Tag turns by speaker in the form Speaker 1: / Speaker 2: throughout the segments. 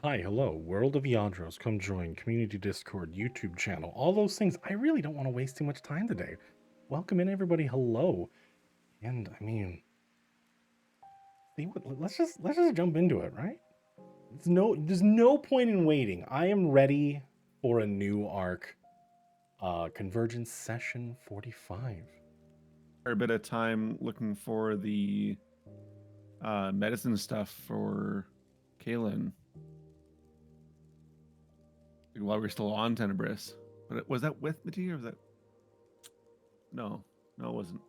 Speaker 1: Hi, hello, World of Yadros. Come join community Discord, YouTube channel, all those things. I really don't want to waste too much time today. Welcome in, everybody. Hello, and I mean, let's just jump into it, right? There's no point in waiting. I am ready for a new arc. Convergence session 45.
Speaker 2: A bit of time looking for the medicine stuff for Kaylin while we're still on Tenebris. But was that with Mattia or was that? No, it wasn't.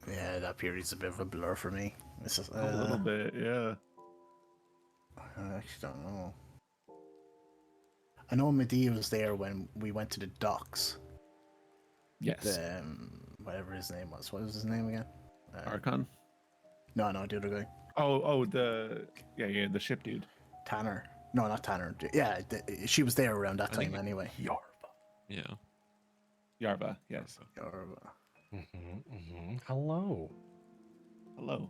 Speaker 3: Yeah, that period's a bit of a blur for me. This is,
Speaker 2: A little bit, yeah.
Speaker 3: I actually don't know. I know Medea was there when we went to the docks.
Speaker 2: Yes.
Speaker 3: The whatever his name was. What was his name again?
Speaker 2: Archon.
Speaker 3: No, the other guy.
Speaker 2: Oh, the ship dude.
Speaker 3: Tanner. No, not Tanner. Yeah, she was there around that time anyway.
Speaker 1: Yarva.
Speaker 4: Yeah.
Speaker 2: Yarva, yes.
Speaker 1: Hello.
Speaker 2: Hello.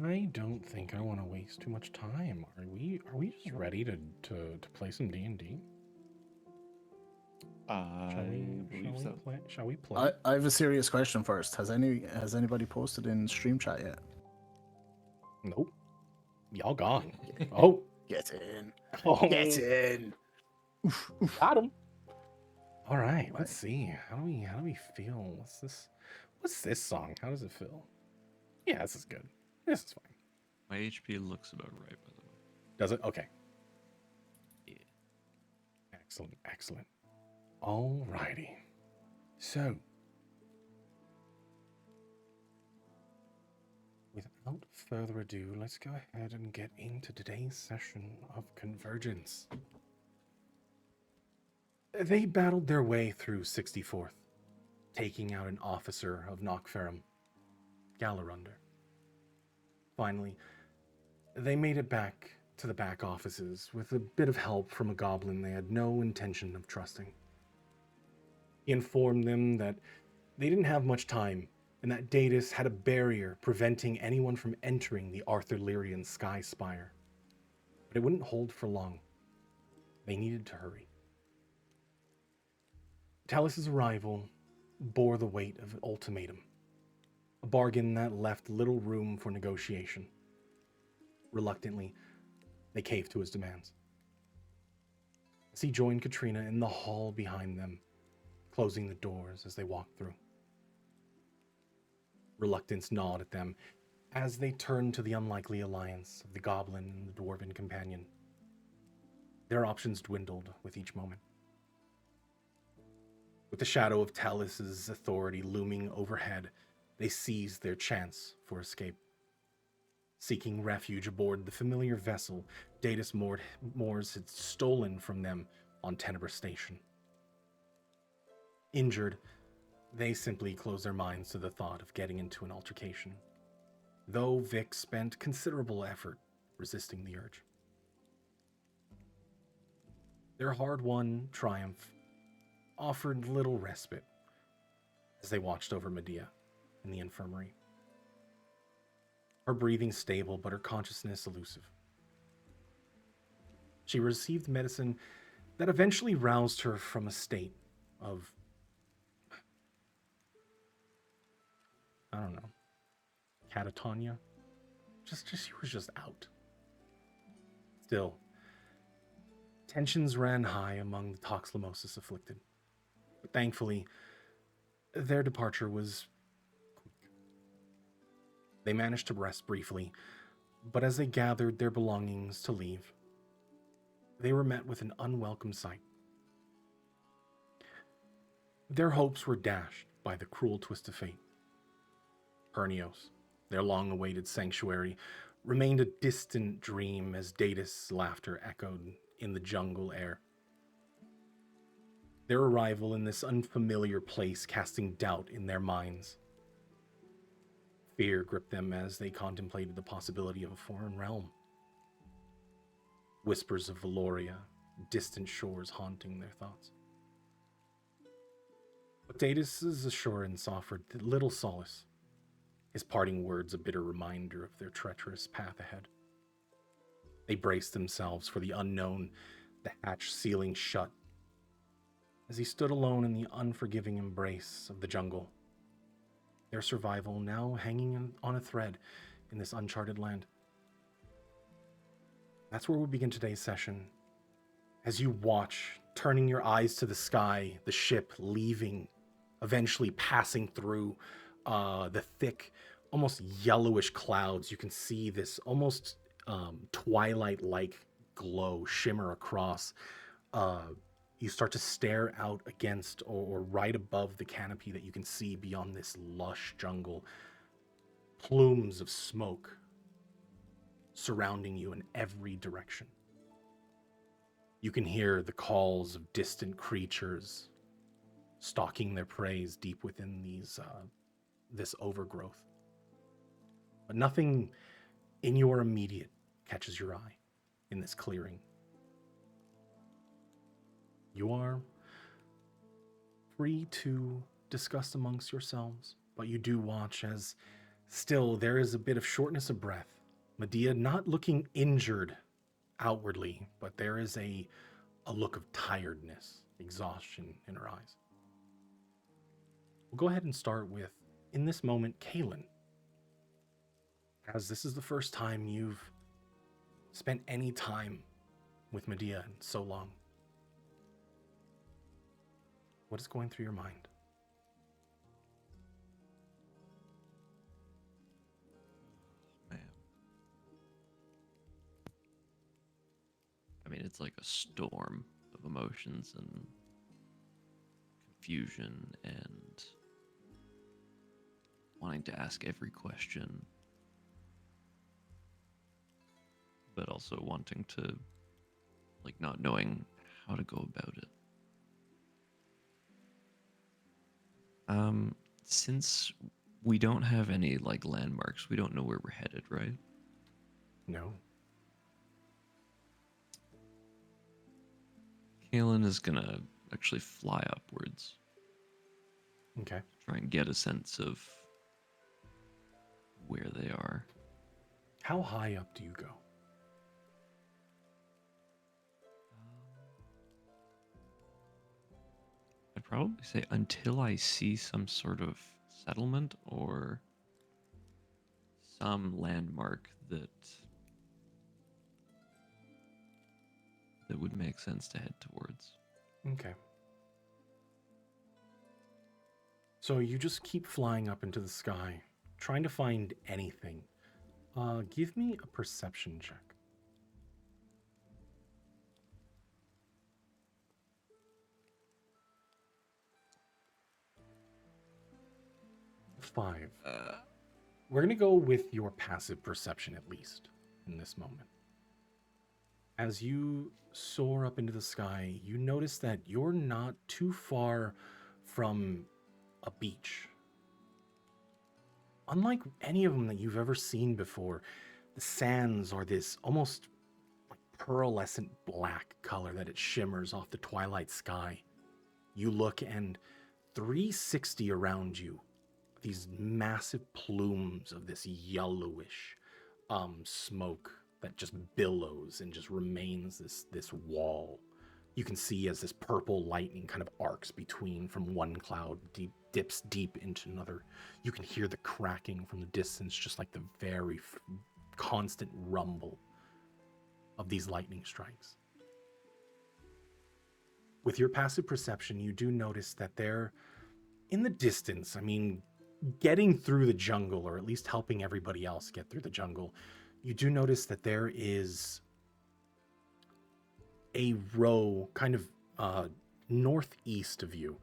Speaker 1: I don't think I want to waste too much time. Are we just ready to play some D&D?
Speaker 2: I believe so.
Speaker 1: Shall we play?
Speaker 3: I have a serious question first. Has anybody posted in stream chat yet?
Speaker 1: Nope. Y'all gone. Oh,
Speaker 3: Get in.
Speaker 1: oh,
Speaker 3: Get in. Oof, oof.
Speaker 1: got him. All right, let's see. How do we feel? What's this song? How does it feel? Yeah, this is good. This is fine.
Speaker 4: My HP looks about right, by the way.
Speaker 1: Does it? Okay.
Speaker 4: Yeah.
Speaker 1: Excellent. All righty. So, without further ado, let's go ahead and get into today's session of Convergence. They battled their way through 64th, taking out an officer of Knockferrum, Galarunder. Finally, they made it back to the back offices with a bit of help from a goblin they had no intention of trusting. He informed them that they didn't have much time and that Daedus had a barrier preventing anyone from entering the Arthur Lyrian Sky Spire. But it wouldn't hold for long. They needed to hurry. Talus's arrival bore the weight of an ultimatum, a bargain that left little room for negotiation. Reluctantly, they caved to his demands. As he joined Katrina in the hall behind them, closing the doors as they walked through. Reluctance gnawed at them as they turned to the unlikely alliance of the goblin and the dwarven companion. Their options dwindled with each moment. With the shadow of Talus's authority looming overhead, they seized their chance for escape. Seeking refuge aboard the familiar vessel Daedus Moors had stolen from them on Tenebris Station. Injured, they simply closed their minds to the thought of getting into an altercation, though Vic spent considerable effort resisting the urge. Their hard-won triumph offered little respite as they watched over Medea in the infirmary. Her breathing stable, but her consciousness elusive. She received medicine that eventually roused her from a state of, I don't know, catatonia. She was just out. Still, tensions ran high among the Toxlomosis afflicted. But thankfully, their departure was quick. They managed to rest briefly, but as they gathered their belongings to leave, they were met with an unwelcome sight. Their hopes were dashed by the cruel twist of fate. Hernios, their long-awaited sanctuary, remained a distant dream as Daedus' laughter echoed in the jungle air. Their arrival in this unfamiliar place casting doubt in their minds. Fear gripped them as they contemplated the possibility of a foreign realm. Whispers of Valoria, distant shores haunting their thoughts. But Daedus' assurance offered little solace. his parting words a bitter reminder of their treacherous path ahead. They braced themselves for the unknown, the hatch sealing shut, as he stood alone in the unforgiving embrace of the jungle, their survival now hanging on a thread in this uncharted land. That's where we begin today's session. As you watch, turning your eyes to the sky, the ship leaving, eventually passing through the thick, almost yellowish clouds. You can see this almost twilight-like glow shimmer across. You start to stare out against or right above the canopy that you can see beyond this lush jungle. Plumes of smoke surrounding you in every direction. You can hear the calls of distant creatures stalking their prey deep within this overgrowth. But nothing in your immediate catches your eye in this clearing. You are free to discuss amongst yourselves, but you do watch as still there is a bit of shortness of breath. Medea not looking injured outwardly, but there is a look of tiredness, exhaustion in her eyes. We'll go ahead and start with, in this moment, Kaylin. As this is the first time you've spent any time with Medea in so long. What is going through your mind?
Speaker 4: Man. I mean, it's like a storm of emotions and confusion and wanting to ask every question, but also wanting to, like, not knowing how to go about it. Since we don't have any, like, landmarks, we don't know where we're headed, right?
Speaker 1: No.
Speaker 4: Kaylin is gonna actually fly upwards,
Speaker 1: Okay.
Speaker 4: try and get a sense of where they are.
Speaker 1: How high up do you go?
Speaker 4: I'd probably say until I see some sort of settlement or some landmark that would make sense to head towards.
Speaker 1: Okay. So you just keep flying up into the sky, trying to find anything. Give me a perception check. 5. We're going to go with your passive perception, at least, in this moment. As you soar up into the sky, you notice that you're not too far from a beach. Unlike any of them that you've ever seen before, the sands are this almost like pearlescent black color that it shimmers off the twilight sky. You look and 360 around you, these massive plumes of this yellowish smoke that just billows and just remains this wall. You can see as this purple lightning kind of arcs between from one cloud, dips deep into another. You can hear the cracking from the distance, just like the very constant rumble of these lightning strikes. With your passive perception, you do notice that they're in the distance. I mean, getting through the jungle, or at least helping everybody else get through the jungle, you do notice that there is a row kind of northeast of you.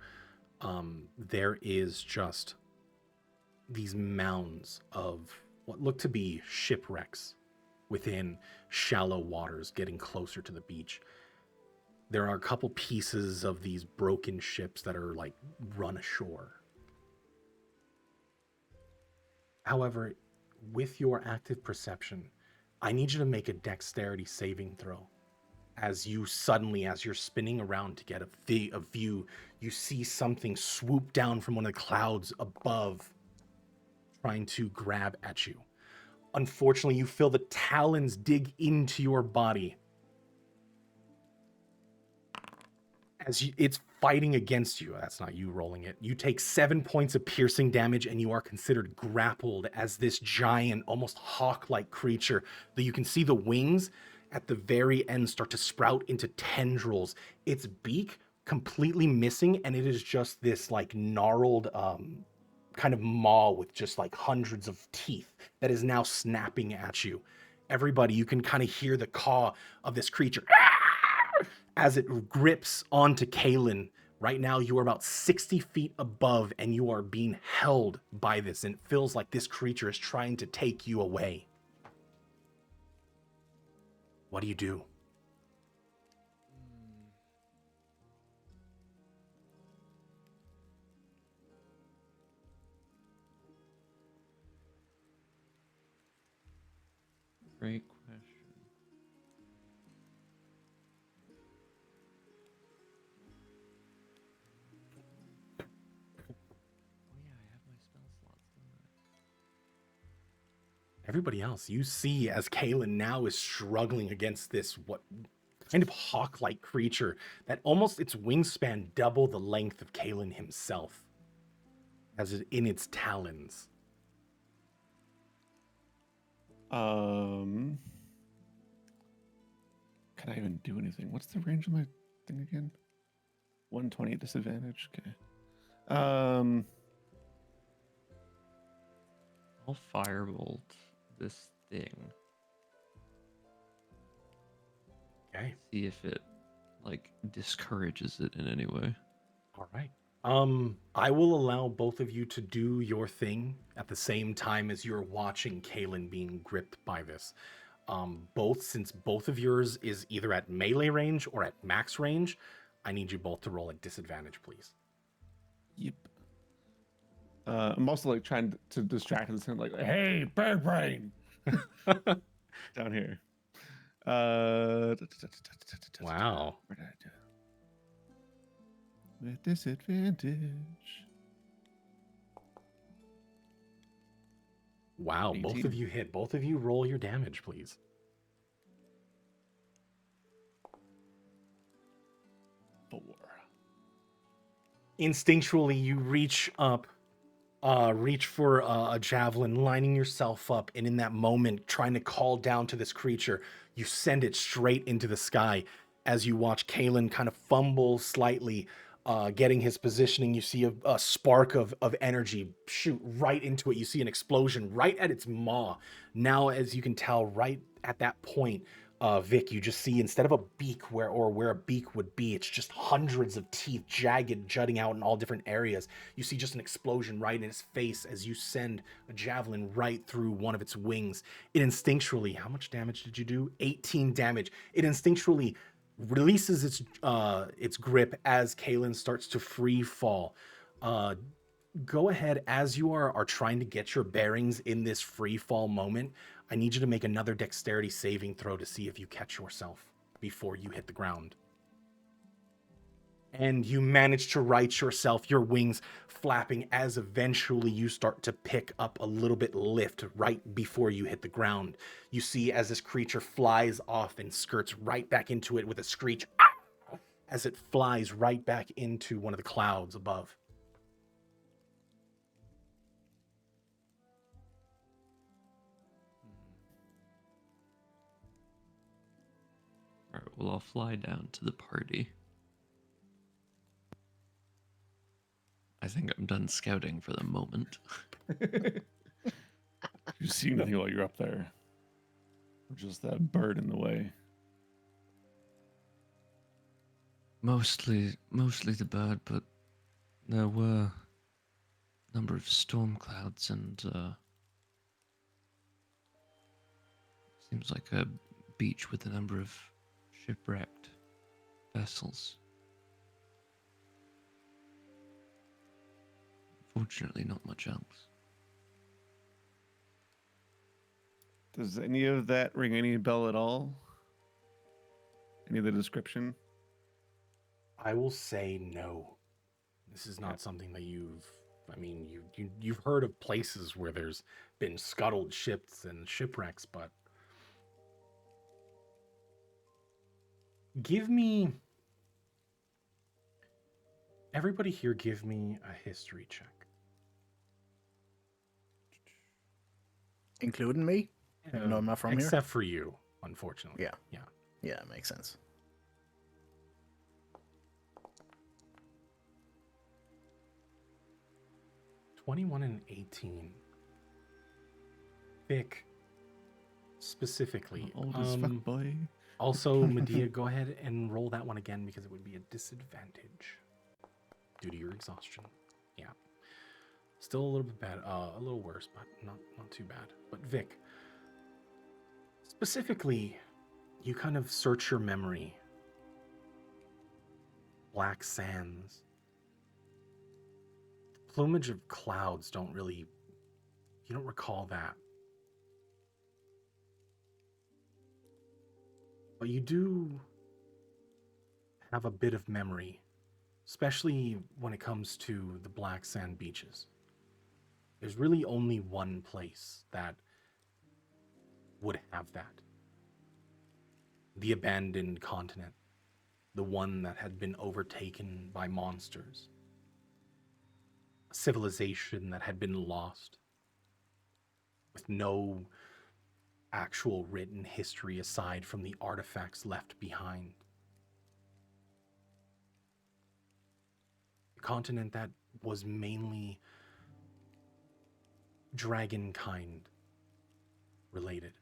Speaker 1: There is just these mounds of what look to be shipwrecks within shallow waters getting closer to the beach. There are a couple pieces of these broken ships that are like run ashore. However, with your active perception, I need you to make a dexterity saving throw. As you suddenly, as you're spinning around to get a view, you see something swoop down from one of the clouds above trying to grab at you. Unfortunately, you feel the talons dig into your body as it's fighting against you. That's not you rolling it. You take 7 points of piercing damage, and you are considered grappled as this giant, almost hawk-like creature that you can see the wings at the very end start to sprout into tendrils. Its beak completely missing, and it is just this like gnarled kind of maw with just like hundreds of teeth that is now snapping at you. Everybody, you can kind of hear the caw of this creature as it grips onto Kalen. Right now, you are about 60 feet above, and you are being held by this, and it feels like this creature is trying to take you away. What do you do?
Speaker 4: Great question. Oh yeah, I have my spell slots, don't I?
Speaker 1: Everybody else, you see as Kalen now is struggling against this what kind of hawk-like creature that almost its wingspan double the length of Kalen himself, as it in its talons.
Speaker 2: Can I even do anything? What's the range of my thing again? 120 disadvantage. Okay.
Speaker 4: I'll firebolt this thing.
Speaker 1: Okay.
Speaker 4: See if it like discourages it in any way.
Speaker 1: All right. I will allow both of you to do your thing at the same time as you're watching Kalen being gripped by this. Since both of yours is either at melee range or at max range, I need you both to roll at disadvantage, please.
Speaker 2: Yep. I'm also like trying to distract this and like, hey, bird brain, down here.
Speaker 1: Wow.
Speaker 2: What did I do? With disadvantage.
Speaker 1: Wow, both
Speaker 2: 18.
Speaker 1: of you hit. Both of you roll your damage, please.
Speaker 2: 4.
Speaker 1: Instinctually, you reach up, reach for a javelin, lining yourself up, and in that moment, trying to call down to this creature, you send it straight into the sky. As you watch Kalen kind of fumble slightly, getting his positioning, you see a spark of energy shoot right into it. You see an explosion right at its maw. Now, as you can tell, right at that point, Vic, you just see instead of a beak where a beak would be, it's just hundreds of teeth, jagged, jutting out in all different areas. You see just an explosion right in its face as you send a javelin right through one of its wings. It instinctually, how much damage did you do? 18 damage. It instinctually releases its grip as Kalen starts to free fall. Go ahead, as you are trying to get your bearings in this free fall moment. I need you to make another dexterity saving throw to see if you catch yourself before you hit the ground. And you manage to right yourself, your wings flapping as eventually you start to pick up a little bit lift right before you hit the ground. You see as this creature flies off and skirts right back into it with a screech as it flies right back into one of the clouds above.
Speaker 4: All right, well, I'll fly down to the party. I think I'm done scouting for the moment.
Speaker 2: You see nothing while you're up there. Just that bird in the way.
Speaker 4: Mostly the bird, but there were a number of storm clouds and seems like a beach with a number of shipwrecked vessels. Fortunately, not much else.
Speaker 2: Does any of that ring any bell at all? Any of the description?
Speaker 1: I will say no. This is not something that you You've heard of places where there's been scuttled ships and shipwrecks, but everybody here give me a history check.
Speaker 3: Including me? Even though I'm not from here?
Speaker 1: Except for you, unfortunately.
Speaker 3: Yeah.
Speaker 1: Yeah.
Speaker 3: Yeah, makes sense.
Speaker 1: $21 and 18. Vic, specifically.
Speaker 2: Old as fuck, boy.
Speaker 1: Also, Medea, go ahead and roll that one again because it would be a disadvantage due to your exhaustion. Yeah. Still a little bit bad, a little worse, but not too bad. But Vic, specifically, you kind of search your memory. Black sands. Plumage of clouds you don't recall that. But you do have a bit of memory, especially when it comes to the black sand beaches. There's really only one place that would have that. The abandoned continent. The one that had been overtaken by monsters. A civilization that had been lost. With no actual written history aside from the artifacts left behind. A continent that was mainly Dragonkind related.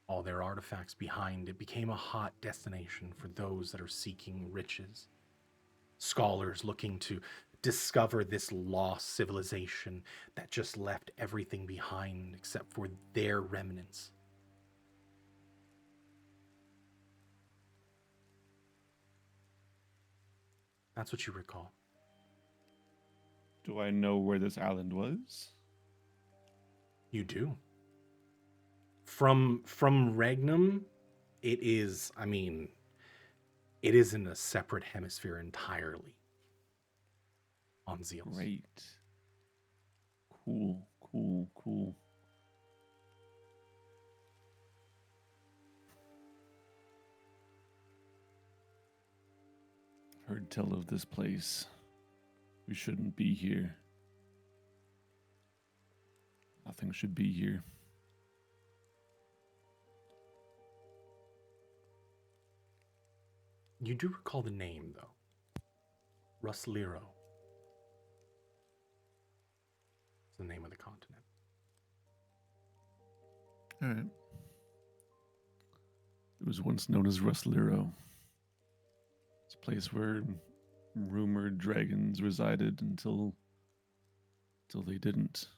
Speaker 1: All their artifacts behind, it became a hot destination for those that are seeking riches. Scholars looking to discover this lost civilization that just left everything behind except for their remnants. That's what you recall.
Speaker 2: Do I know where this island was?
Speaker 1: You do. From Regnum, it is, it is in a separate hemisphere entirely. On Zeals.
Speaker 2: Great. Cool. Heard tell of this place. We shouldn't be here. Nothing should be here.
Speaker 1: You do recall the name, though. Rusliro. It's the name of the continent.
Speaker 2: All right. It was once known as Rusliro. It's a place where rumored dragons resided until they didn't.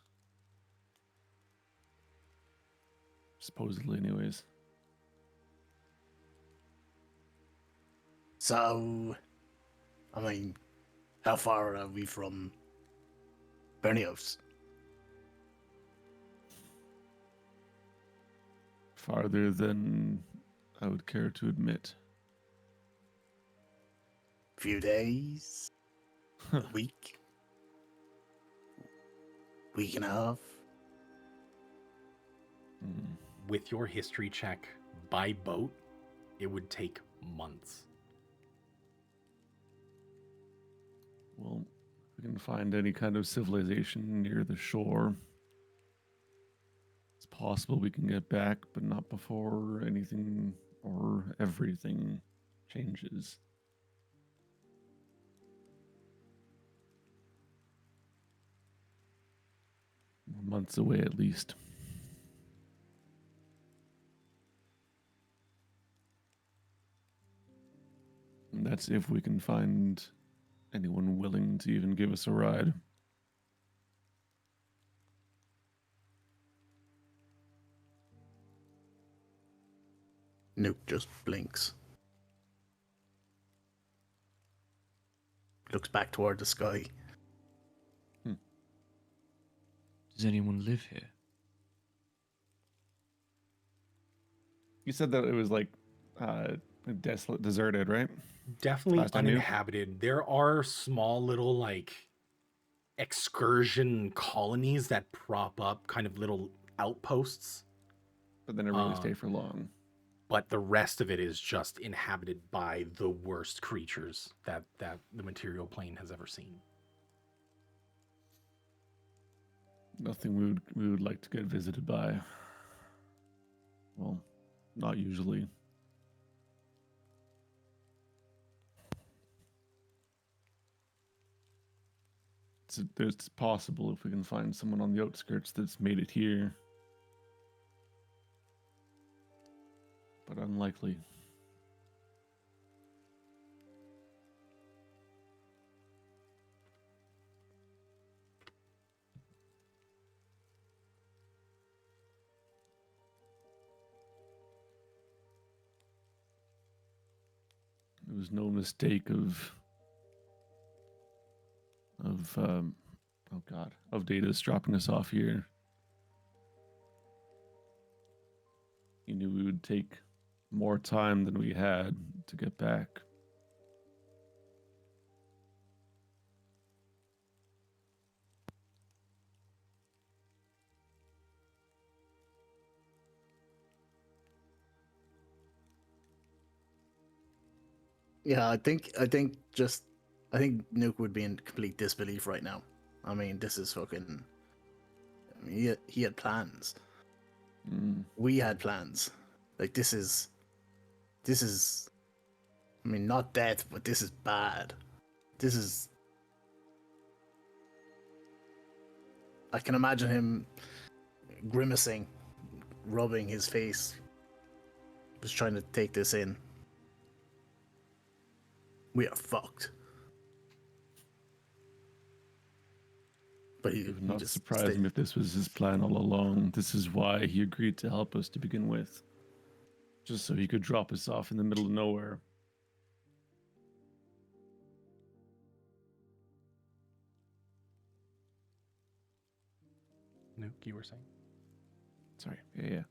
Speaker 2: Supposedly, anyways.
Speaker 3: So, how far are we from Bernios?
Speaker 2: Farther than I would care to admit.
Speaker 3: Few days? A week? Week and a half?
Speaker 1: With your history check, by boat, it would take months.
Speaker 2: Well, if we can find any kind of civilization near the shore, it's possible we can get back, but not before anything or everything changes. We're months away at least. And that's if we can find anyone willing to even give us a ride.
Speaker 3: Nuke just blinks. Looks back toward the sky.
Speaker 4: Does anyone live here?
Speaker 2: You said that it was like desolate, deserted, right?
Speaker 1: Definitely
Speaker 2: Last I knew.
Speaker 1: uninhabited. There are small little excursion colonies that prop up kind of little outposts.
Speaker 2: But they never really stay for long.
Speaker 1: But the rest of it is just inhabited by the worst creatures that the material plane has ever seen.
Speaker 2: Nothing we would like to get visited by. Well, not usually. It's possible if we can find someone on the outskirts that's made it here. But unlikely. It was no mistake of Data's dropping us off here. He knew we would take more time than we had to get back.
Speaker 3: Yeah, I think Nuke would be in complete disbelief right now. I mean, this is fucking. I mean, he had plans. We had plans. Like this is. I mean, not death, but this is bad. This is. I can imagine him grimacing, rubbing his face, just trying to take this in. We are fucked. But
Speaker 2: It would not surprise me if this was his plan all along. This is why he agreed to help us to begin with. Just so he could drop us off in the middle of nowhere.
Speaker 1: Nuke, you were saying?
Speaker 2: Sorry. Yeah.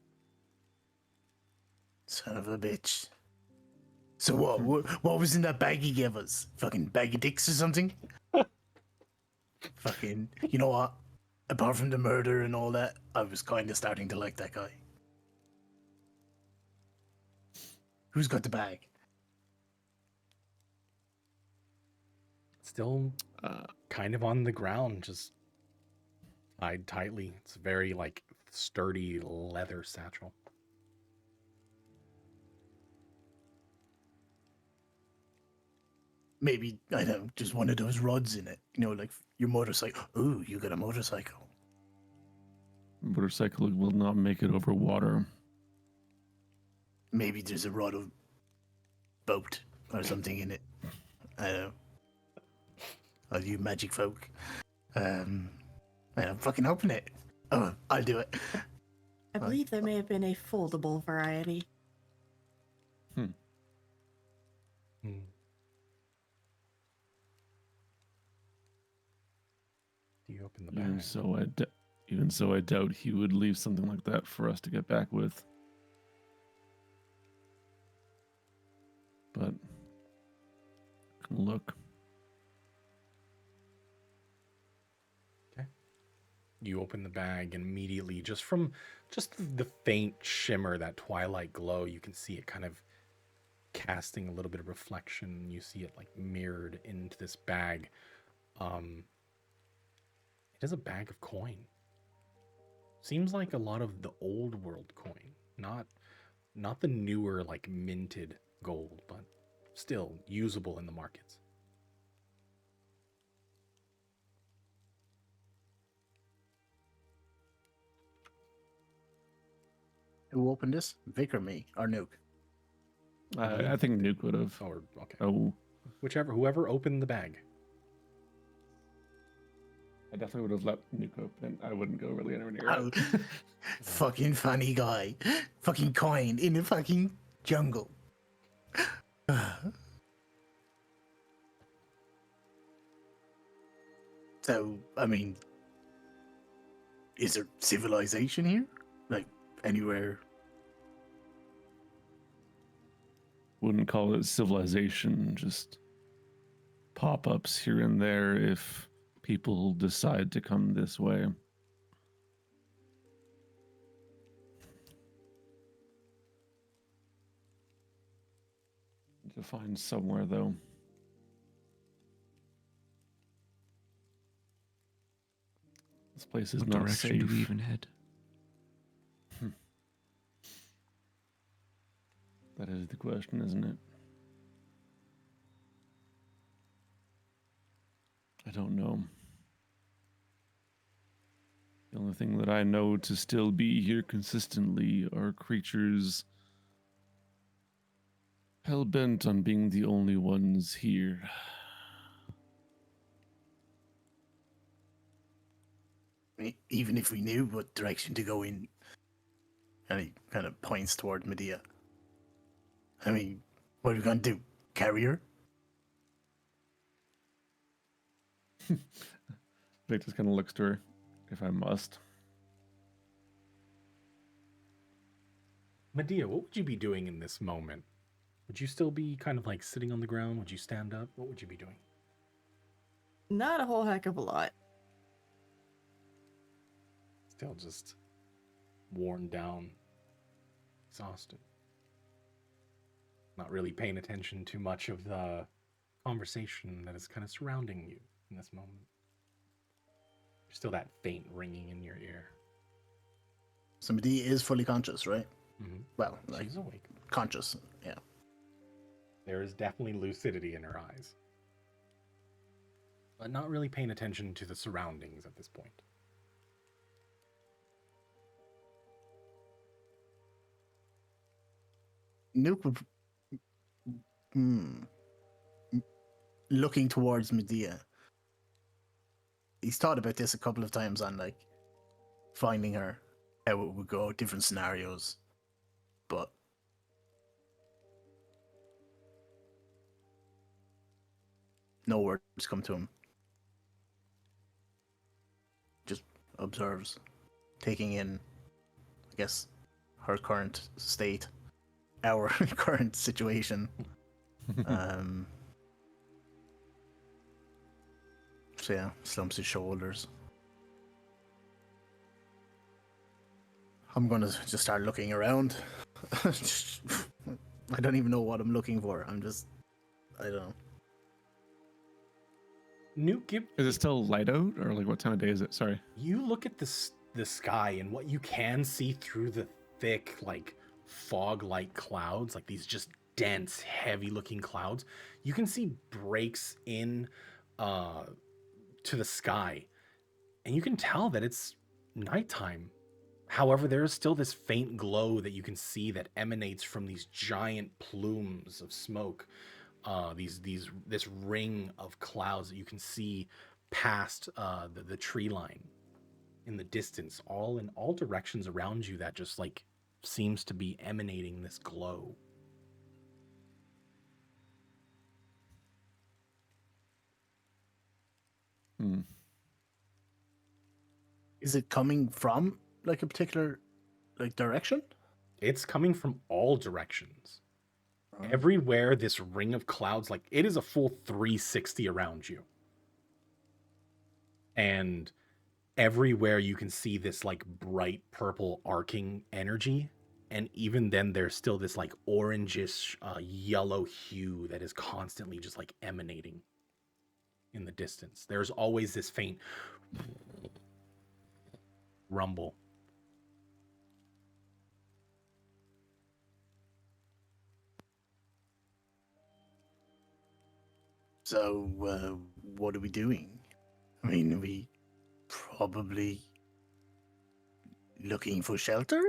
Speaker 3: Son of a bitch. So what was in that bag he gave us? Fucking bag of dicks or something? Fucking, you know what? Apart from the murder and all that, I was kind of starting to like that guy. Who's got the bag?
Speaker 1: Still kind of on the ground, just tied tightly. It's a very, like, sturdy leather satchel.
Speaker 3: Maybe, I don't know, just one of those rods in it. You know, like your motorcycle. Ooh, you got a motorcycle.
Speaker 2: Motorcycle will not make it over water.
Speaker 3: Maybe there's a rod of boat or something in it. I don't know. All you magic folk. I'm fucking hoping it. Oh, I'll do it.
Speaker 5: I believe there may have been a foldable variety.
Speaker 1: Do you open the bag?
Speaker 2: Even so, I doubt he would leave something like that for us to get back with. But look.
Speaker 1: Okay. You open the bag and immediately, just from the faint shimmer, that twilight glow, you can see it kind of casting a little bit of reflection. You see it like mirrored into this bag. It is a bag of coin. Seems like a lot of the old world coin, not the newer, like, minted gold, but still usable in the markets.
Speaker 3: Who opened this? Vic or me? Or Nuke?
Speaker 2: I think Nuke would have.
Speaker 1: Or, okay.
Speaker 2: Oh,
Speaker 1: Whoever opened the bag.
Speaker 2: I definitely would have let Nuke open it. I wouldn't go really anywhere near
Speaker 3: Oh,
Speaker 2: it.
Speaker 3: fucking funny guy. Fucking coin in the fucking jungle. So, I mean, is there civilization here? Like, anywhere?
Speaker 2: Wouldn't call it civilization, just pop-ups here and there if people decide to come this way. To find somewhere, though. This place is
Speaker 4: What
Speaker 2: not
Speaker 4: direction
Speaker 2: safe.
Speaker 4: do we even head?
Speaker 2: That is the question, isn't it? I don't know. The only thing that I know to still be here consistently are creatures hell-bent on being the only ones here.
Speaker 3: Even if we knew what direction to go in, and he kind of points toward Medea. I mean, what are we going to do? Carry her?
Speaker 2: Vic just kind of looks to her, if I must.
Speaker 1: Medea, what would you be doing in this moment? Would you still be kind of like sitting on the ground? Would you stand up? What would you be doing?
Speaker 5: Not a whole heck of a lot.
Speaker 1: Still just worn down, exhausted. Not really paying attention to much of the conversation that is kind of surrounding you in this moment. There's still that faint ringing in your ear.
Speaker 3: So Medea is fully conscious, right?
Speaker 1: Mm-hmm.
Speaker 3: Well, like,
Speaker 1: She's awake.
Speaker 3: conscious, yeah.
Speaker 1: There is definitely lucidity in her eyes. But not really paying attention to the surroundings at this point.
Speaker 3: Nuke would... Looking towards Medea. He's thought about this a couple of times on, like, finding her, how it would go, different scenarios. But no words come to him. Just observes, taking in, I guess, her current state, our current situation. So yeah, slumps his shoulders. I'm gonna just start looking around. I don't even know what I'm looking for. I don't know.
Speaker 1: Nuke, give
Speaker 2: Is it still light out, or like what time of day is it? Sorry.
Speaker 1: you look at the sky, and what you can see through the thick, like, fog-like clouds, like these just dense, heavy-looking clouds, you can see breaks in to the sky, and you can tell that it's nighttime. However, there is still this faint glow that you can see that emanates from these giant plumes of smoke, this ring of clouds that you can see past the tree line in the distance, all in all directions around you, that just like seems to be emanating this glow.
Speaker 3: Is it coming from like a particular like direction?
Speaker 1: It's coming from all directions. Everywhere this ring of clouds, like it is a full 360 around you. And everywhere you can see this like bright purple arcing energy. And even then there's still this like orangish yellow hue that is constantly just like emanating in the distance. There's always this faint rumble.
Speaker 3: So, what are we doing? I mean, are we probably looking for shelter?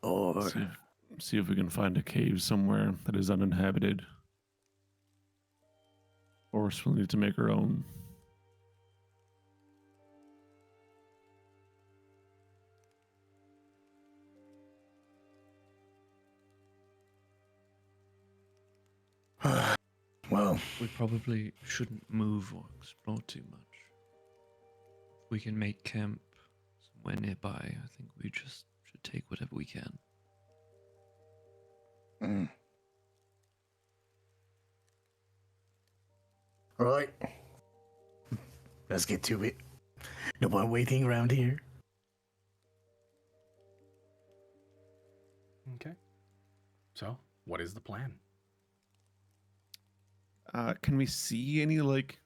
Speaker 3: Or
Speaker 2: See if we can find a cave somewhere that is uninhabited. Or we'll need to make our own.
Speaker 3: well,
Speaker 4: We probably shouldn't move or explore too much. If we can make camp somewhere nearby, I think we just should take whatever we can.
Speaker 3: Right. Let's get to it. No more waiting around here.
Speaker 1: Okay. So, what is the plan?
Speaker 2: Can we see any like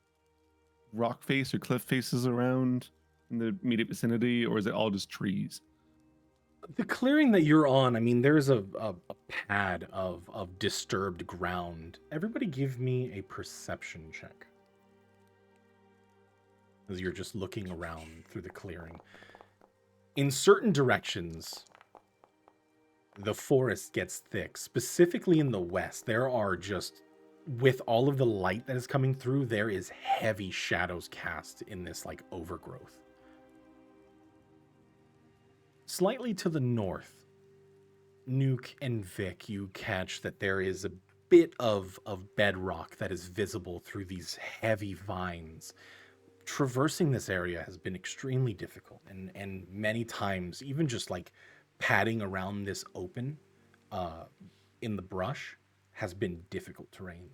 Speaker 2: rock face or cliff faces around in the immediate vicinity, or is it all just trees?
Speaker 1: The clearing that you're on, I mean, there's a pad of disturbed ground. Everybody give me a perception check. As you're just looking around through the clearing. In certain directions, the forest gets thick. Specifically in the west, there are just, with all of the light that is coming through, there is heavy shadows cast in this like overgrowth. Slightly to the north, Nuke and Vic, you catch that there is a bit of bedrock that is visible through these heavy vines. Traversing this area has been extremely difficult, and many times, even just like padding around this open in the brush has been difficult terrain.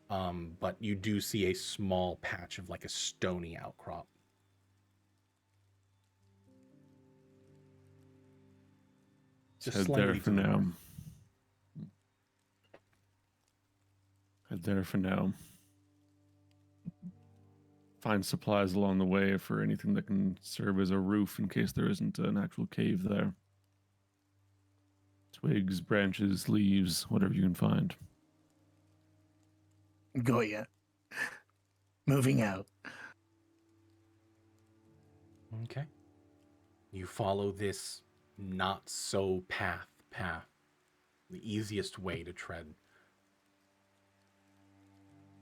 Speaker 1: But you do see a small patch of like a stony outcrop. Just
Speaker 2: Head
Speaker 1: slightly
Speaker 2: there
Speaker 1: to
Speaker 2: for
Speaker 1: the
Speaker 2: now.
Speaker 1: north.
Speaker 2: Head there for now. Find supplies along the way for anything that can serve as a roof in case there isn't an actual cave there. Twigs, branches, leaves, whatever you can find.
Speaker 3: Goya. Moving out.
Speaker 1: Okay. You follow this not so path. The easiest way to tread.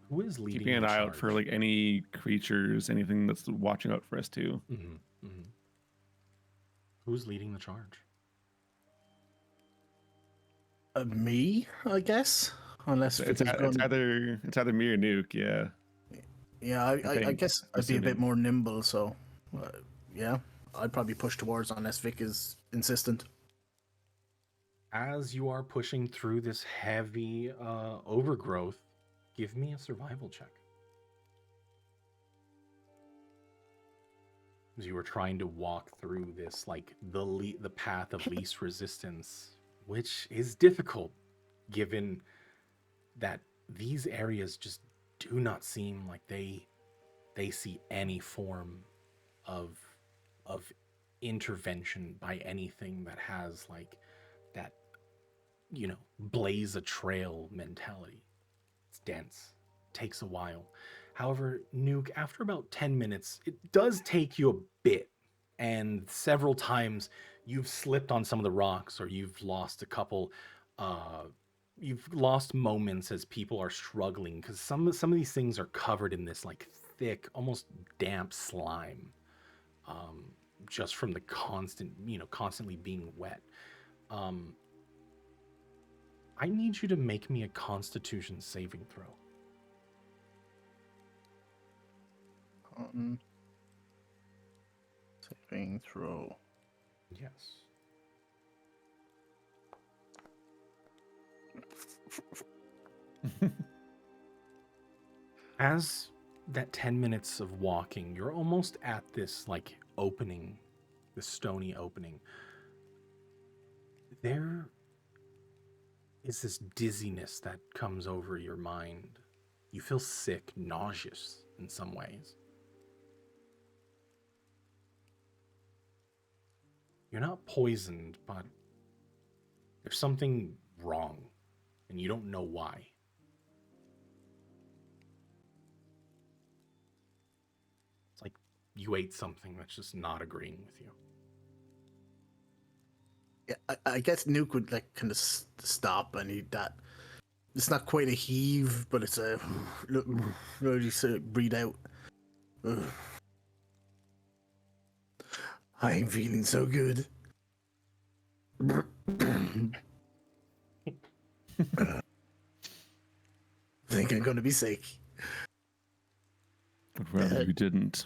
Speaker 1: Who is leading
Speaker 2: Keeping an
Speaker 1: the
Speaker 2: eye out for
Speaker 1: charge?
Speaker 2: like any creatures, anything that's watching out for us too.
Speaker 1: Who's leading the charge?
Speaker 3: Me, I guess. Unless
Speaker 2: It's,
Speaker 3: Vic is going.
Speaker 2: it's either me or Nuke, yeah.
Speaker 3: Yeah, I
Speaker 2: think,
Speaker 3: guess
Speaker 2: I'm
Speaker 3: I'd be a bit
Speaker 2: assuming.
Speaker 3: more nimble, so yeah, I'd probably push towards unless Vic is insistent.
Speaker 1: As you are pushing through this heavy overgrowth, give me a survival check. As you were trying to walk through this, like the path of least resistance, which is difficult, given that these areas just do not seem like they see any form of intervention by anything that has like that, blaze a trail mentality. It's dense, takes a while. However, Nuke, after about 10 minutes, it does take you a bit, and several times you've slipped on some of the rocks, or you've lost a couple. You've lost moments as people are struggling because some of these things are covered in this like thick, almost damp slime, just from the constantly being wet. I need you to make me a Constitution saving throw.
Speaker 3: Saving throw.
Speaker 1: Yes. As that 10 minutes of walking, you're almost at this like opening, the stony opening. There is this dizziness that comes over your mind. You feel sick, nauseous in some ways. You're not poisoned, but there's something wrong, and you don't know why. It's like you ate something that's just not agreeing with you.
Speaker 3: Yeah, I guess Nuke would like kind of stop and he that. It's not quite a heave, but it's a just breathe out. I ain't feeling so good. Think I'm gonna be sick.
Speaker 2: I'd rather you didn't.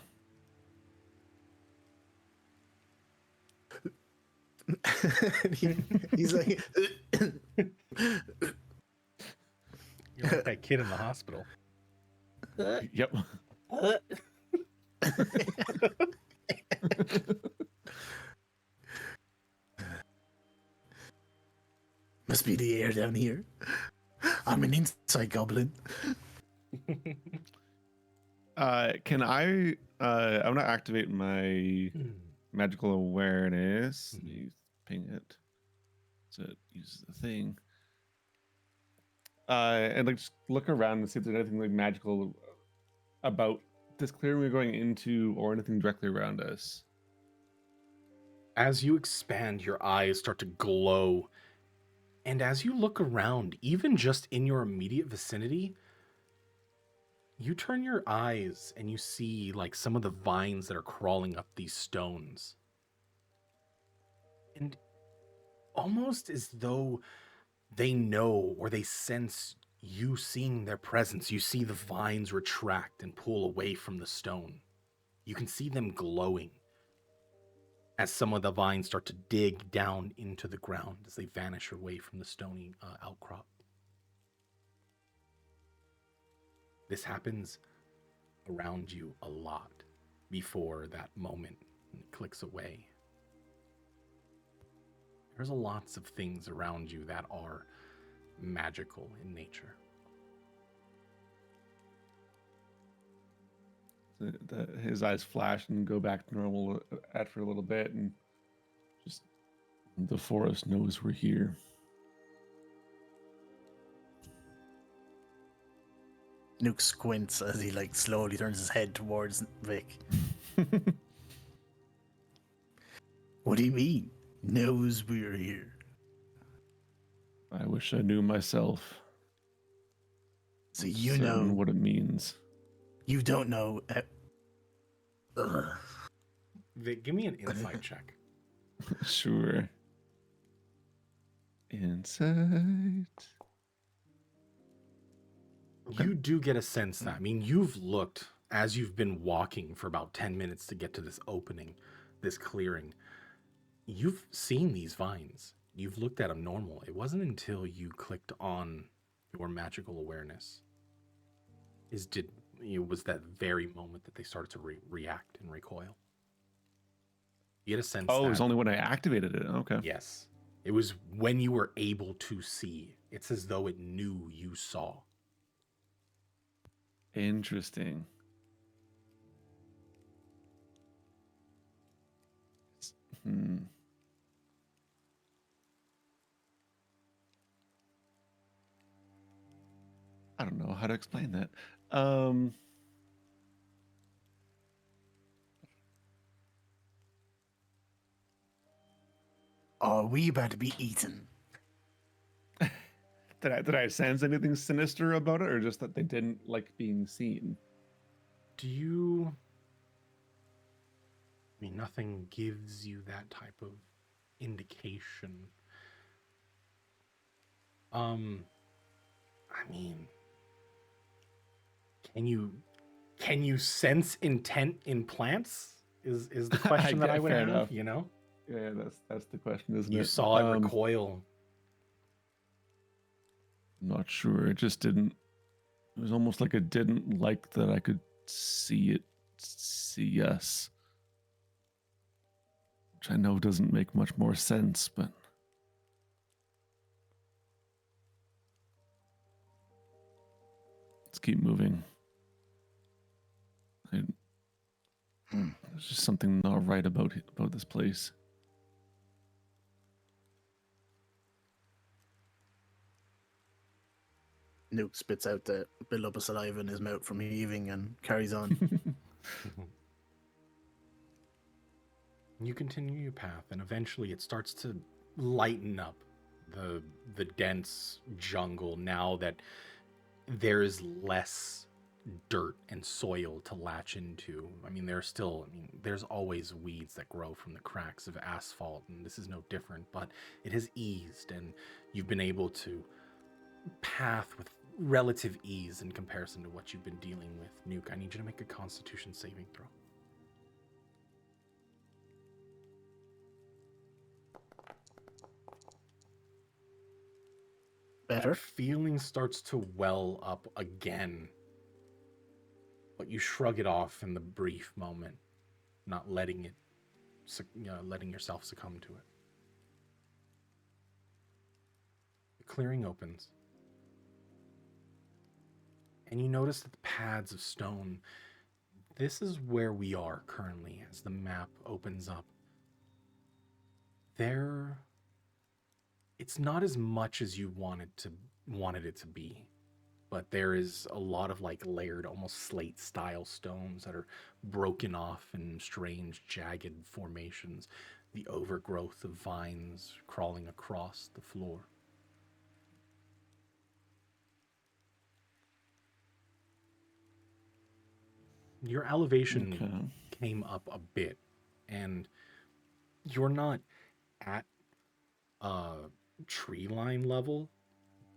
Speaker 3: He's like,
Speaker 1: You're like that kid in the hospital.
Speaker 2: Yep.
Speaker 3: Must be the air down here. I'm an inside goblin.
Speaker 2: Can I? I want to activate my magical awareness. Let me ping it. So it uses the thing. And like just look around and see if there's anything like magical about this clearing we're going into, or anything directly around us.
Speaker 1: As you expand, your eyes start to glow. And as you look around, even just in your immediate vicinity, you turn your eyes and you see like some of the vines that are crawling up these stones. And almost as though they know or they sense you seeing their presence, you see the vines retract and pull away from the stone. You can see them glowing as some of the vines start to dig down into the ground as they vanish away from the stony outcrop. This happens around you a lot before that moment when it clicks away. There's lots of things around you that are magical in nature.
Speaker 2: His eyes flash and go back to normal after a little bit, and just the forest knows we're here.
Speaker 3: Nuke squints as he like slowly turns his head towards Vic. What do you mean? Knows we're here.
Speaker 2: I wish I knew myself.
Speaker 3: So you
Speaker 2: Certain
Speaker 3: know
Speaker 2: what it means.
Speaker 3: You don't know.
Speaker 1: Vic, give me an insight check.
Speaker 2: Sure. Insight. Okay.
Speaker 1: You do get a sense that, I mean, you've looked as you've been walking for about 10 minutes to get to this opening, this clearing. You've seen these vines. You've looked at them normal. It wasn't until you clicked on your magical awareness was that very moment that they started to react and recoil. You get a sense
Speaker 2: Oh,
Speaker 1: that,
Speaker 2: it was only when I activated it. Okay.
Speaker 1: yes. It was when you were able to see. It's as though it knew you saw.
Speaker 2: Interesting. I don't know how to explain that.
Speaker 3: Are we about to be eaten?
Speaker 2: Did I sense anything sinister about it, or just that they didn't like being seen?
Speaker 1: I mean, nothing gives you that type of indication. I mean, can you sense intent in plants? Is the question that I would have,
Speaker 2: enough.
Speaker 1: you know?
Speaker 2: Yeah, that's the question, isn't it?
Speaker 1: You saw it recoil.
Speaker 2: I'm not sure. It just didn't. It was almost like it didn't like that I could see us. Which I know doesn't make much more sense, but let's keep moving. There's just something not right about this place.
Speaker 3: Nuke spits out the buildup of saliva in his mouth from heaving and carries on.
Speaker 1: You continue your path, and eventually it starts to lighten up the dense jungle now that there is less dirt and soil to latch into. I mean, there's always weeds that grow from the cracks of asphalt, and this is no different, but it has eased, and you've been able to path with relative ease in comparison to what you've been dealing with. Nuke, I need you to make a Constitution saving throw.
Speaker 3: Better.
Speaker 1: That feeling starts to well up again but you shrug it off in the brief moment, not letting it, letting yourself succumb to it. The clearing opens, and you notice that the pads of stone, this is where we are currently as the map opens up. It's not as much as you wanted it to be, but there is a lot of like layered, almost slate style stones that are broken off in strange jagged formations, the overgrowth of vines crawling across the floor. Your elevation came up a bit, and you're not at tree line level,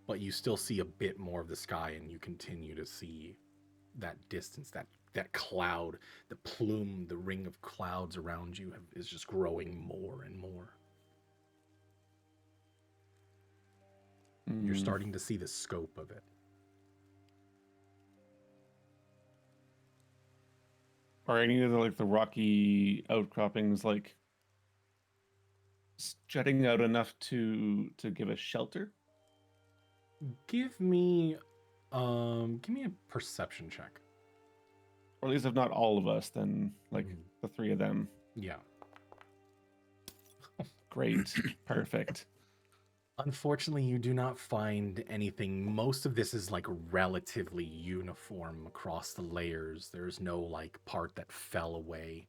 Speaker 1: but you still see a bit more of the sky, and you continue to see that distance, that cloud, the plume, the ring of clouds around you is just growing more and more. You're starting to see the scope of it.
Speaker 2: Are any of the rocky outcroppings jutting out enough to give us shelter?
Speaker 1: Give me a perception check.
Speaker 2: Or at least if not all of us, then the three of them.
Speaker 1: Yeah.
Speaker 2: Great. Perfect.
Speaker 1: Unfortunately, you do not find anything. Most of this is relatively uniform across the layers. There's no part that fell away,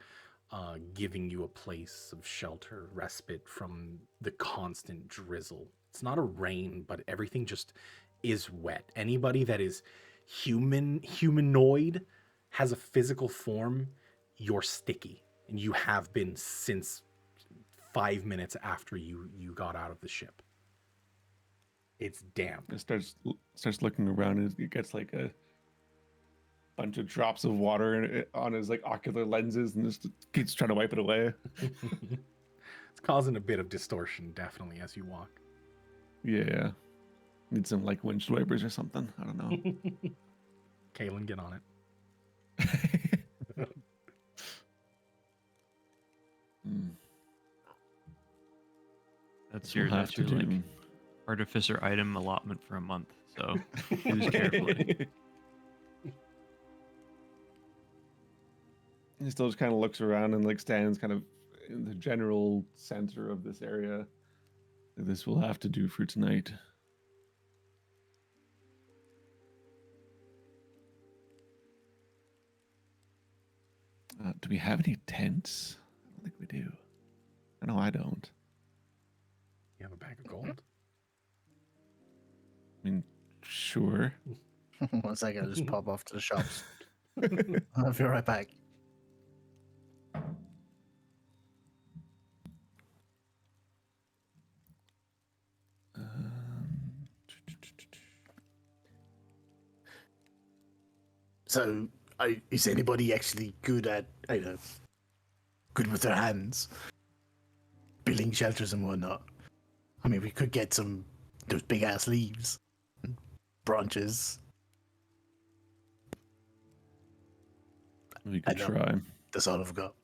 Speaker 1: giving you a place of shelter, respite from the constant drizzle. It's not a rain, but everything just is wet. Anybody that is humanoid, has a physical form, you're sticky. And you have been since 5 minutes after you got out of the ship. It's damp.
Speaker 2: It starts looking around, and it gets a bunch of drops of water on his ocular lenses, and just keeps trying to wipe it away.
Speaker 1: It's causing a bit of distortion, definitely, as you walk.
Speaker 2: Yeah. Need some windshield wipers or something. I don't know.
Speaker 1: Kaylin, get on it.
Speaker 4: That's your artificer item allotment for a month, so use carefully.
Speaker 2: He still just kind of looks around and stands kind of in the general center of this area. This will have to do for tonight. Do we have any tents? I don't think we do. I know I don't.
Speaker 1: You have a bag of gold?
Speaker 2: I mean, sure.
Speaker 3: 1 second, I'll just pop off to the shops. I'll be right back. So, is anybody actually good at, good with their hands? Building shelters and whatnot? I mean, we could get those big ass leaves, branches.
Speaker 2: We could try.
Speaker 3: That's all I've got.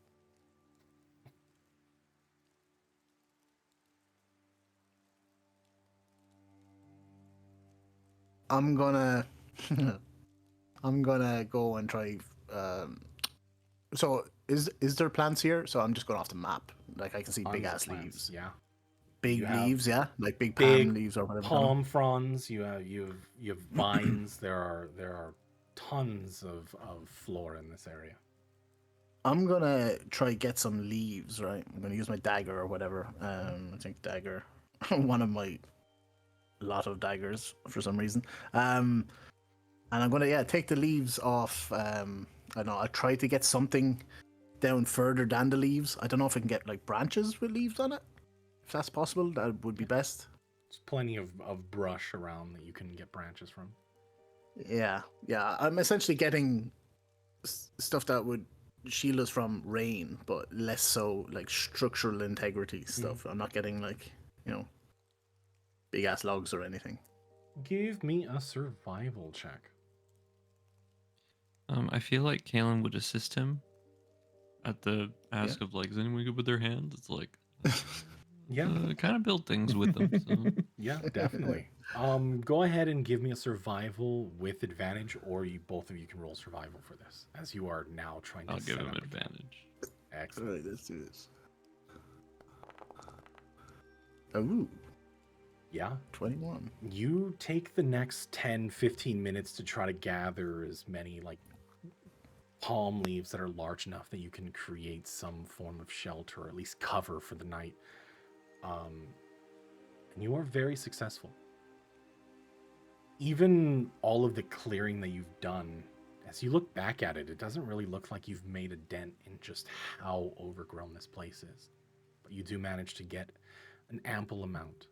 Speaker 3: I'm gonna go and try. So is there plants here? So I'm just going off the map. I can see big ass leaves.
Speaker 1: Yeah.
Speaker 3: Big leaves, yeah, big
Speaker 1: big
Speaker 3: palm leaves or whatever.
Speaker 1: Palm fronds. You have vines. there are tons of flora in this area.
Speaker 3: I'm gonna try get some leaves. Right, I'm gonna use my dagger or whatever. I think dagger, one of my lot of daggers for some reason. And I'm gonna take the leaves off. I don't know. I'll try to get something down further than the leaves. I don't know if I can get branches with leaves on it. If that's possible, that would be best.
Speaker 1: There's plenty of brush around that you can get branches from.
Speaker 3: Yeah. I'm essentially getting stuff that would shield us from rain, but less so structural integrity stuff. I'm not getting big ass logs or anything.
Speaker 1: Give me a survival check.
Speaker 4: I feel like Kalen would assist him at the ask of like, is anyone good with their hands? It's like,
Speaker 1: Yeah.
Speaker 4: kind of build things with them. So
Speaker 1: Yeah, definitely. Go ahead and give me a survival with advantage, or you both of you can roll survival for this, as you are now trying to
Speaker 4: I'll give
Speaker 1: set
Speaker 4: him
Speaker 1: up a camp.
Speaker 4: advantage.
Speaker 1: Excellent.
Speaker 3: Alright, let's do this. Ooh,
Speaker 1: Yeah.
Speaker 3: 21.
Speaker 1: You take the next 10, 15 minutes to try to gather as many like palm leaves that are large enough that you can create some form of shelter, or at least cover for the night. And you are very successful. Even all of the clearing that you've done, as you look back at it, it doesn't really look like you've made a dent in just how overgrown this place is. But you do manage to get an ample amount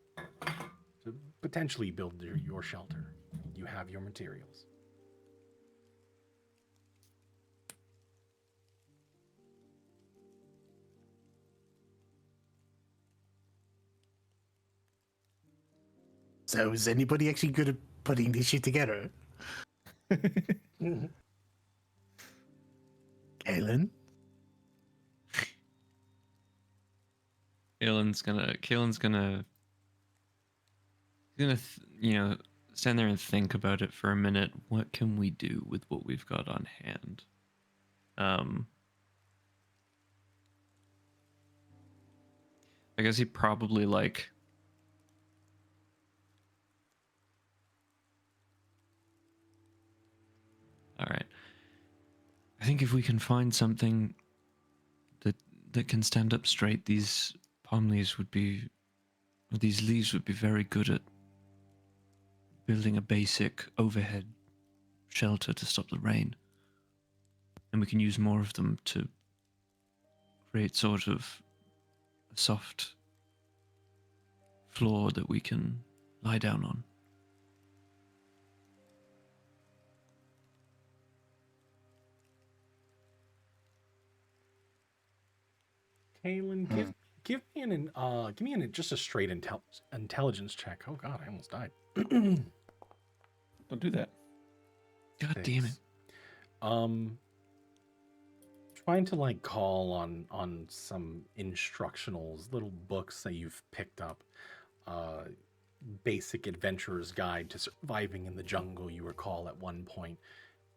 Speaker 1: to potentially build your shelter. You have your materials.
Speaker 3: So is anybody actually good at putting this shit together? Kaylin?
Speaker 4: Kalen's gonna stand there and think about it for a minute. What can we do with what we've got on hand? I guess he probably like. All right. I think if we can find something that can stand up straight, these leaves would be very good at building a basic overhead shelter to stop the rain. And we can use more of them to create sort of a soft floor that we can lie down on.
Speaker 1: Kaylin, give me an just a straight intelligence check. Oh God, I almost died.
Speaker 2: Don't do that.
Speaker 4: God damn it.
Speaker 1: Trying to like call on some instructionals, little books that you've picked up. Basic adventurer's guide to surviving in the jungle, you recall at one point.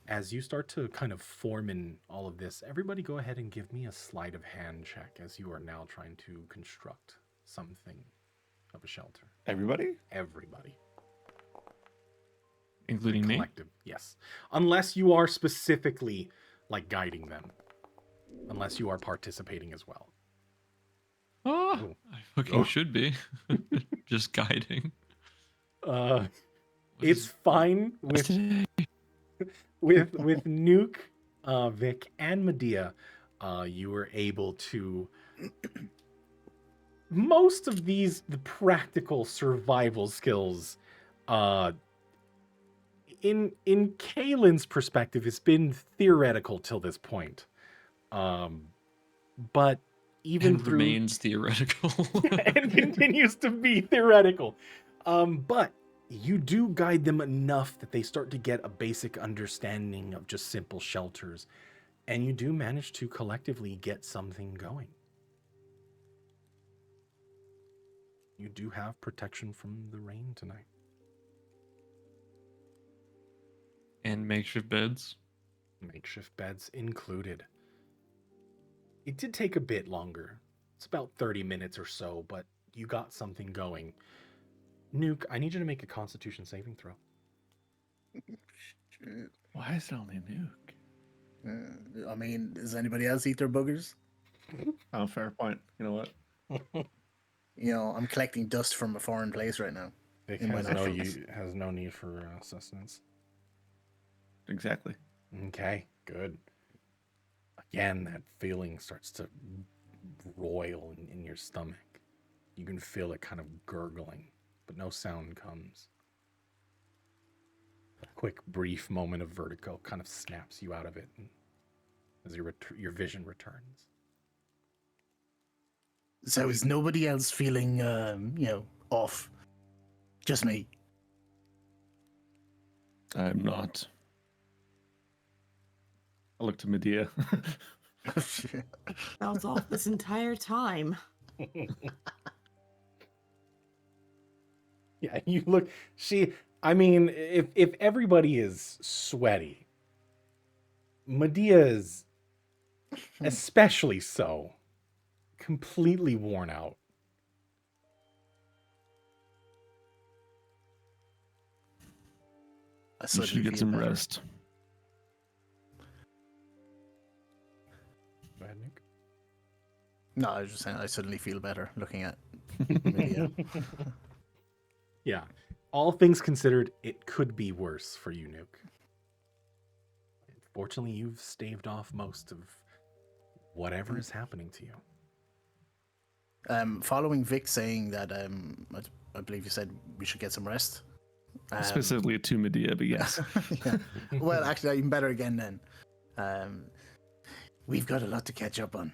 Speaker 1: As you start to kind of form in all of this, everybody go ahead and give me a sleight of hand check as you are now trying to construct something of a shelter.
Speaker 2: Everybody?
Speaker 1: Everybody.
Speaker 4: Including me?
Speaker 1: Collective, yes. Unless you are specifically like guiding them. Unless you are participating as well.
Speaker 4: Oh,
Speaker 1: Ooh.
Speaker 4: I fucking should be. Just guiding.
Speaker 1: It's fine with with Nuke, Vic, and Medea. You were able to most of the practical survival skills. In Kaylin's perspective, it's been theoretical till this point. But even
Speaker 4: and remains theoretical.
Speaker 1: and continues to be theoretical. But you do guide them enough that they start to get a basic understanding of just simple shelters, and you do manage to collectively get something going. You do have protection from the rain tonight.
Speaker 4: And makeshift beds.
Speaker 1: Makeshift beds included. It did take a bit longer. It's about 30 minutes or so, but you got something going. Nuke, I need you to make a Constitution saving throw.
Speaker 3: Shit.
Speaker 2: Why is it only Nuke?
Speaker 3: I mean, does anybody else eat their boogers?
Speaker 2: Oh, fair point. You know what?
Speaker 3: You know, I'm collecting dust from a foreign place right now.
Speaker 1: Vic
Speaker 3: In my
Speaker 1: has
Speaker 3: nostrils.
Speaker 1: has no need for sustenance.
Speaker 2: Exactly.
Speaker 1: Okay, good. Again, that feeling starts to roil in your stomach. You can feel it kind of gurgling, but no sound comes. A quick, brief moment of vertigo kind of snaps you out of it as your vision returns.
Speaker 3: So is nobody else feeling, off? Just me.
Speaker 2: I'm not. I look to Medea.
Speaker 5: I was off this entire time.
Speaker 1: Yeah, you look. I mean, if everybody is sweaty, Medea is especially so, completely worn out.
Speaker 3: I
Speaker 2: You
Speaker 3: suddenly
Speaker 2: should get
Speaker 3: feel
Speaker 2: some
Speaker 3: better.
Speaker 2: rest.
Speaker 1: Go ahead, Nick.
Speaker 3: No, I was just saying I suddenly feel better looking at Medea.
Speaker 1: Yeah, all things considered, it could be worse for you, Nuke. Fortunately, you've staved off most of whatever is happening to you.
Speaker 3: Following Vic saying that, I believe you said we should get some rest.
Speaker 2: Specifically to Medea, but yes.
Speaker 3: Yeah. Well, actually, even better again then. We've got a lot to catch up on.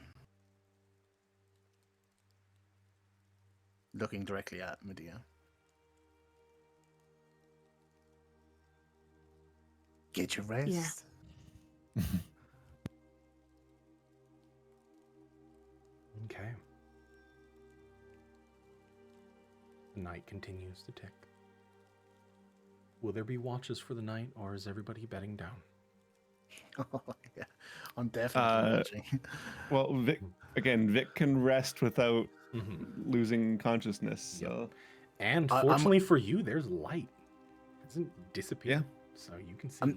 Speaker 3: Looking directly at Medea. Get your rest.
Speaker 5: Yeah.
Speaker 1: Okay. The night continues to tick. Will there be watches for the night, or is everybody bedding down?
Speaker 3: Oh, yeah. I'm definitely watching.
Speaker 2: Well, Vic can rest without
Speaker 1: Mm-hmm.
Speaker 2: losing consciousness.
Speaker 1: Yep.
Speaker 2: So
Speaker 1: And
Speaker 3: I'm-
Speaker 1: fortunately for you, there's light. It doesn't disappear, so you can see.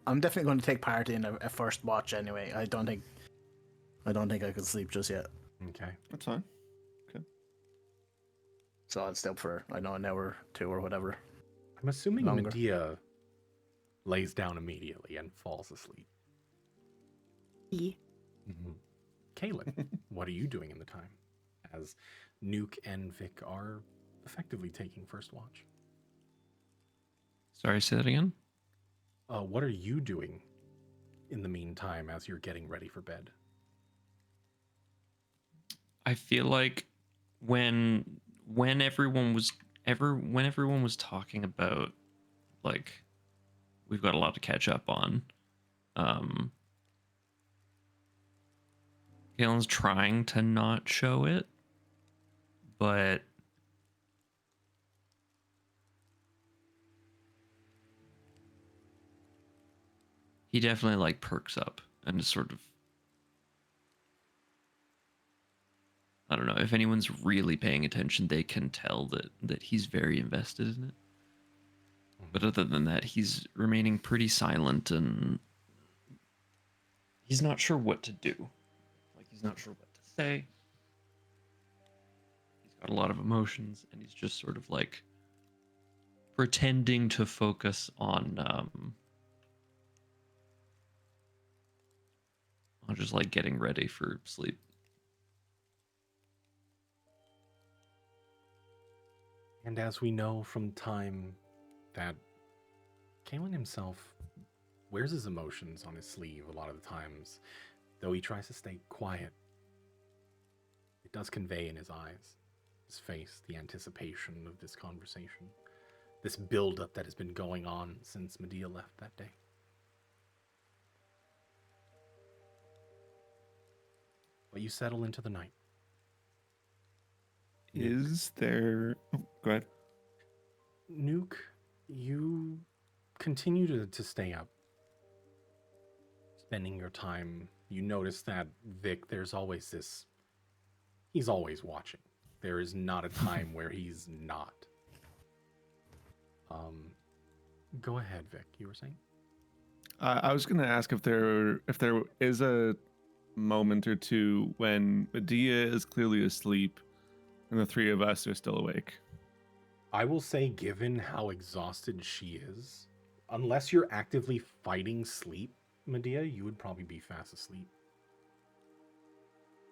Speaker 3: I'm definitely going to take part in a first watch anyway. I don't think I can sleep just yet.
Speaker 1: Okay.
Speaker 2: that's fine.
Speaker 3: So I'll stay up for, I know, an hour, 2 or whatever.
Speaker 1: I'm assuming
Speaker 3: Longer.
Speaker 1: Medea lays down immediately and falls asleep.
Speaker 5: E.
Speaker 1: Mm-hmm. Kaylin, what are you doing in the time? As Nuke and Vic are effectively taking first watch.
Speaker 4: Sorry, say that again.
Speaker 1: What are you doing in the meantime as you're getting ready for bed?
Speaker 4: I feel like when everyone was talking about, like, we've got a lot to catch up on, Galen's trying to not show it, but he definitely like perks up and is sort of, I don't know, if anyone's really paying attention, they can tell that he's very invested in it. But other than that, he's remaining pretty silent and he's not sure what to do. Like, he's not sure what to say. He's got a lot of emotions and he's just sort of like pretending to focus on just like getting ready for sleep.
Speaker 1: And as we know from time that Kalen himself wears his emotions on his sleeve a lot of the times, though he tries to stay quiet, it does convey in his eyes, his face, the anticipation of this conversation, this build-up that has been going on since Medea left that day. But you settle into the night.
Speaker 2: Is there? Oh, go ahead.
Speaker 1: Nuke, you continue to stay up, spending your time. You notice that Vic, there's always this. He's always watching. There is not a time where he's not. Go ahead, Vic. You were saying?
Speaker 2: I was going to ask if there is a moment or two when Medea is clearly asleep and the three of us are still awake.
Speaker 1: I will say, given how exhausted she is, unless you're actively fighting sleep, Medea, you would probably be fast asleep.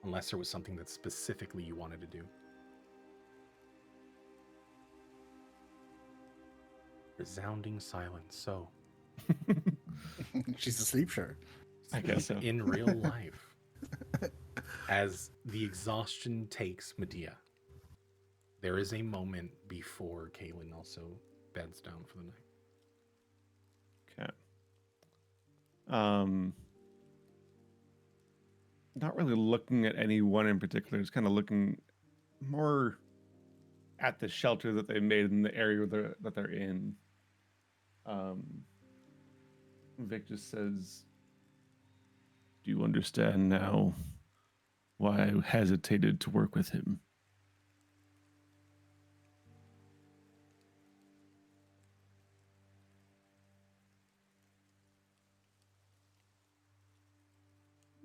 Speaker 1: Unless there was something that specifically you wanted to do. Resounding silence. So,
Speaker 3: She's asleep, sure.
Speaker 2: I guess so.
Speaker 1: in real life, as the exhaustion takes Medea, there is a moment before Kaylin also beds down for the night.
Speaker 2: Okay. not really looking at any one in particular. Just kind of looking more at the shelter that they made in the area that they're in. Vic just says, "Do you understand now why I hesitated to work with him?"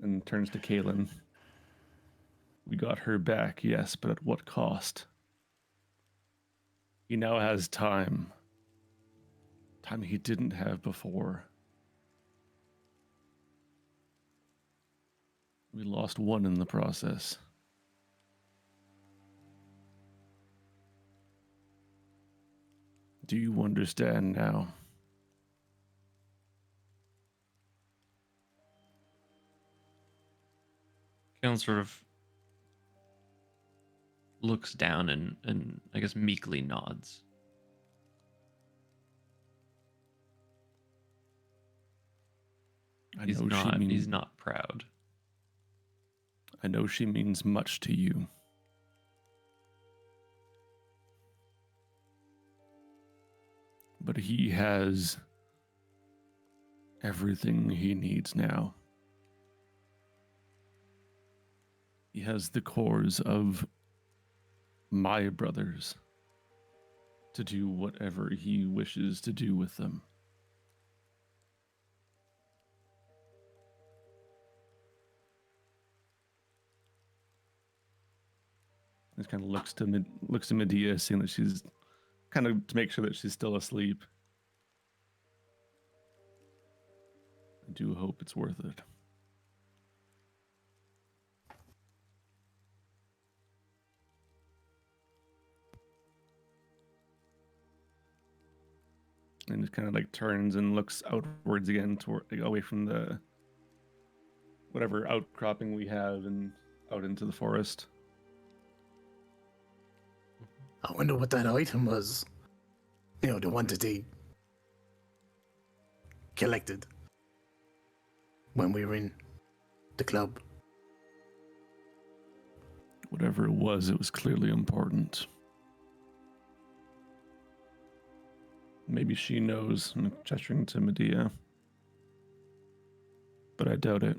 Speaker 2: And turns to Kaylin. "We got her back, yes, but at what cost? He now has time. Time he didn't have before. We lost one in the process. Do you understand now?"
Speaker 4: Kaelin sort of looks down and I guess meekly nods.
Speaker 2: I
Speaker 4: He's
Speaker 2: know
Speaker 4: not.
Speaker 2: she means,
Speaker 4: He's not proud.
Speaker 2: I know she means much to you. But he has everything he needs now. He has the cores of my brothers to do whatever he wishes to do with them. He kind of looks to Medea, seeing that she's kind of to make sure that she's still asleep. I do hope it's worth it. And just kind of like turns and looks outwards again, toward like, away from the whatever outcropping we have and out into the forest.
Speaker 3: I wonder what that item was. You know, the one that they collected when we were in the club.
Speaker 2: Whatever it was clearly important. Maybe she knows, I'm gesturing to Medea. But I doubt it.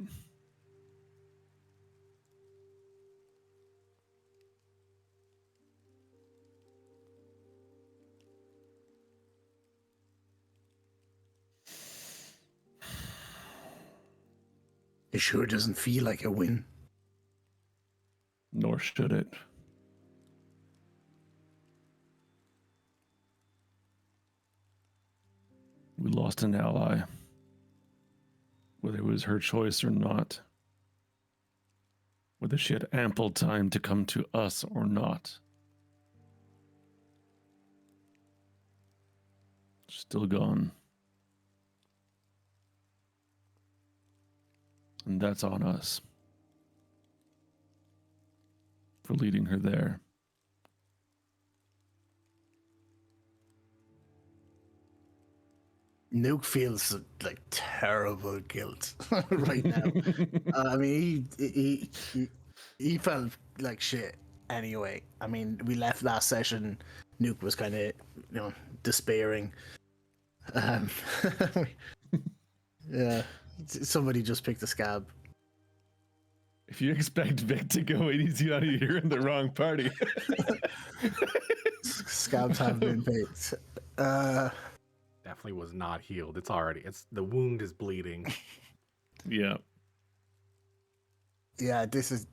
Speaker 3: It sure doesn't feel like a win.
Speaker 2: Nor should it. We lost an ally. Whether it was her choice or not. Whether she had ample time to come to us or not. Still gone. And that's on us. For leading her there.
Speaker 3: Nuke feels like terrible guilt right now. I mean, he felt like shit anyway. I mean, we left last session. Nuke was kind of, despairing. Yeah, somebody just picked a scab.
Speaker 2: If you expect Vic to go easy on you, you're in the wrong party.
Speaker 3: Scabs have been picked.
Speaker 1: Definitely was not healed. The wound is bleeding.
Speaker 2: Yeah.
Speaker 3: Yeah, this is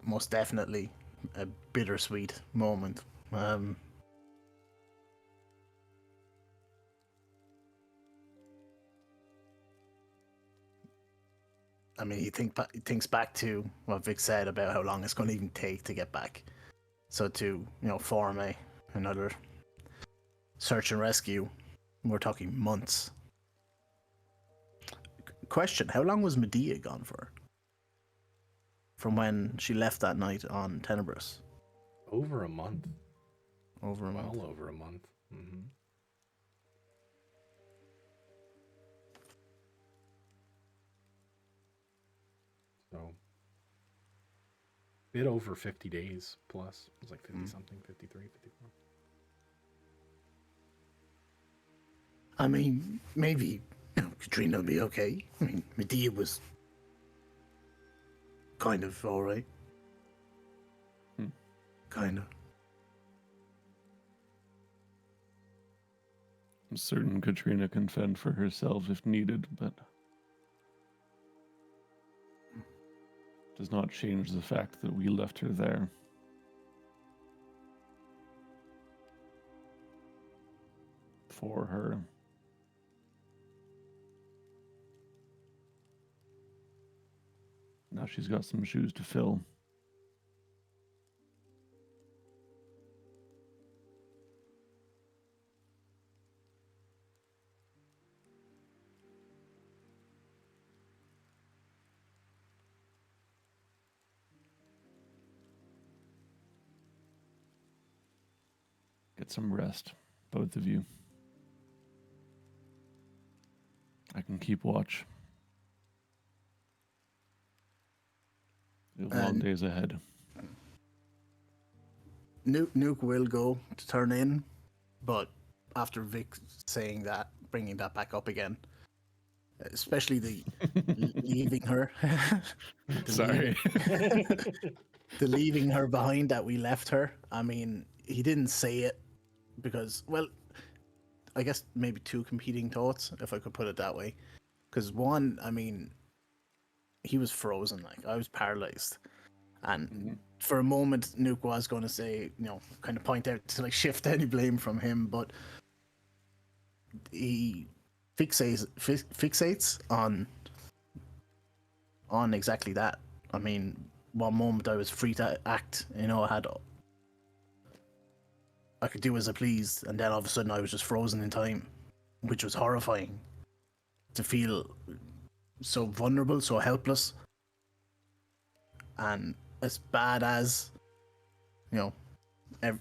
Speaker 3: most definitely a bittersweet moment. I mean, he thinks back to what Vic said about how long it's going to even take to get back. So to form another search and rescue, we're talking months. Question: how long was Medea gone for? From when she left that night on Tenebrous?
Speaker 1: Over a month.
Speaker 3: Over a month.
Speaker 1: Well over a month. Mm-hmm. So bit over 50 days plus. It was like 50 something, 53, 54.
Speaker 3: I mean, maybe Katrina will be okay. I mean, Medea was kind of all right. Kind of.
Speaker 2: I'm certain Katrina can fend for herself if needed, but does not change the fact that we left her there. For her. Now she's got some shoes to fill. Get some rest, both of you. I can keep watch. We have long days ahead.
Speaker 3: Nuke will go to turn in, but after Vic saying that, bringing that back up again, especially the leaving her.
Speaker 2: Sorry.
Speaker 3: The leaving her behind, that we left her. I mean, he didn't say it because, well, I guess maybe two competing thoughts, if I could put it that way. Because one, I mean, he was frozen, like I was paralyzed. And for a moment, Nuke was going to say, kind of point out to like shift any blame from him, but he fixates on exactly that. I mean, one moment I was free to act, I could do as I pleased, and then all of a sudden I was just frozen in time, which was horrifying to feel so vulnerable, so helpless, and as bad as,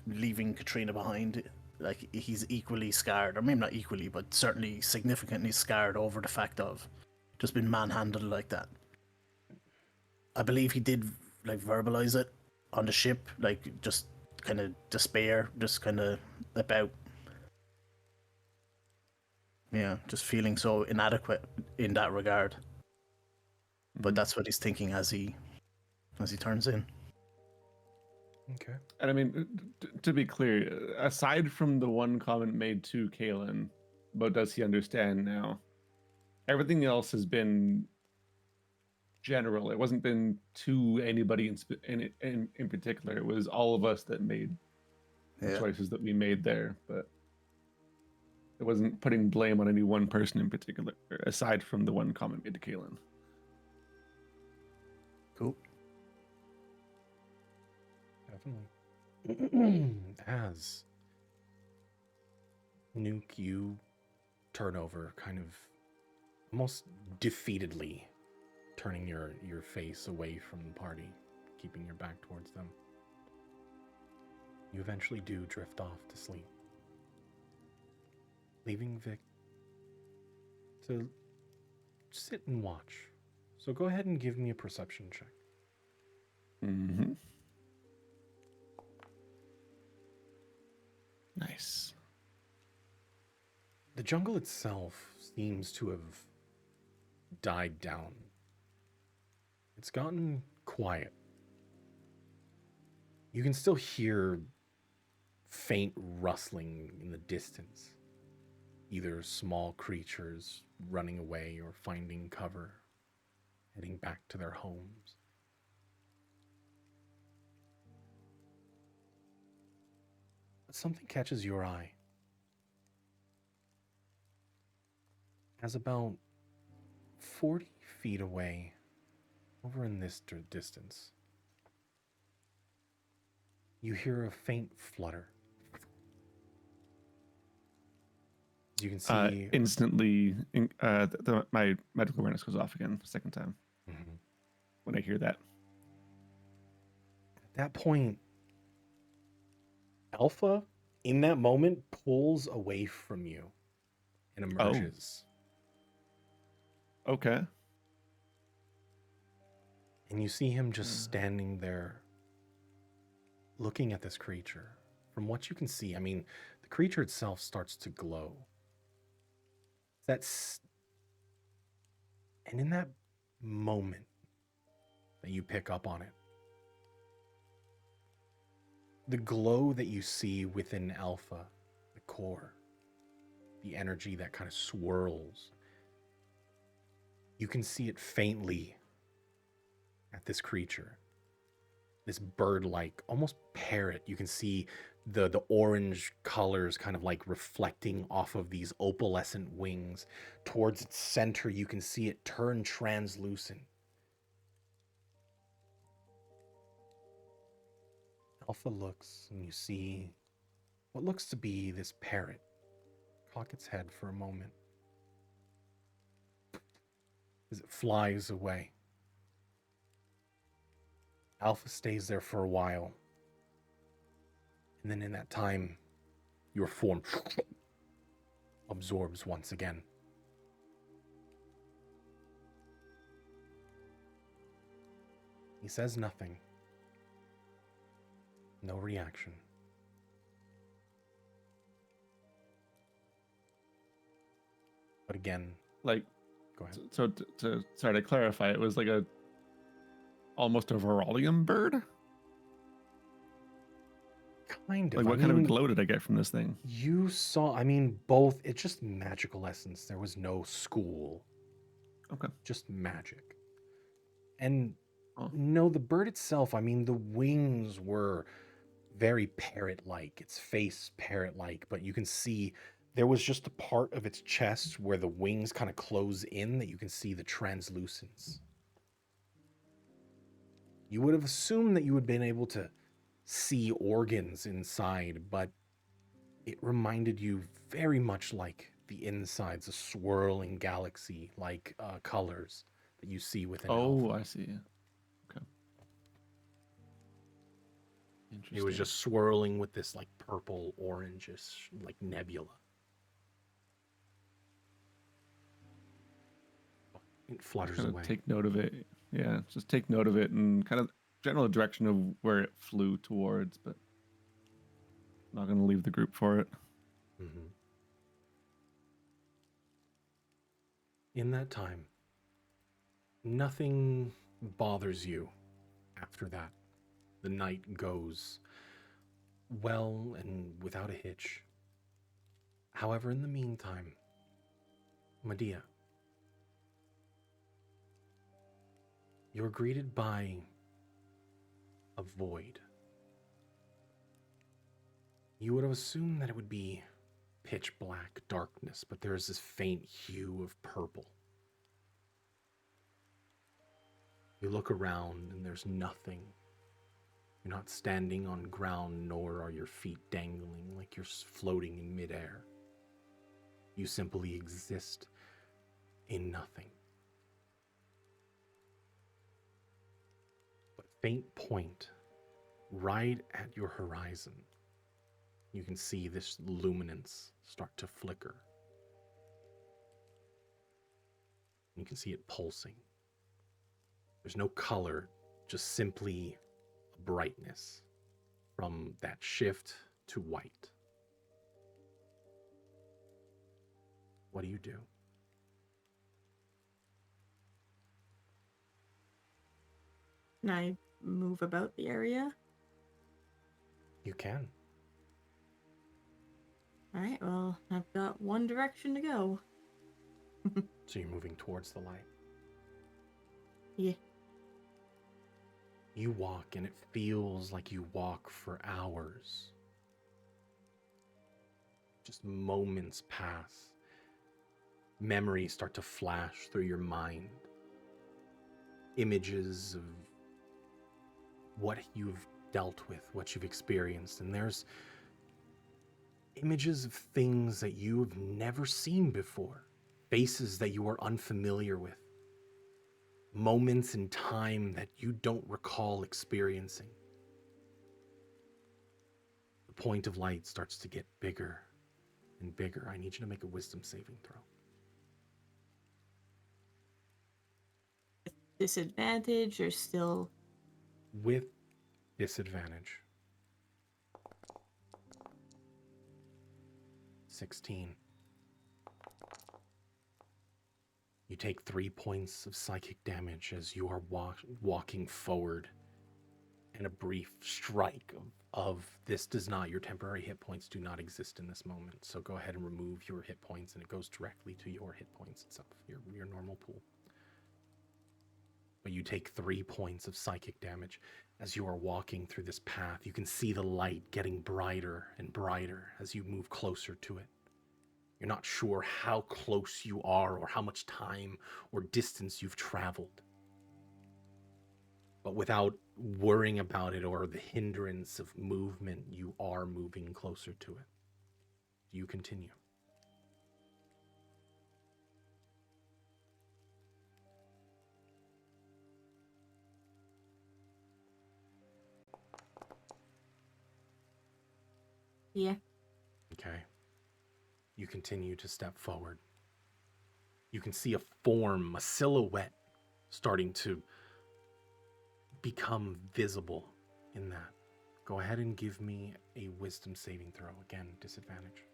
Speaker 3: leaving Katrina behind, like he's equally scarred. I mean, not equally, but certainly significantly scarred over the fact of just being manhandled like that. I believe he did like verbalize it on the ship, like just kind of despair, just kind of about, just feeling so inadequate in that regard. But that's what he's thinking as he turns in.
Speaker 1: Okay.
Speaker 2: And I mean, to be clear, aside from the one comment made to Kalen about does he understand now, everything else has been general. It wasn't been to anybody in particular. It was all of us that made the choices that we made there, but it wasn't putting blame on any one person in particular, aside from the one comment made to Kalen.
Speaker 3: Cool.
Speaker 1: Definitely. As Nuke, you turn over, kind of almost defeatedly, turning your face away from the party, keeping your back towards them. You eventually do drift off to sleep, leaving Vic to sit and watch. So go ahead and give me a perception check.
Speaker 2: Mm-hmm. Nice.
Speaker 1: The jungle itself seems to have died down. It's gotten quiet. You can still hear faint rustling in the distance, either small creatures running away or finding cover, heading back to their homes. But something catches your eye. As about 40 feet away, over in this distance, you hear a faint flutter. As you can see,
Speaker 2: instantly, my medical awareness goes off again, second time, when I hear that.
Speaker 1: At that point, Alpha, in that moment, pulls away from you and emerges.
Speaker 2: Okay.
Speaker 1: And you see him just standing there looking at this creature, from what you can see, I mean, the creature itself starts to glow. And in that moment that you pick up on it, the glow that you see within Alpha, the core, the energy that kind of swirls, you can see it faintly at this creature, this bird-like, almost parrot. You can see the orange colors kind of like reflecting off of these opalescent wings. Towards its center, you can see it turn translucent. Alpha looks, and you see what looks to be this parrot cock its head for a moment as it flies away. Alpha stays there for a while, and then in that time, your form absorbs once again. He says nothing. No reaction. But again,
Speaker 2: Like,
Speaker 1: go ahead.
Speaker 2: so sorry to clarify, it was like almost a Verolium bird.
Speaker 1: Kind of.
Speaker 2: Like, what kind of glow did I get from this thing?
Speaker 1: You saw, I mean, both. It's just magical essence. There was no school.
Speaker 2: Okay.
Speaker 1: Just magic. And
Speaker 2: Oh.
Speaker 1: no, the bird itself, I mean, the wings were very parrot-like. Its face parrot-like, but you can see there was just a part of its chest where the wings kind of close in that you can see the translucence. You would have assumed that you would have been able to see organs inside, but it reminded you very much like the insides, a swirling galaxy like colors that you see within
Speaker 2: Oh,
Speaker 1: Alpha.
Speaker 2: I see. Okay. Interesting.
Speaker 1: It was just swirling with this like purple orangish like nebula. It flutters
Speaker 2: kind
Speaker 1: away.
Speaker 2: of take note of it. Yeah, just take note of it and kind of general direction of where it flew towards, but not going to leave the group for it.
Speaker 1: Mm-hmm. In that time, nothing bothers you after that. The night goes well and without a hitch. However, in the meantime, Medea, you're greeted by a void. You would have assumed that it would be pitch black darkness, but there is this faint hue of purple. You look around and there's nothing. You're not standing on ground, nor are your feet dangling like you're floating in midair. You simply exist in nothing. But a faint point right at your horizon, you can see this luminance start to flicker. You can see it pulsing. There's no color, just simply a brightness from that shift to white. What do you do?
Speaker 5: Can I move about the area?
Speaker 1: You can.
Speaker 5: All right, well, I've got one direction to go.
Speaker 1: So you're moving towards the light.
Speaker 5: Yeah.
Speaker 1: You walk and it feels like you walk for hours. Just moments pass. Memories start to flash through your mind. Images of what you've dealt with, what you've experienced. And there's images of things that you've never seen before. Faces that you are unfamiliar with. Moments in time that you don't recall experiencing. The point of light starts to get bigger and bigger. I need you to make a wisdom saving throw.
Speaker 5: Disadvantage or still?
Speaker 1: With disadvantage. 16. You take 3 points of psychic damage as you are walking forward, and a brief strike of this does not, your temporary hit points do not exist in this moment. So go ahead and remove your hit points, and it goes directly to your hit points itself, your normal pool. But you take 3 points of psychic damage as you are walking through this path. You can see the light getting brighter and brighter as you move closer to it. You're not sure how close you are or how much time or distance you've traveled. But without worrying about it or the hindrance of movement, you are moving closer to it. You continue.
Speaker 5: Yeah.
Speaker 1: Okay. You continue to step forward. You can see a form, a silhouette, starting to become visible in that. Go ahead and give me a wisdom saving throw. Again, disadvantage.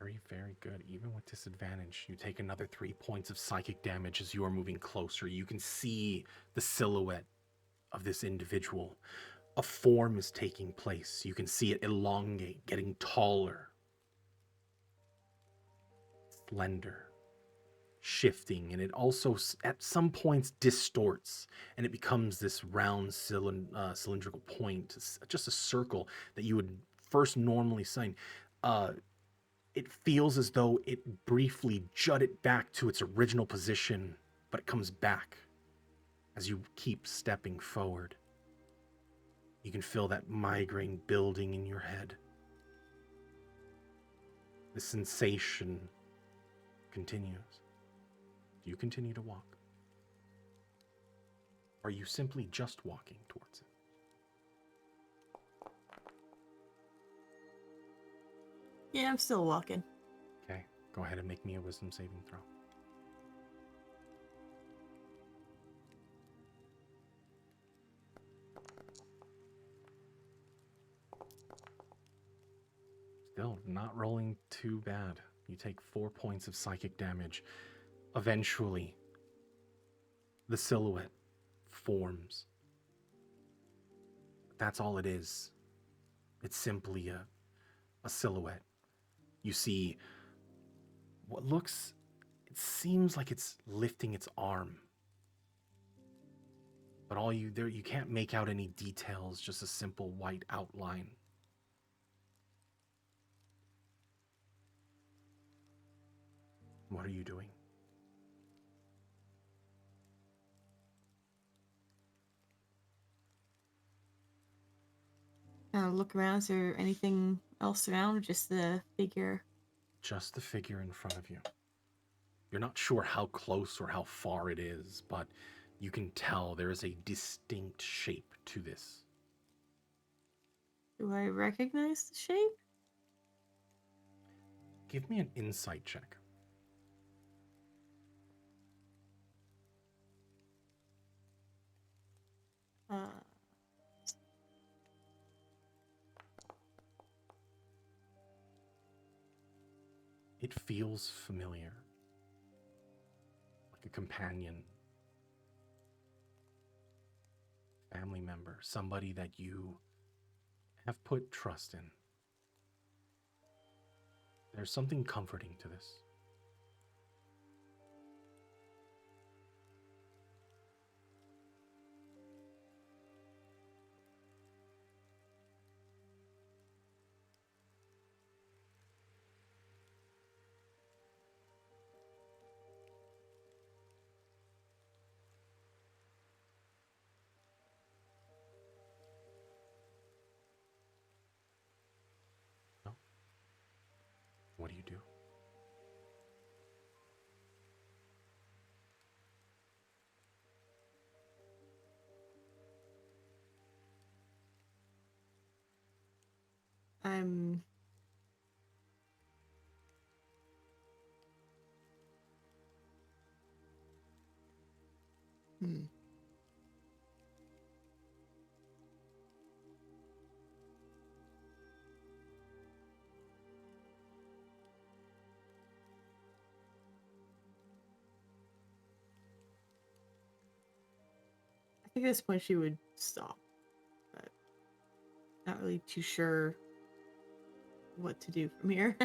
Speaker 1: Very, very good. Even with disadvantage, you take another 3 points of psychic damage as you are moving closer. You can see the silhouette of this individual. A form is taking place. You can see it elongate, getting taller, slender, shifting, and it also at some points distorts, and it becomes this round cylindrical point, just a circle that you would first normally sign. It feels as though it briefly jutted back to its original position, but it comes back as you keep stepping forward. You can feel that migraine building in your head. The sensation continues. Do you continue to walk? Or are you simply just walking towards it?
Speaker 5: Yeah, I'm still walking.
Speaker 1: Okay, go ahead and make me a wisdom saving throw. Still not rolling too bad. You take 4 points of psychic damage. Eventually, the silhouette forms. That's all it is. It's simply a silhouette. You see what looks, it seems like it's lifting its arm. But you can't make out any details, just a simple white outline. What are you doing?
Speaker 5: Look around. Is there anything else around, or just the figure?
Speaker 1: Just the figure in front of you. You're not sure how close or how far it is, but you can tell there is a distinct shape to this.
Speaker 5: Do I recognize the shape?
Speaker 1: Give me an insight check. It feels familiar. Like a companion. Family member. Somebody that you have put trust in. There's something comforting to this. No? What do you do?
Speaker 5: I'm think at this point she would stop, but not really too sure what to do from here.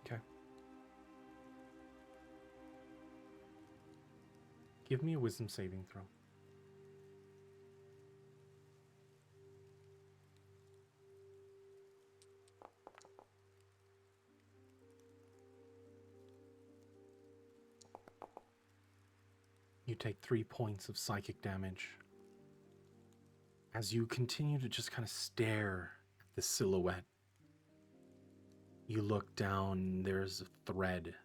Speaker 1: Okay. Give me a wisdom saving throw. You take 3 points of psychic damage as you continue to just kind of stare at the silhouette. You look down, there's a thread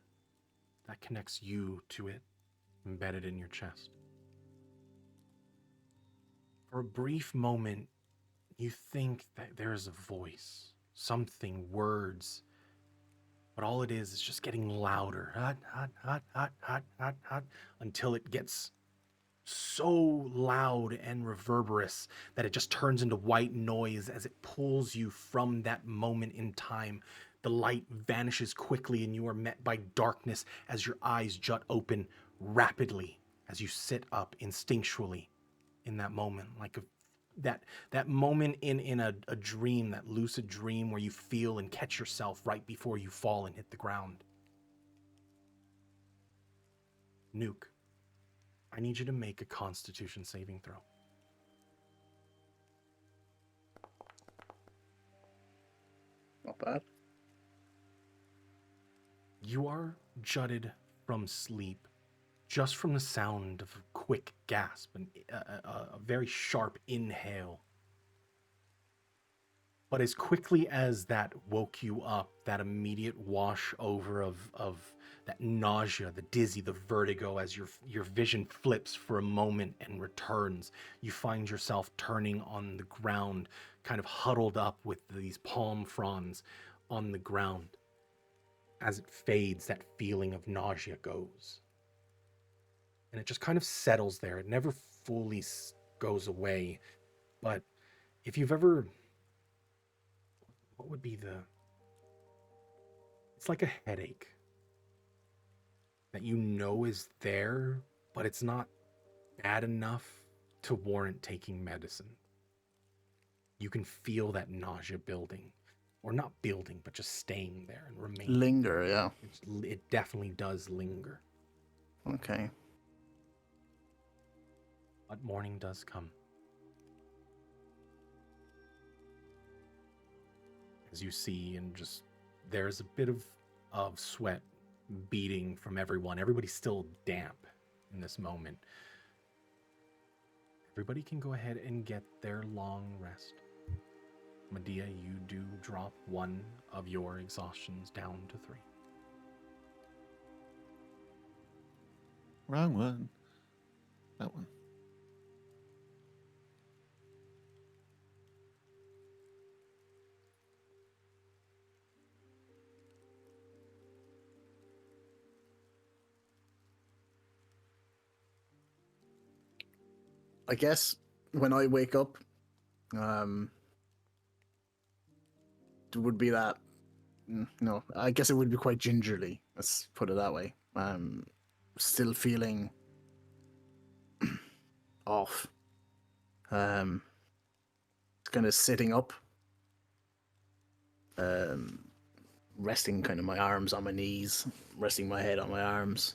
Speaker 1: that connects you to it, embedded in your chest. For a brief moment, you think that there's a voice, something, words, but all it is just getting louder, hut, hut, hut, hut, hut, hut, hut, until it gets so loud and reverberous that it just turns into white noise as it pulls you from that moment in time. The light vanishes quickly and you are met by darkness as your eyes jut open rapidly as you sit up instinctually in that moment, like that moment in a dream, that lucid dream where you feel and catch yourself right before you fall and hit the ground. Nuke, I need you to make a Constitution saving throw.
Speaker 3: Not bad.
Speaker 1: You are jutted from sleep just from the sound of a quick gasp and a very sharp inhale. But as quickly as that woke you up, that immediate wash over of that nausea, the dizzy, the vertigo, as your vision flips for a moment and returns, you find yourself turning on the ground, kind of huddled up with these palm fronds on the ground. As it fades, that feeling of nausea goes. And it just kind of settles there. It never fully goes away. But if you've ever... What would be the... It's like a headache that you know is there, but it's not bad enough to warrant taking medicine. You can feel that nausea building. Or not building, but just staying there and remaining.
Speaker 3: Linger, yeah.
Speaker 1: It definitely does linger.
Speaker 3: Okay.
Speaker 1: But morning does come. As you see, and just there's a bit of sweat beading from everyone. Everybody's still damp in this moment. Everybody can go ahead and get their long rest. Medea, you do drop one of your exhaustions down to 3.
Speaker 2: Wrong one. That one.
Speaker 3: I guess when I wake up, it would be that. No, I guess it would be quite gingerly. Let's put it that way. Still feeling off. Kind of sitting up. Resting kind of my arms on my knees, resting my head on my arms.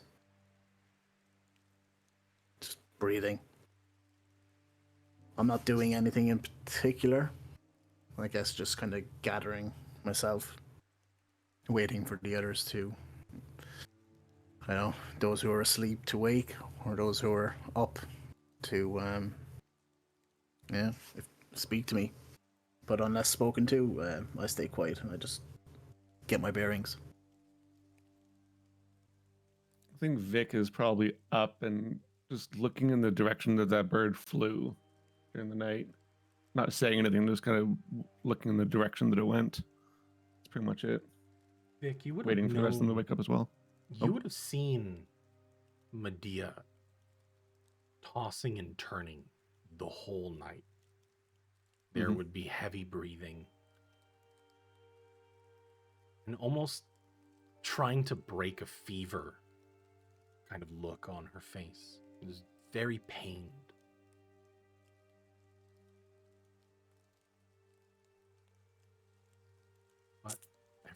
Speaker 3: Just breathing. I'm not doing anything in particular. I guess just kind of gathering myself, waiting for the others to, I know, those who are asleep to wake, or those who are up to, speak to me. But unless spoken to, I stay quiet and I just get my bearings.
Speaker 2: I think Vic is probably up and just looking in the direction that that bird flew during the night. Not saying anything, just kind of looking in the direction that it went. That's pretty much it.
Speaker 1: Vic, you would
Speaker 2: Waiting for the rest of them to wake up as well.
Speaker 1: You would have seen Medea tossing and turning the whole night. There would be heavy breathing and almost trying to break a fever kind of look on her face. It was very pained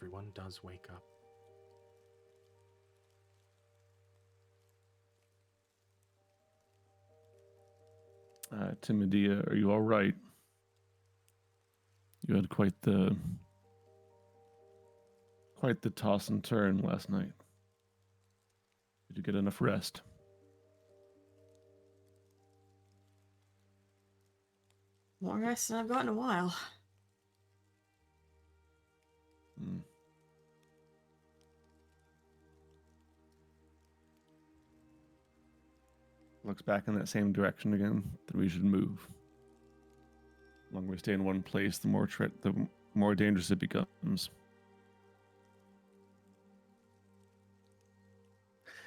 Speaker 1: everyone does wake up.
Speaker 2: Timidia, are you all right? You had quite the toss and turn last night. Did you get enough rest?
Speaker 5: More rest than I've gotten in a while.
Speaker 2: Hmm. Looks back in that same direction again. Then we should move. The longer we stay in one place, the more dangerous it becomes.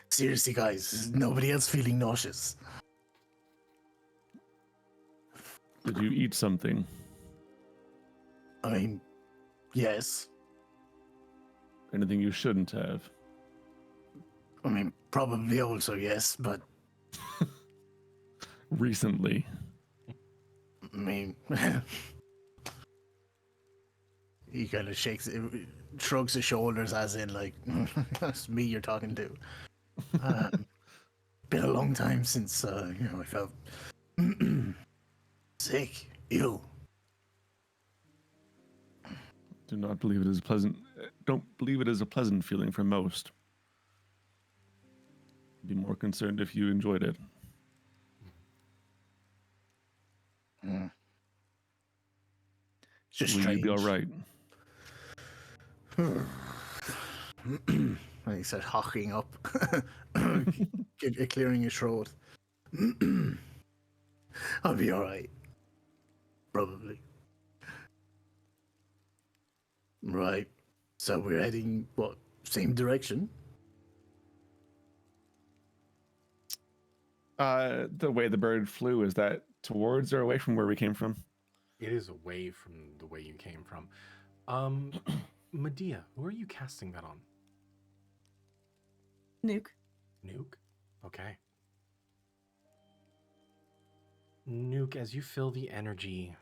Speaker 3: Seriously, guys, is nobody else feeling nauseous?
Speaker 2: Did you eat something?
Speaker 3: I mean, yes.
Speaker 2: Anything you shouldn't have?
Speaker 3: I mean, probably also yes, but
Speaker 2: Recently.
Speaker 3: I mean, he kind of shrugs his shoulders, as in like, that's me you're talking to. Been a long time since I felt sick, ill.
Speaker 2: Do not believe it is pleasant. Don't believe it is a pleasant feeling for most. Be more concerned if you enjoyed it.
Speaker 3: Mm. It's just
Speaker 2: Will
Speaker 3: strange.
Speaker 2: you be all right?
Speaker 3: And he starts hawking up, clearing his throat. I'll be all right. Probably. Right. So we're heading, what, same direction?
Speaker 2: The way the bird flew, is that towards or away from where we came from?
Speaker 1: It is away from the way you came from. Medea, who are you casting that on?
Speaker 5: Nuke.
Speaker 1: Nuke? Okay. Nuke, as you feel the energy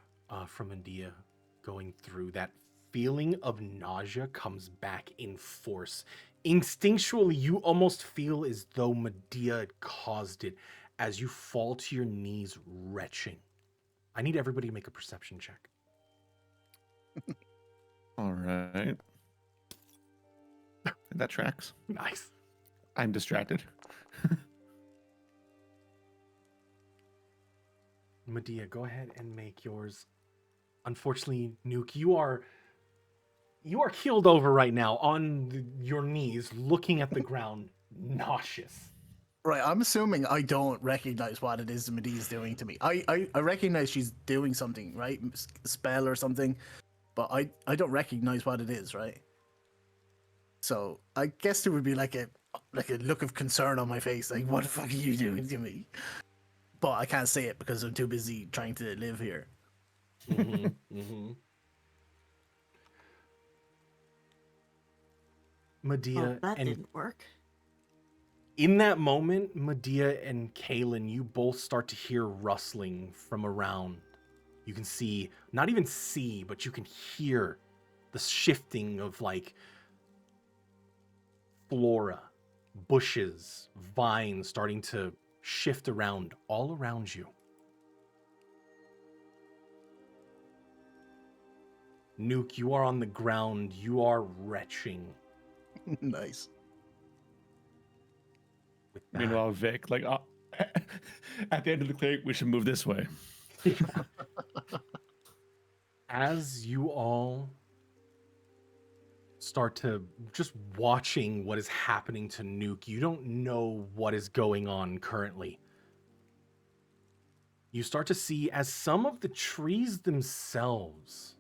Speaker 1: from Medea going through, that feeling of nausea comes back in force. Instinctually, you almost feel as though Medea had caused it as you fall to your knees retching. I need everybody to make a perception check.
Speaker 2: All right. That tracks.
Speaker 1: Nice.
Speaker 2: I'm distracted.
Speaker 1: Medea, go ahead and make yours. Unfortunately, Nuke, you are keeled over right now on your knees, looking at the ground, nauseous.
Speaker 3: Right, I'm assuming I don't recognize what it is Medea's doing to me. I recognize she's doing something, right? Spell or something, but I don't recognize what it is, right? So I guess there would be like a look of concern on my face, like, what the fuck are you doing to me? But I can't say it because I'm too busy trying to live here.
Speaker 1: Medea,
Speaker 5: Well, that
Speaker 1: and
Speaker 5: didn't work.
Speaker 1: in that moment, Medea and Kaylin, you both start to hear rustling from around. You can see, not even see, but you can hear the shifting of like flora, bushes, vines starting to shift around all around you. Nuke, you are on the ground. You are retching.
Speaker 3: Nice.
Speaker 1: With that.
Speaker 2: Meanwhile, Vic, like, at the end of the clearing, we should move this way.
Speaker 1: As you all start to just watching what is happening to Nuke, you don't know what is going on currently. You start to see as some of the trees themselves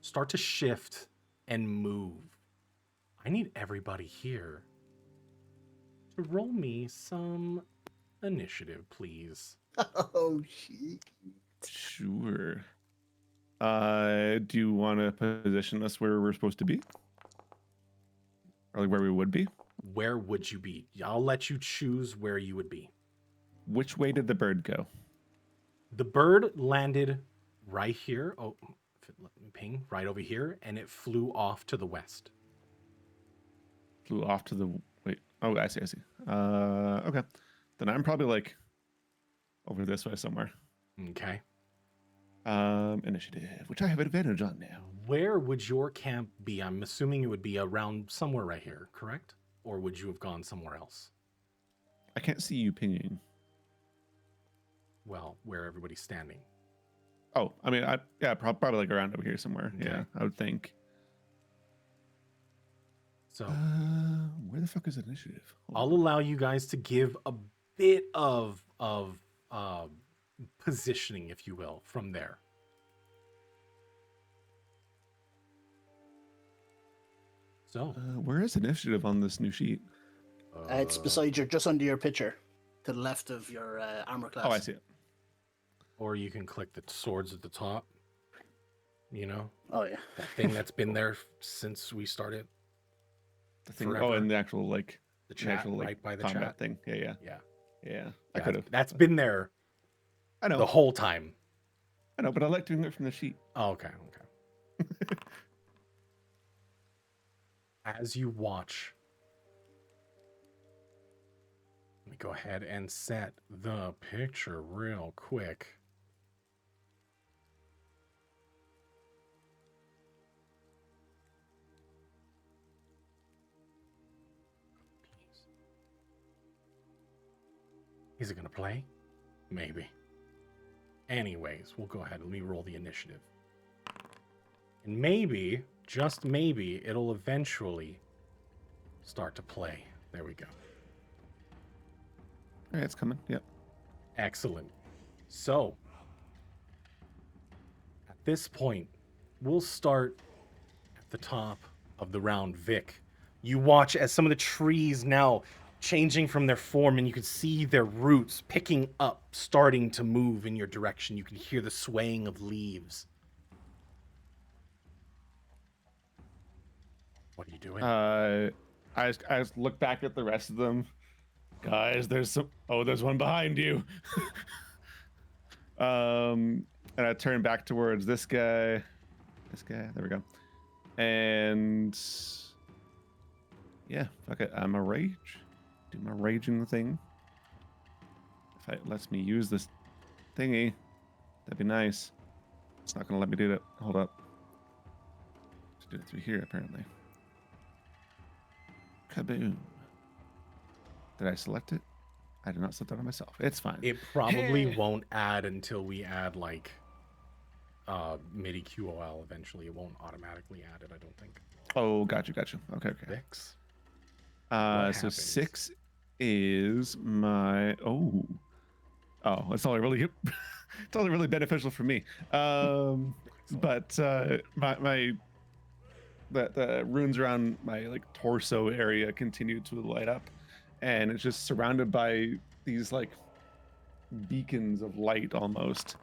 Speaker 1: start to shift and move. I need everybody here to roll me some initiative, please.
Speaker 3: Oh shit.
Speaker 2: Sure. Do you want to position us where we're supposed to be? Or like where we would be?
Speaker 1: Where would you be? I'll let you choose where you would be.
Speaker 2: Which way did the bird go?
Speaker 1: The bird landed right here. Oh, let me ping right over here, and it flew off to the west.
Speaker 2: Flew off to the wait. Oh, I see. I see. Okay. Then I'm probably like over this way somewhere.
Speaker 1: Okay.
Speaker 2: Initiative, which I have advantage on now.
Speaker 1: Where would your camp be? I'm assuming it would be around somewhere right here, correct? Or would you have gone somewhere else?
Speaker 2: I can't see you pinging.
Speaker 1: Well, where everybody's standing.
Speaker 2: Oh, I mean, probably like around over here somewhere.
Speaker 1: Okay.
Speaker 2: Yeah, I would think.
Speaker 1: So
Speaker 2: Where the fuck is initiative? Hold
Speaker 1: I'll
Speaker 2: on.
Speaker 1: allow you guys to give a bit of positioning, if you will, from there. So
Speaker 2: Where is initiative on this new sheet?
Speaker 3: It's beside your, just under your picture, to the left of your armor class.
Speaker 2: Oh, I see it.
Speaker 1: Or you can click the swords at the top. You know,
Speaker 3: Oh yeah.
Speaker 1: that thing that's been there since we started.
Speaker 2: The thing. Oh,
Speaker 1: Forever.
Speaker 2: and the actual like
Speaker 1: The
Speaker 2: the
Speaker 1: chat,
Speaker 2: actual, like,
Speaker 1: right by the
Speaker 2: combat
Speaker 1: chat.
Speaker 2: thing. Yeah, yeah,
Speaker 1: Yeah.
Speaker 2: yeah. I
Speaker 1: Yeah,
Speaker 2: could have.
Speaker 1: that's been there
Speaker 2: I know.
Speaker 1: the whole time.
Speaker 2: I know, but I like doing it from the sheet.
Speaker 1: Oh, okay. As you watch, let me go ahead and set the picture real quick. Is it going to play? Maybe. Anyways, we'll go ahead and re-roll the initiative. And maybe, just maybe, it'll eventually start to play. There we go.
Speaker 2: All right, it's coming. Yep.
Speaker 1: Excellent. So, at this point, we'll start at the top of the round. Vic, you watch as some of the trees now changing from their form, and you can see their roots picking up, starting to move in your direction. You can hear the swaying of leaves. What are you doing?
Speaker 2: I just look back at the rest of them. Guys, there's some. Oh, there's one behind you. And I turn back towards this guy. This guy. There we go. And yeah, fuck it. I'm a rage. Do my raging thing. If it lets me use this thingy, that'd be nice. It's not gonna let me do that. Hold up. To do it through here, apparently. Kaboom. Did I select it? I did not select that on myself. It's fine.
Speaker 1: It probably won't add until we add like MIDI QOL eventually. It won't automatically add it, I don't think.
Speaker 2: Oh, gotcha. Okay.
Speaker 1: Six.
Speaker 2: So
Speaker 1: happens?
Speaker 2: 6 is my it's only really it's only really beneficial for me. But my the runes around my like torso area continue to light up, and it's just surrounded by these like beacons of light almost.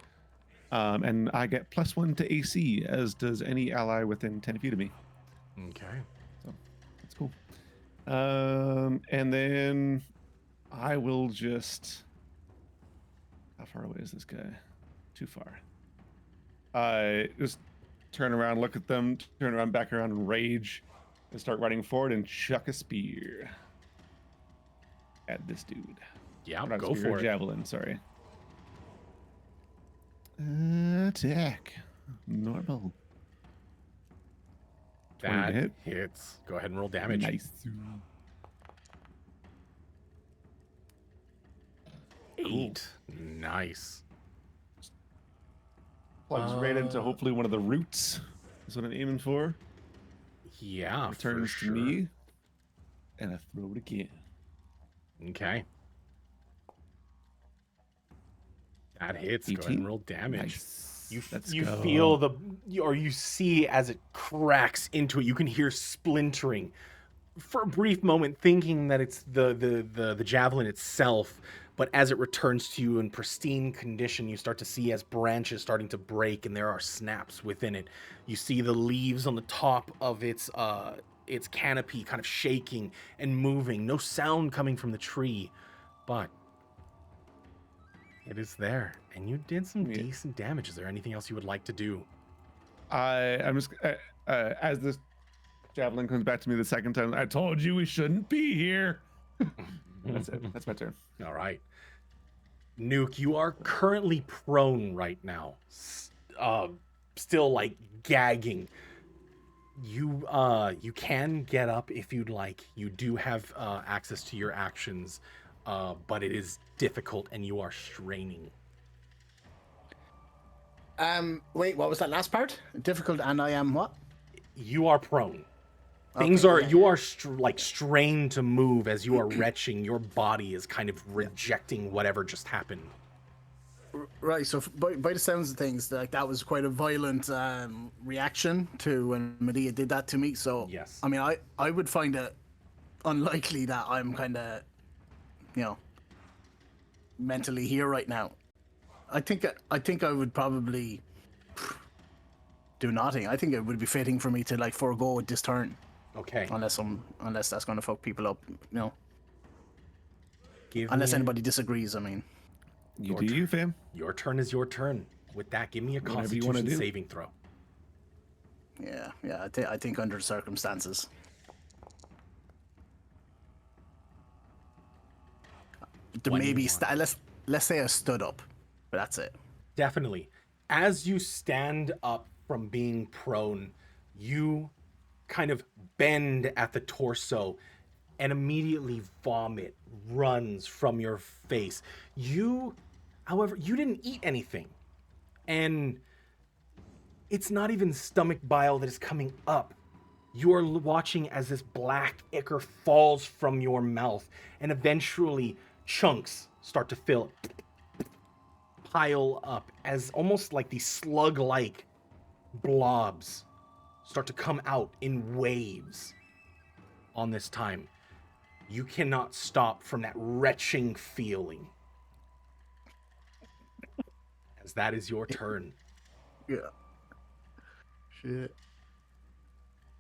Speaker 2: And I get +1 to AC, as does any ally within 10 feet of me.
Speaker 1: Okay.
Speaker 2: So that's cool. And then I will just. How far away is this guy? Too far. I just turn around, look at them, turn around, back around, and rage, and start running forward and chuck a spear at this dude.
Speaker 1: Yeah,
Speaker 2: Not a
Speaker 1: go
Speaker 2: spear,
Speaker 1: for
Speaker 2: a
Speaker 1: it.
Speaker 2: javelin, sorry. Attack. Normal. 20 to
Speaker 1: That
Speaker 2: hit.
Speaker 1: hits. Go ahead and roll damage.
Speaker 2: Nice.
Speaker 1: 8. Nice.
Speaker 2: Plugs right into hopefully one of the roots. Is what I'm aiming for.
Speaker 1: Yeah,
Speaker 2: Returns
Speaker 1: for
Speaker 2: to
Speaker 1: sure.
Speaker 2: me. And I throw it again.
Speaker 1: Okay. That hits. Go ahead
Speaker 2: 18.
Speaker 1: and roll damage.
Speaker 2: Nice. Let's
Speaker 1: You
Speaker 2: go.
Speaker 1: feel you see as it cracks into it. You can hear splintering. For a brief moment, thinking that it's the javelin itself, but as it returns to you in pristine condition, you start to see as branches starting to break, and there are snaps within it. You see the leaves on the top of its canopy kind of shaking and moving. No sound coming from the tree, but it is there, and you did some
Speaker 2: Yeah.
Speaker 1: decent damage. Is there anything else you would like to do?
Speaker 2: I'm just as this javelin comes back to me the second time. I told you we shouldn't be here. That's it. That's my turn.
Speaker 1: All right. Nuke, you are currently prone right now. Still like gagging. You can get up if you'd like. You do have access to your actions, but it is difficult and you are straining.
Speaker 3: Wait, what was that last part? Difficult, and I am what?
Speaker 1: You are prone.
Speaker 3: Okay,
Speaker 1: You are strained to move as you are retching. Your body is kind of rejecting whatever just happened.
Speaker 3: Right, so by the sounds of things, like that was quite a violent reaction to when Medea did that to me. So
Speaker 1: Yes.
Speaker 3: I mean, I would find it unlikely that I'm kind of, mentally here right now. I think I would probably do nothing. I think it would be fitting for me to like forego this turn.
Speaker 1: Okay.
Speaker 3: Unless that's going to fuck people up,
Speaker 1: Give
Speaker 3: Unless
Speaker 1: me
Speaker 3: anybody disagrees, I mean.
Speaker 2: You do you, fam.
Speaker 1: Your turn is your turn. With that, give me a
Speaker 2: Whatever you wanna
Speaker 1: Constitution
Speaker 2: do.
Speaker 1: saving throw.
Speaker 3: Yeah. I think under the circumstances. There may be
Speaker 1: 21.
Speaker 3: let's say I stood up, but that's it.
Speaker 1: Definitely. As you stand up from being prone, you kind of bend at the torso and immediately vomit runs from your face. However, you didn't eat anything. And it's not even stomach bile that is coming up. You are watching as this black ichor falls from your mouth and eventually chunks start to pile up as almost like these slug-like blobs start to come out in waves on this time. You cannot stop from that retching feeling. As that is your turn.
Speaker 3: Yeah. Shit.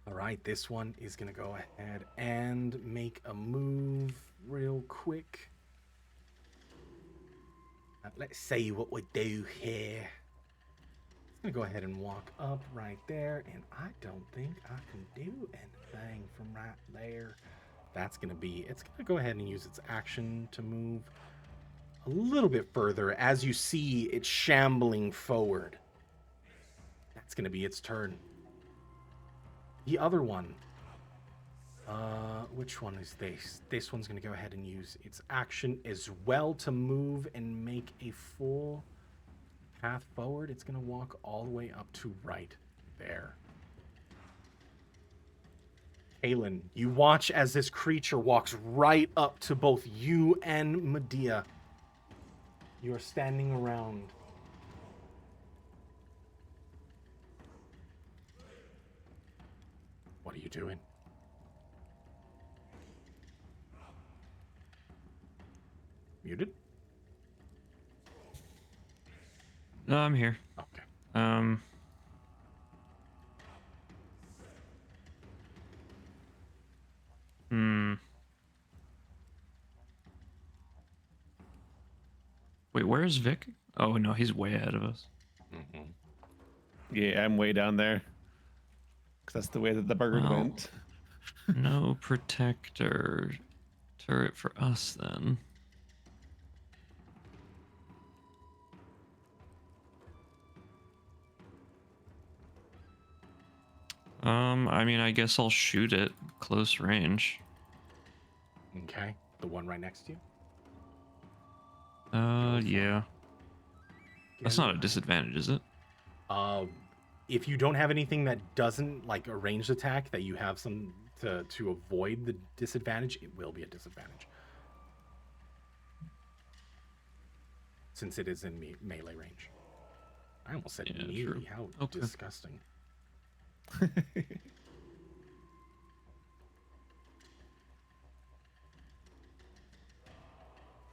Speaker 1: All right, this one is going to go ahead and make a move real quick. Let's see what we do here. It's going to go ahead and walk up right there, and I don't think I can do anything from right there. It's going to go ahead and use its action to move a little bit further as you see it shambling forward. That's going to be its turn. The other one, which one is this? This one's going to go ahead and use its action as well to move and make a full path forward. It's going to walk all the way up to right there. Aelin, you watch as this creature walks right up to both you and Medea. You are standing around. What are you doing? Muted?
Speaker 4: No, I'm here.
Speaker 1: Okay.
Speaker 4: Wait, where is Vic? Oh no, he's way ahead of us.
Speaker 2: Yeah, I'm way down there. Because that's the way that the bird
Speaker 4: Well.
Speaker 2: went.
Speaker 4: No protector turret for us then. I mean, I guess I'll shoot it close range.
Speaker 1: Okay. The one right next to you?
Speaker 4: Yeah. That's not a disadvantage, is it?
Speaker 1: If you don't have anything that doesn't like a ranged attack that you have some to avoid the disadvantage, it will be a disadvantage. Since it is in melee range. I almost said
Speaker 4: Yeah,
Speaker 1: melee.
Speaker 4: true.
Speaker 1: How
Speaker 4: Okay.
Speaker 1: disgusting.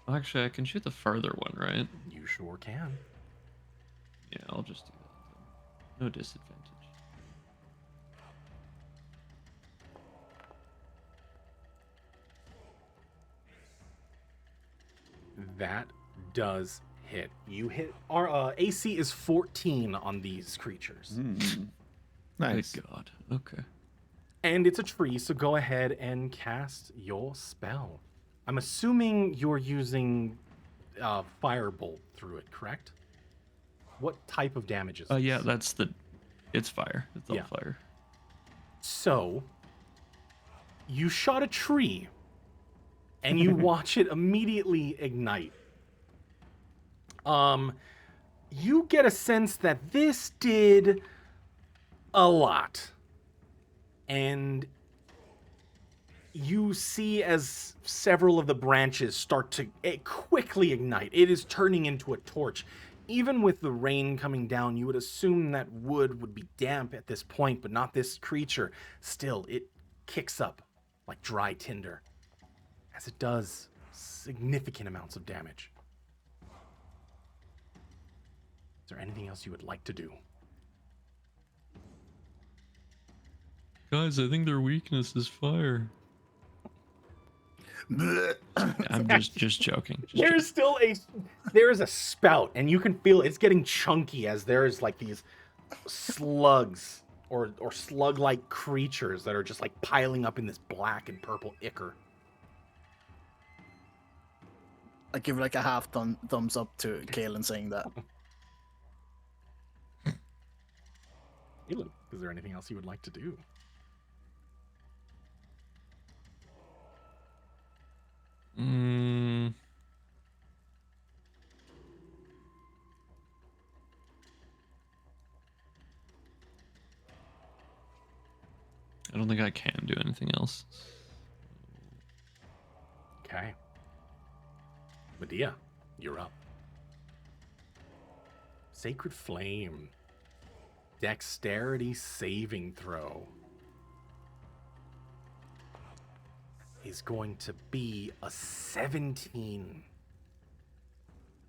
Speaker 4: Well, actually, I can shoot the farther one, right?
Speaker 1: You sure can.
Speaker 4: Yeah, I'll just do that then. No disadvantage.
Speaker 1: That does hit. You hit. Our AC is 14 on these creatures.
Speaker 2: Nice.
Speaker 4: Good God. Okay.
Speaker 1: And it's a tree, so go ahead and cast your spell. I'm assuming you're using firebolt through it, correct? What type of damage is this?
Speaker 4: Yeah, it's fire. It's all
Speaker 1: Yeah.
Speaker 4: fire.
Speaker 1: So, you shot a tree, and you watch it immediately ignite. You get a sense that this did a lot. And you see as several of the branches start to quickly ignite. It is turning into a torch. Even with the rain coming down, you would assume that wood would be damp at this point, but not this creature. Still, it kicks up like dry tinder, as it does significant amounts of damage. Is there anything else you would like to do?
Speaker 4: Guys, I think their weakness is fire.
Speaker 3: Bleh.
Speaker 4: I'm just joking.
Speaker 1: There is a spout, and you can feel it's getting chunky as there is like these slugs or slug-like creatures that are just like piling up in this black and purple ichor.
Speaker 3: I give like a half thumbs up to Kaelin saying that.
Speaker 1: Caleb, is there anything else you would like to do?
Speaker 4: I don't think I can do anything else.
Speaker 1: Okay. Medea, you're up. Sacred Flame. Dexterity saving throw. Is going to be a 17.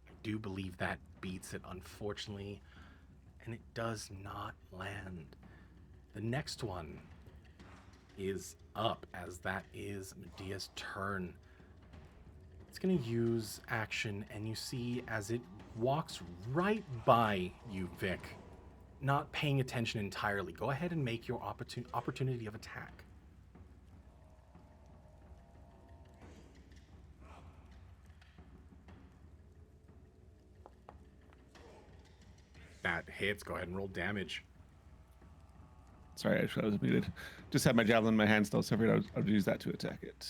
Speaker 1: I do believe that beats it, unfortunately. And it does not land. The next one is up, as that is Medea's turn. It's going to use action, and you see as it walks right by you, Vic, not paying attention entirely. Go ahead and make your opportunity of attack. That hits. Go ahead and roll damage.
Speaker 2: Sorry, I was muted. Just had my javelin in my hand still, so I figured I would use that to attack it.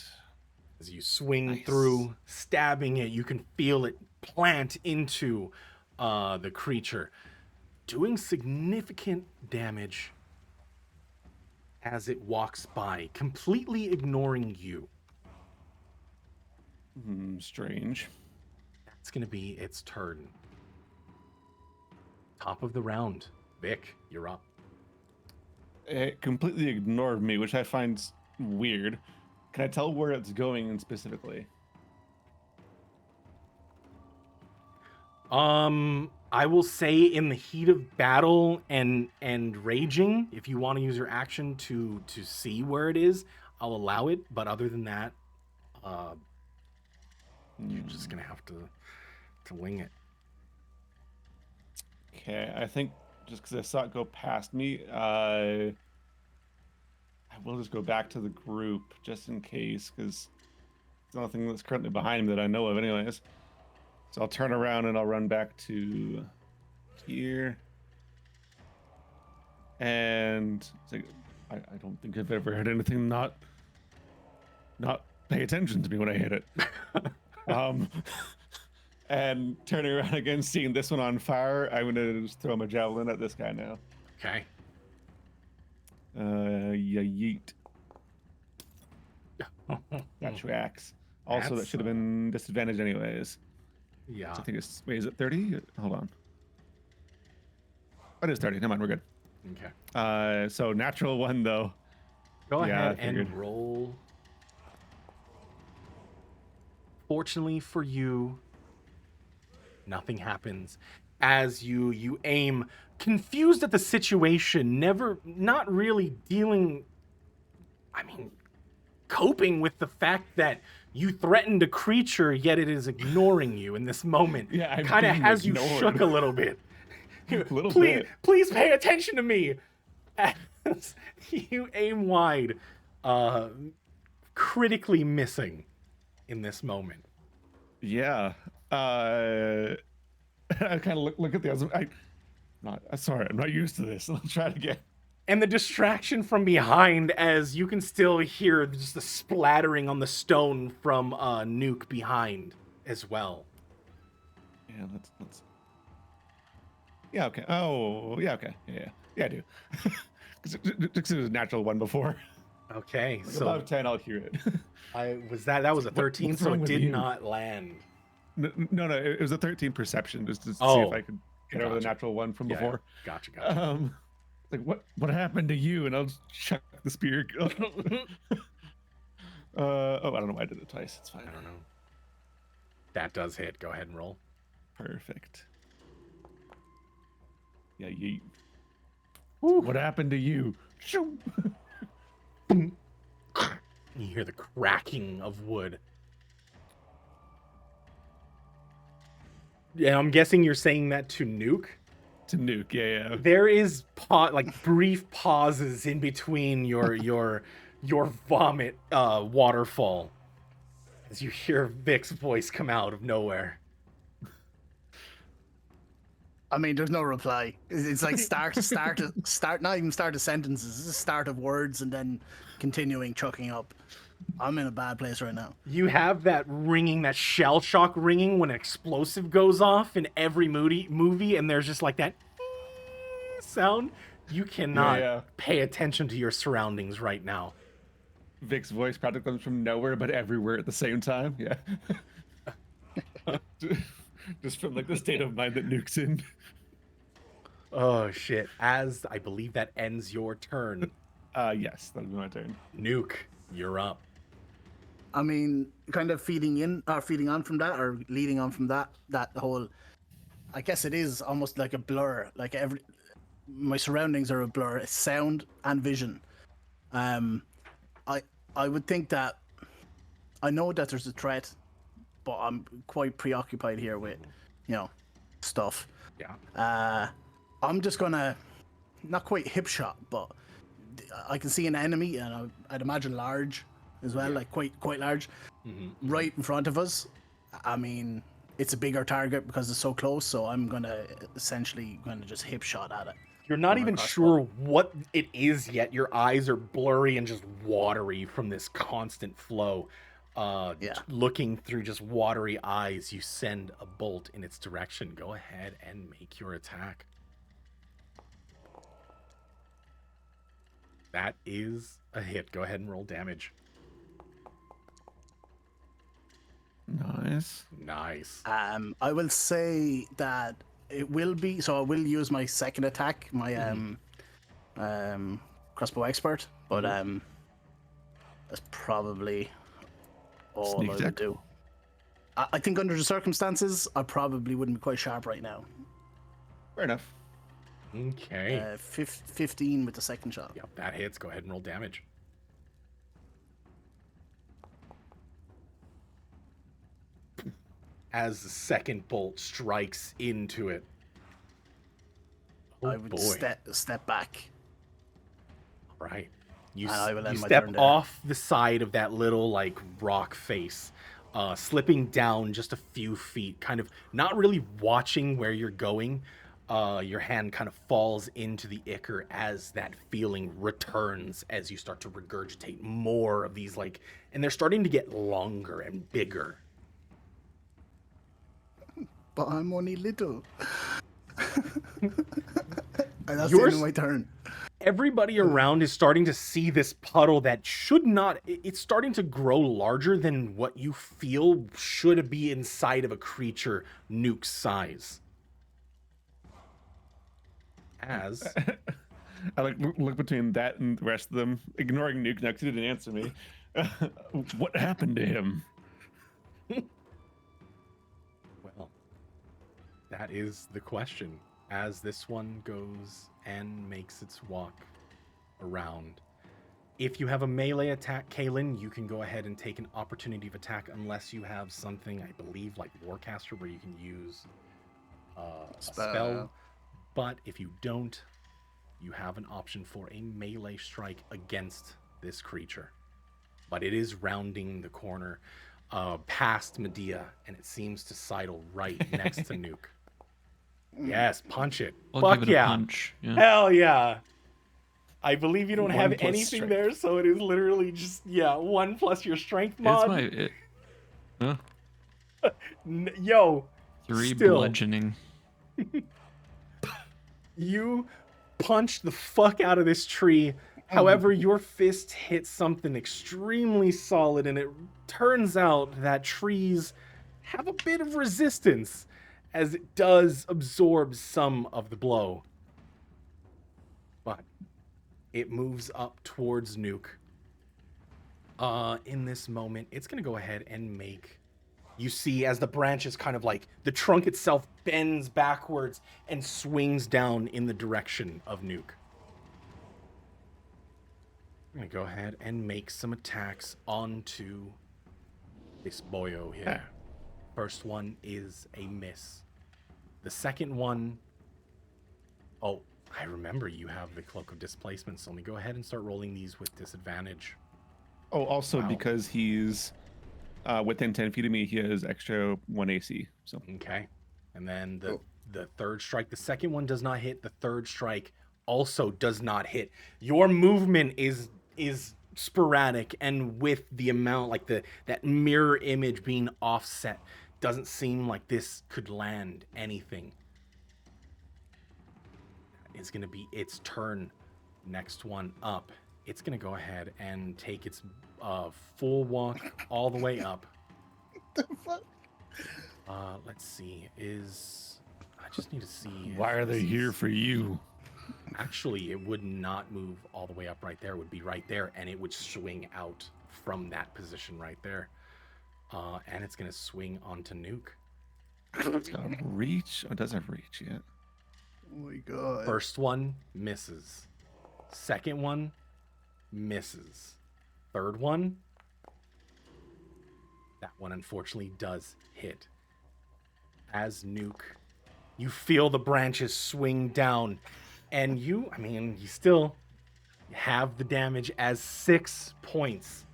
Speaker 1: As you swing
Speaker 2: Nice.
Speaker 1: through, stabbing it, you can feel it plant into the creature, doing significant damage as it walks by, completely ignoring you.
Speaker 2: Strange.
Speaker 1: That's going to be its turn. Top of the round. Vic, you're up.
Speaker 2: It completely ignored me, which I find weird. Can I tell where it's going specifically?
Speaker 1: I will say in the heat of battle and raging, if you want to use your action to see where it is, I'll allow it. But other than that, you're just gonna have to wing it.
Speaker 2: Okay, I think just because I saw it go past me, I will just go back to the group just in case, because there's nothing that's currently behind me that I know of anyways. So I'll turn around and I'll run back to here. And it's like, I don't think I've ever had anything not pay attention to me when I hit it. And turning around again, seeing this one on fire, I'm gonna just throw my javelin at this guy now.
Speaker 1: Okay.
Speaker 2: Yeah, yeet. That tracks. Also, that
Speaker 1: That's,
Speaker 2: should have been disadvantaged anyways.
Speaker 1: Yeah.
Speaker 2: So I think it's, wait, is it 30? Hold on. It is 30. Never mind, we're good.
Speaker 1: Okay.
Speaker 2: So natural one though.
Speaker 1: Go
Speaker 2: Yeah,
Speaker 1: ahead
Speaker 2: I
Speaker 1: and
Speaker 2: figured.
Speaker 1: roll. Fortunately for you, nothing happens. As you aim, confused at the situation, not really coping with the fact that you threatened a creature, yet it is ignoring you in this moment.
Speaker 2: Yeah, I'm
Speaker 1: kind of
Speaker 2: being
Speaker 1: has you
Speaker 2: ignored.
Speaker 1: shook a little bit.
Speaker 2: Little bit.
Speaker 1: Please pay attention to me. as you aim wide, critically missing in this moment.
Speaker 2: Yeah. I kind of look at the other. Sorry, I'm not used to this. I'll try it again.
Speaker 1: And the distraction from behind, as you can still hear just the splattering on the stone from Nuke behind as well.
Speaker 2: Yeah, let's. Yeah. Okay. Oh. Yeah. Okay. Yeah. I do. Because it was a natural one before.
Speaker 1: Okay,
Speaker 2: Like
Speaker 1: so
Speaker 2: above 10, I'll hear it.
Speaker 1: that was a 13,
Speaker 2: what's
Speaker 1: so
Speaker 2: wrong
Speaker 1: it
Speaker 2: with
Speaker 1: did
Speaker 2: you?
Speaker 1: not land.
Speaker 2: No. It was a 13 perception, just to see
Speaker 1: Oh,
Speaker 2: if I could get over the
Speaker 1: gotcha.
Speaker 2: natural one from
Speaker 1: Yeah,
Speaker 2: before.
Speaker 1: Gotcha.
Speaker 2: Like what happened to you? And I'll just chuck the spear. Oh, I don't know why I did it twice. It's fine.
Speaker 1: I don't know. That does hit. Go ahead and roll.
Speaker 2: Perfect. Yeah, yeet. What happened to you? Shoo.
Speaker 1: You hear the cracking of wood. Yeah, I'm guessing you're saying that to Nuke.
Speaker 2: To Nuke, yeah.
Speaker 1: There is brief pauses in between your vomit waterfall as you hear Vic's voice come out of nowhere.
Speaker 3: I mean, there's no reply. It's like start, not even start of sentences. It's the start of words and then continuing chucking up. I'm in a bad place right now.
Speaker 1: You have that ringing, that shell shock ringing when an explosive goes off in every movie, and there's just like that sound. You cannot pay attention to your surroundings right now.
Speaker 2: Vic's voice practically comes from nowhere but everywhere at the same time. Yeah. Just from like the state of mind that Nuke's in.
Speaker 1: Oh shit. As I believe that ends your turn.
Speaker 2: Yes, that'll be my turn.
Speaker 1: Nuke, you're up.
Speaker 3: I mean, kind of feeding on from that, or leading on from that whole, I guess it is almost like a blur. Like my surroundings are a blur. It's sound and vision. I would think that I know that there's a threat, but I'm quite preoccupied here with, stuff.
Speaker 1: Yeah.
Speaker 3: I'm just gonna, not quite hip shot, but I can see an enemy, and I'd imagine large as well, like quite large, right in front of us. I mean, it's a bigger target because it's so close, so I'm gonna essentially just hip shot at it.
Speaker 1: You're not even sure what it is yet. Your eyes are blurry and just watery from this constant flow. Looking through just watery eyes, you send a bolt in its direction. Go ahead and make your attack. That is a hit. Go ahead and roll damage. Nice.
Speaker 3: I will say that it will be, so I will use my second attack, my crossbow expert, but that's probably all
Speaker 2: Sneak
Speaker 3: I would
Speaker 2: attack?
Speaker 3: do. I think under the circumstances, I probably wouldn't be quite sharp right now.
Speaker 2: Fair enough.
Speaker 1: Okay.
Speaker 3: 15 with the second shot.
Speaker 1: Yep, that hits. Go ahead and roll damage. As the second bolt strikes into it. Oh,
Speaker 3: I would step back.
Speaker 1: Right. You
Speaker 3: I will end my
Speaker 1: step
Speaker 3: turn there.
Speaker 1: off the side of that little like rock face, slipping down just a few feet, kind of not really watching where you're going. Your hand kind of falls into the ichor as that feeling returns as you start to regurgitate more of these and they're starting to get longer and bigger.
Speaker 3: But I'm only little. And that's the end of my turn.
Speaker 1: Everybody around is starting to see this puddle that should not, it's starting to grow larger than what you feel should be inside of a creature Nuke's size. As
Speaker 2: I look between that and the rest of them, ignoring Nuke next. He didn't answer me. What happened to him?
Speaker 1: well, that is the question. As this one goes and makes its walk around. If you have a melee attack, Kaylin, you can go ahead and take an opportunity of attack unless you have something, I believe, like Warcaster, where you can use a spell. But if you don't, you have an option for a melee strike against this creature. But it is rounding the corner past Medea, and it seems to sidle right next to Nuke. Yes, punch it.
Speaker 4: I'll
Speaker 1: Fuck
Speaker 4: give it
Speaker 1: yeah.
Speaker 4: a punch. Yeah.
Speaker 1: Hell yeah. I believe you don't
Speaker 2: 1
Speaker 1: have
Speaker 2: plus
Speaker 1: anything
Speaker 2: strength.
Speaker 1: there, so it is literally just, 1 plus your strength
Speaker 4: It's
Speaker 1: mod.
Speaker 4: my huh?
Speaker 1: Yo,
Speaker 4: 3
Speaker 1: still,
Speaker 4: bludgeoning.
Speaker 1: you punched the fuck out of this tree. However, your fist hits something extremely solid, and it turns out that trees have a bit of resistance, as it does absorb some of the blow. But it moves up towards Nuke. In this moment, it's going to go ahead and make... You see as the branches kind of like... The trunk itself bends backwards and swings down in the direction of Nuke. I'm going to go ahead and make some attacks onto this boyo here. First one is a miss. The second one... Oh, I remember you have the Cloak of Displacement, so let me go ahead and start rolling these with disadvantage.
Speaker 2: Oh, also
Speaker 1: Wow.
Speaker 2: because he's within 10 feet of me, he has extra 1 AC. So
Speaker 1: Okay. And then the third strike. The second one does not hit. The third strike also does not hit. Your movement is sporadic, and with the amount, like that mirror image being offset, doesn't seem like this could land anything. It's going to be its turn. Next one up. It's going to go ahead and take its full walk all the way up.
Speaker 3: The fuck?
Speaker 1: Let's see. I just need to see.
Speaker 2: why are
Speaker 1: if
Speaker 2: they
Speaker 1: this
Speaker 2: here
Speaker 1: is-
Speaker 2: for you?
Speaker 1: Actually, it would not move all the way up right there. It would be right there, and it would swing out from that position right there. And it's going to swing onto Nuke.
Speaker 2: It's got reach. Oh, it doesn't have reach yet.
Speaker 3: Oh my god.
Speaker 1: First one misses. Second one misses. Third one, that one unfortunately does hit. As Nuke, you feel the branches swing down, and you still have the damage as 6 points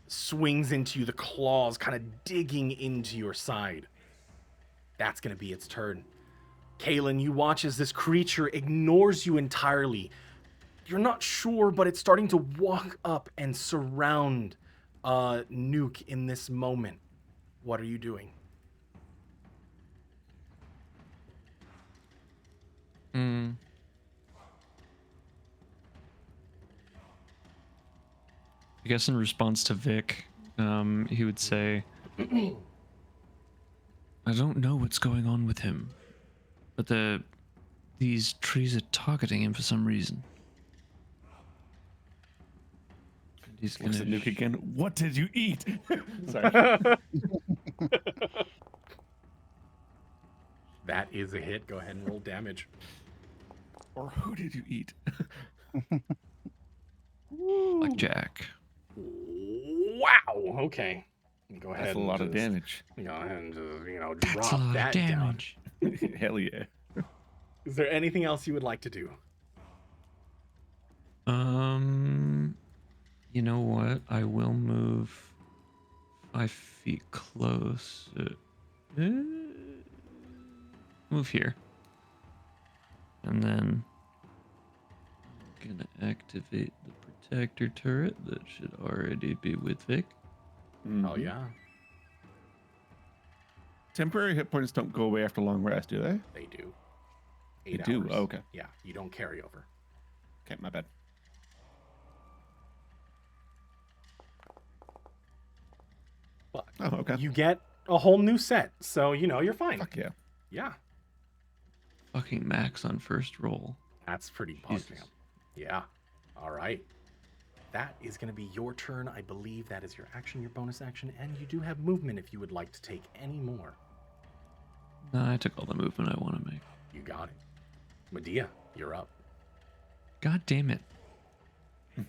Speaker 1: swings into you, the claws kind of digging into your side. That's going to be its turn. Kaylin, you watch as this creature ignores you entirely. You're not sure, but it's starting to walk up and surround Nuke in this moment. What are you doing?
Speaker 4: I guess in response to Vic, he would say, I don't know what's going on with him, but these trees are targeting him for some reason. And he's
Speaker 2: Looks
Speaker 4: gonna
Speaker 2: at Nuke again. What did you eat? Sorry.
Speaker 1: That is a hit. Go ahead and roll damage.
Speaker 2: Or who did you eat?
Speaker 4: Blackjack.
Speaker 1: Wow. Okay. Go ahead.
Speaker 2: That's a
Speaker 1: and
Speaker 2: lot of
Speaker 1: just,
Speaker 2: damage.
Speaker 1: Go ahead and just,
Speaker 4: That's a
Speaker 1: drop
Speaker 4: lot of
Speaker 1: that down.
Speaker 4: damage.
Speaker 2: Hell yeah.
Speaker 1: Is there anything else you would like to do?
Speaker 4: You know what? I will move 5 feet close. Move here. And then I'm gonna activate the protector turret that should already be with Vic.
Speaker 1: Oh
Speaker 2: Mhm.
Speaker 1: yeah,
Speaker 2: Temporary hit points don't go away after long rest, do they?
Speaker 1: they do.
Speaker 2: They
Speaker 1: 8
Speaker 2: do?
Speaker 1: hours.
Speaker 2: Oh, okay.
Speaker 1: Yeah, you don't carry over.
Speaker 2: Okay, my bad.
Speaker 1: But
Speaker 2: Oh, okay.
Speaker 1: you get a whole new set, so you're fine.
Speaker 2: Fuck yeah.
Speaker 1: Yeah,
Speaker 4: Fucking max on first roll.
Speaker 1: that's pretty
Speaker 4: Jesus.
Speaker 1: positive. Yeah. All right. That is going to be your turn. I believe that is your action, your bonus action, and you do have movement if you would like to take any more.
Speaker 4: Nah, I took all the movement I want to make.
Speaker 1: You got it. Medea, you're up.
Speaker 4: God damn it.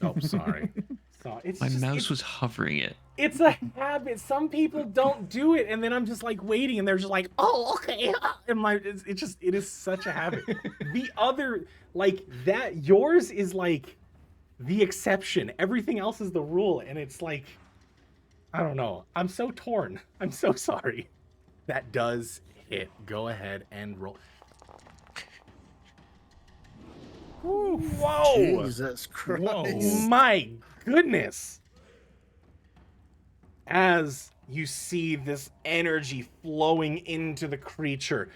Speaker 1: Oh, sorry. So it's
Speaker 4: My
Speaker 1: just,
Speaker 4: mouse was hovering it.
Speaker 1: it's a habit. Some people don't do it, and then I'm just like waiting, and they're just like, "Oh, okay." And it is such a habit. The other, like that, yours is like the exception. Everything else is the rule, and it's like, I don't know. I'm so torn. I'm so sorry. That does hit. Go ahead and roll. Ooh, whoa!
Speaker 3: Jesus Christ.
Speaker 2: Whoa.
Speaker 1: My goodness. As you see this energy flowing into the creature,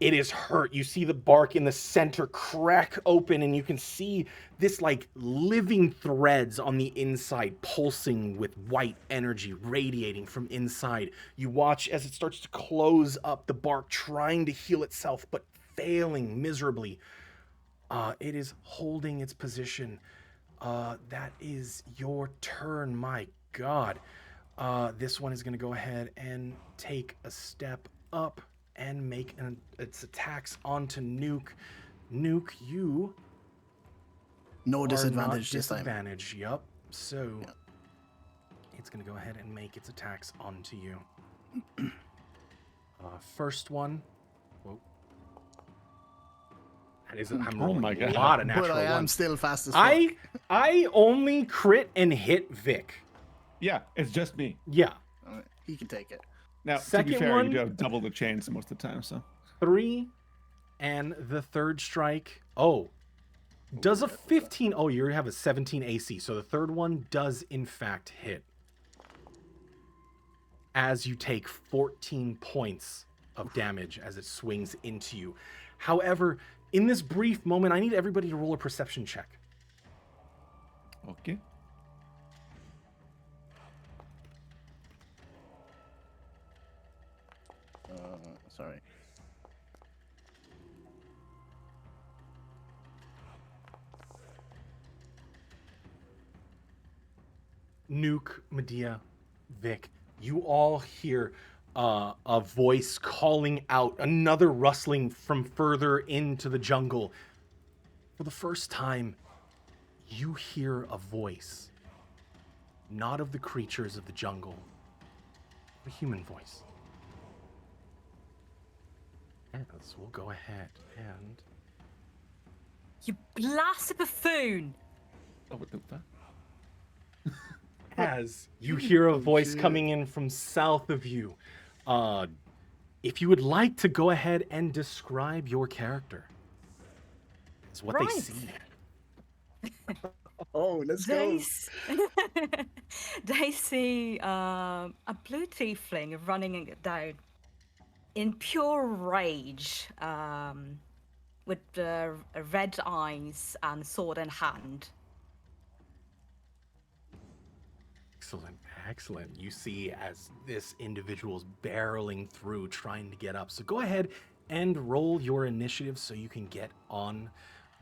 Speaker 1: it is hurt. You see the bark in the center crack open, and you can see this like living threads on the inside pulsing with white energy radiating from inside. You watch as it starts to close up, the bark trying to heal itself but failing miserably. It is holding its position. That is your turn. My God. This one is going to go ahead and take a step up and make its attacks onto Nuke. Nuke, you
Speaker 3: No
Speaker 1: are
Speaker 3: disadvantage
Speaker 1: not
Speaker 3: this time.
Speaker 1: disadvantage. Yup. So
Speaker 3: Yep.
Speaker 1: it's going to go ahead and make its attacks onto you. First one. Whoa. That is, I'm
Speaker 2: Oh
Speaker 1: rolling
Speaker 2: my
Speaker 1: a
Speaker 2: God.
Speaker 3: But
Speaker 1: lot of natural
Speaker 3: I am
Speaker 1: ones.
Speaker 3: still fast as fuck.
Speaker 1: I only crit and hit Vic.
Speaker 2: Yeah, it's just me.
Speaker 1: Yeah.
Speaker 3: Alright, he can take it.
Speaker 2: Now, to
Speaker 1: Second
Speaker 2: be fair,
Speaker 1: one-
Speaker 2: you do have double the chains most of the time, so.
Speaker 1: 3 and the third strike. Oh. Does a 15. Oh, you have a 17 AC. So the third one does in fact hit. As you take 14 points of damage as it swings into you. However, in this brief moment, I need everybody to roll a perception check.
Speaker 2: Okay.
Speaker 3: Sorry.
Speaker 1: Nuke, Medea, Vic, you all hear a voice calling out, another rustling from further into the jungle. For the first time, you hear a voice, not of the creatures of the jungle, a human voice. As we'll go ahead and...
Speaker 6: You blasted buffoon!
Speaker 2: Oh, what the fuck?
Speaker 1: As you hear a voice coming in from south of you, if you would like to go ahead and describe your character, it's what they
Speaker 6: Right.
Speaker 1: see.
Speaker 3: Oh, let's
Speaker 6: They,
Speaker 3: go.
Speaker 6: s- they see a blue tiefling running down in pure rage, with red eyes and sword in hand.
Speaker 1: Excellent, excellent. You see as this individual's barreling through, trying to get up. So go ahead and roll your initiative so you can get on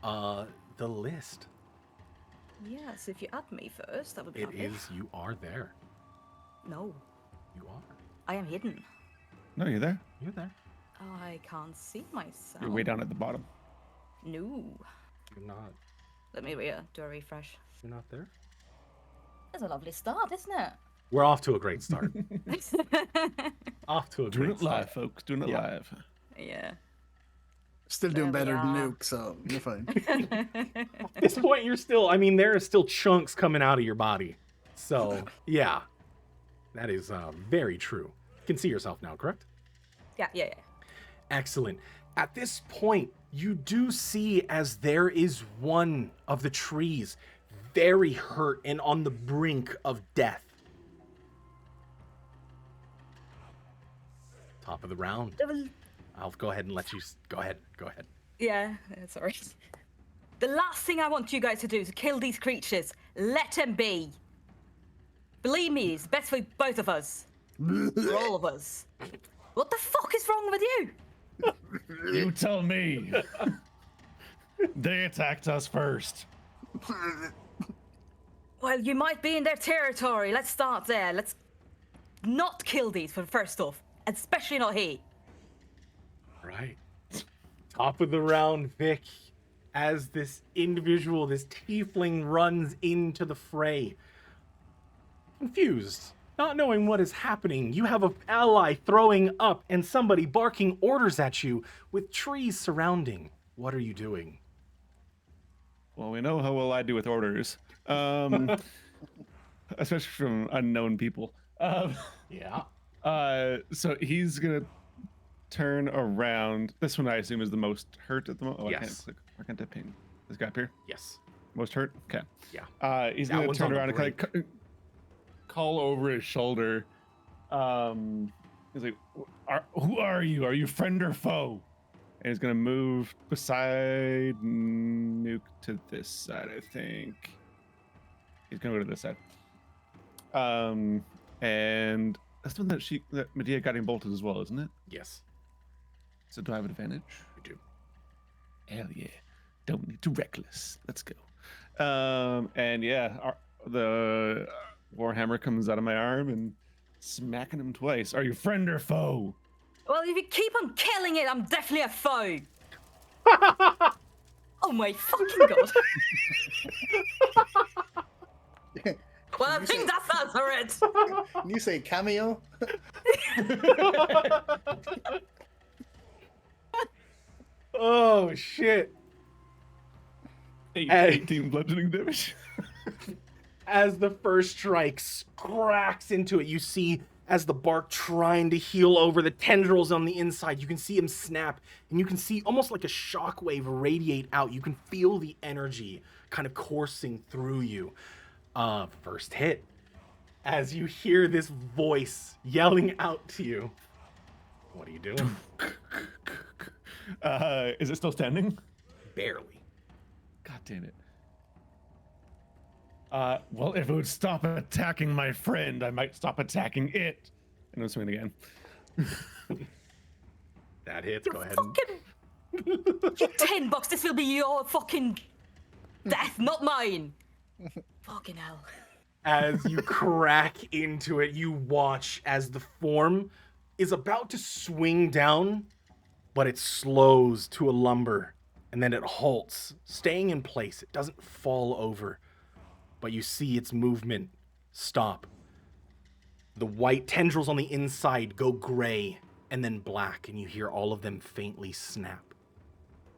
Speaker 1: the list.
Speaker 6: Yes, if you add me first, that would be
Speaker 1: It
Speaker 6: lovely.
Speaker 1: is, you are there.
Speaker 6: No,
Speaker 1: You are.
Speaker 6: I am hidden.
Speaker 2: No, you're there.
Speaker 1: You're there.
Speaker 6: I can't see myself.
Speaker 2: You're way down at the bottom.
Speaker 6: No.
Speaker 1: You're not.
Speaker 6: Let me do a refresh.
Speaker 1: You're not there.
Speaker 6: That's a lovely start, isn't it?
Speaker 1: We're off to a great start. Off to a
Speaker 2: Doing
Speaker 1: great
Speaker 2: it
Speaker 1: start.
Speaker 2: live, folks. Doing it
Speaker 1: Yeah.
Speaker 2: live.
Speaker 6: Yeah.
Speaker 3: Still doing
Speaker 6: There we
Speaker 3: better than
Speaker 6: are.
Speaker 3: Nuke, so you're fine.
Speaker 1: At this point, you're still, I mean, there are still chunks coming out of your body. So, yeah, that is very true. You can see yourself now, correct?
Speaker 6: yeah.
Speaker 1: Excellent. At this point, you do see as there is one of the trees very hurt and on the brink of death. Top of the round. I'll go ahead and let you go ahead.
Speaker 6: Yeah, sorry. The last thing I want you guys to do is kill these creatures. Let them be. Believe me, it's best for both of us. For all of us. What the fuck is wrong with you?
Speaker 2: You tell me. They attacked us first.
Speaker 6: Well, you might be in their territory. Let's start there. Let's not kill these for first off. Especially not he.
Speaker 1: Right. Top of the round, Vic, as this individual, this tiefling runs into the fray. Confused, not knowing what is happening, you have an ally throwing up and somebody barking orders at you with trees surrounding. What are you doing?
Speaker 2: Well, we know how well I do with orders, especially from unknown people.
Speaker 1: Yeah.
Speaker 2: So he's gonna turn around. This one I assume is the most hurt at the moment. Oh,
Speaker 1: Yes.
Speaker 2: I can't ping this guy up here.
Speaker 1: Yes.
Speaker 2: Most hurt. Okay.
Speaker 1: Yeah.
Speaker 2: He's
Speaker 1: That
Speaker 2: gonna
Speaker 1: one's
Speaker 2: turn
Speaker 1: on the
Speaker 2: around and kind of call over his shoulder. He's like, "Who are you? Are you friend or foe?" And he's gonna move beside Nuke to this side, I think. He's gonna go to this side. And that's the one that Medea got him bolted as well, isn't it?
Speaker 1: Yes.
Speaker 2: So do I have an advantage?
Speaker 1: You do.
Speaker 2: Hell yeah. Don't need to reckless. Let's go. And yeah, the Warhammer comes out of my arm and smacking him twice. Are you friend or foe?
Speaker 6: Well, if you keep on killing it, I'm definitely a foe. Oh my fucking god. Well, I think that's answer it.
Speaker 3: Can you say cameo?
Speaker 1: Oh shit.
Speaker 2: 18 bludgeoning damage.
Speaker 1: As the first strike cracks into it, you see as the bark trying to heal over the tendrils on the inside, you can see him snap, and you can see almost like a shockwave radiate out. You can feel the energy kind of coursing through you. First hit. As you hear this voice yelling out to you. What are you doing?
Speaker 2: Is it still standing?
Speaker 1: Barely.
Speaker 2: God damn it. Well, if it would stop attacking my friend, I might stop attacking it. And I'm swinging again.
Speaker 1: That hits. Go ahead.
Speaker 6: You $10. This will be your fucking death, not mine. Fucking hell.
Speaker 1: As you crack into it, you watch as the form is about to swing down, but it slows to a lumber, and then it halts, staying in place. It doesn't fall over, but you see its movement stop. The white tendrils on the inside go gray and then black, and you hear all of them faintly snap.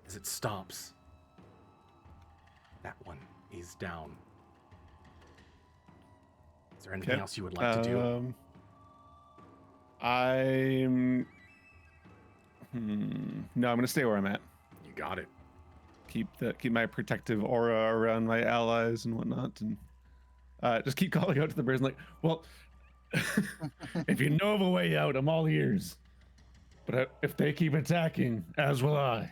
Speaker 1: As it stops, that one is down. Is there anything else you would like to do?
Speaker 2: No, I'm gonna stay where I'm at.
Speaker 1: You got it.
Speaker 2: Keep my protective aura around my allies and whatnot, and just keep calling out to the person like, well, if you know of a way out, I'm all ears. But if they keep attacking, as will I.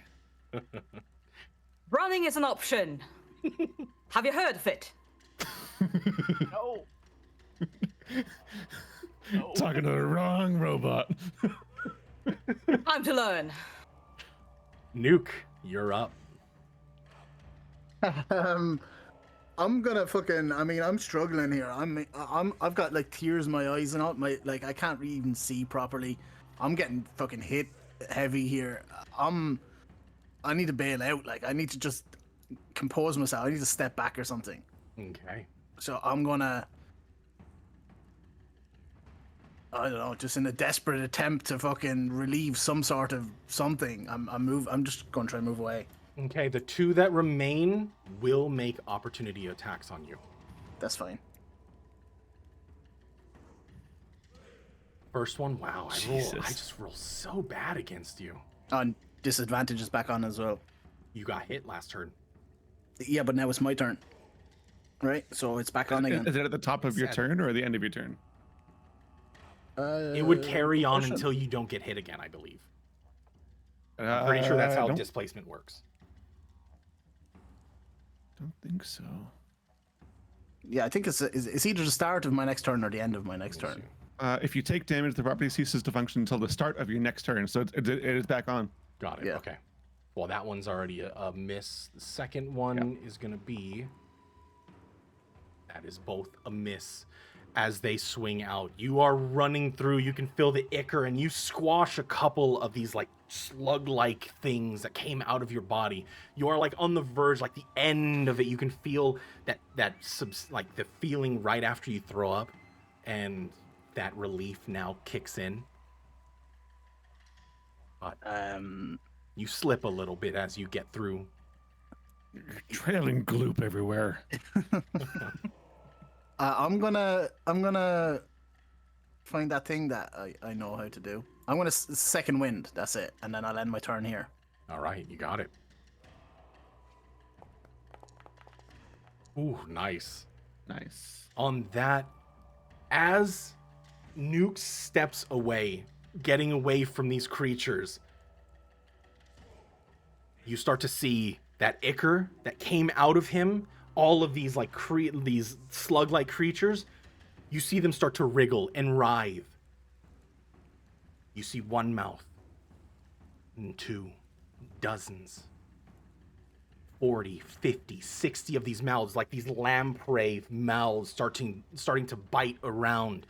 Speaker 6: Running is an option. Have you heard of it?
Speaker 1: No.
Speaker 2: Talking to the wrong robot.
Speaker 6: Time to learn.
Speaker 1: Nuke, you're up.
Speaker 3: I'm gonna fucking. I mean, I'm struggling here. I've got like tears in my eyes and all. Like I can't even see properly. I'm getting fucking hit heavy here. I need to bail out. Like I need to just compose myself. I need to step back or something.
Speaker 1: Okay.
Speaker 3: So I'm gonna. I don't know, just in a desperate attempt to fucking relieve some sort of something. I'm just gonna try and move away.
Speaker 1: Okay, the two that remain will make opportunity attacks on you.
Speaker 3: That's fine.
Speaker 1: First one, wow, I
Speaker 2: Jesus.
Speaker 1: just roll so bad against you.
Speaker 3: And disadvantage is back on as well.
Speaker 1: You got hit last turn.
Speaker 3: Yeah, but now it's my turn. Right? So it's back on again.
Speaker 2: Is it at the top of your
Speaker 1: Sad.
Speaker 2: turn or the end of your turn?
Speaker 1: It would carry on
Speaker 3: portion.
Speaker 1: until you don't get hit again, I believe. I'm pretty sure that's how
Speaker 2: don't
Speaker 1: displacement works.
Speaker 2: think so.
Speaker 3: Yeah, I think it's either the start of my next turn or the end of my next turn.
Speaker 2: If you take damage, the property ceases to function until the start of your next turn. So it is back on.
Speaker 1: Got it.
Speaker 3: Yeah.
Speaker 1: Okay. Well, that one's already a miss. The second one is going to be... That is both a miss as they swing out. You are running through. You can feel the ichor, and you squash a couple of these, like, slug-like things that came out of your body. You are, like, on the verge, like, the end of it. You can feel that the feeling right after you throw up. and that relief now kicks in. But you slip a little bit as you get through.
Speaker 2: Trailing gloop everywhere.
Speaker 3: I'm gonna find that thing that I know how to do. I'm gonna second wind. That's it, and then I'll end my turn here.
Speaker 1: All right, you got it. Ooh, nice.
Speaker 2: Nice.
Speaker 1: On that, as Nuke steps away, getting away from these creatures, you start to see that ichor that came out of him, all of these like these slug-like creatures, you see them start to wriggle and writhe. You see one mouth, and two, dozens, 40, 50, 60 of these mouths, like these lamprey mouths starting to bite around.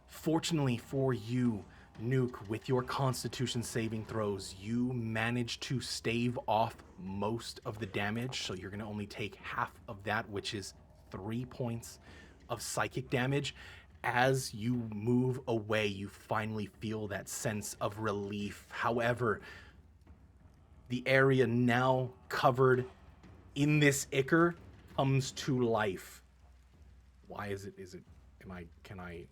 Speaker 1: Fortunately for you, Nuke, with your Constitution saving throws, you manage to stave off most of the damage, so you're going to only take half of that, which is 3 points of psychic damage. As you move away, you finally feel that sense of relief. However, the area now covered in this ichor comes to life. Why is it, can I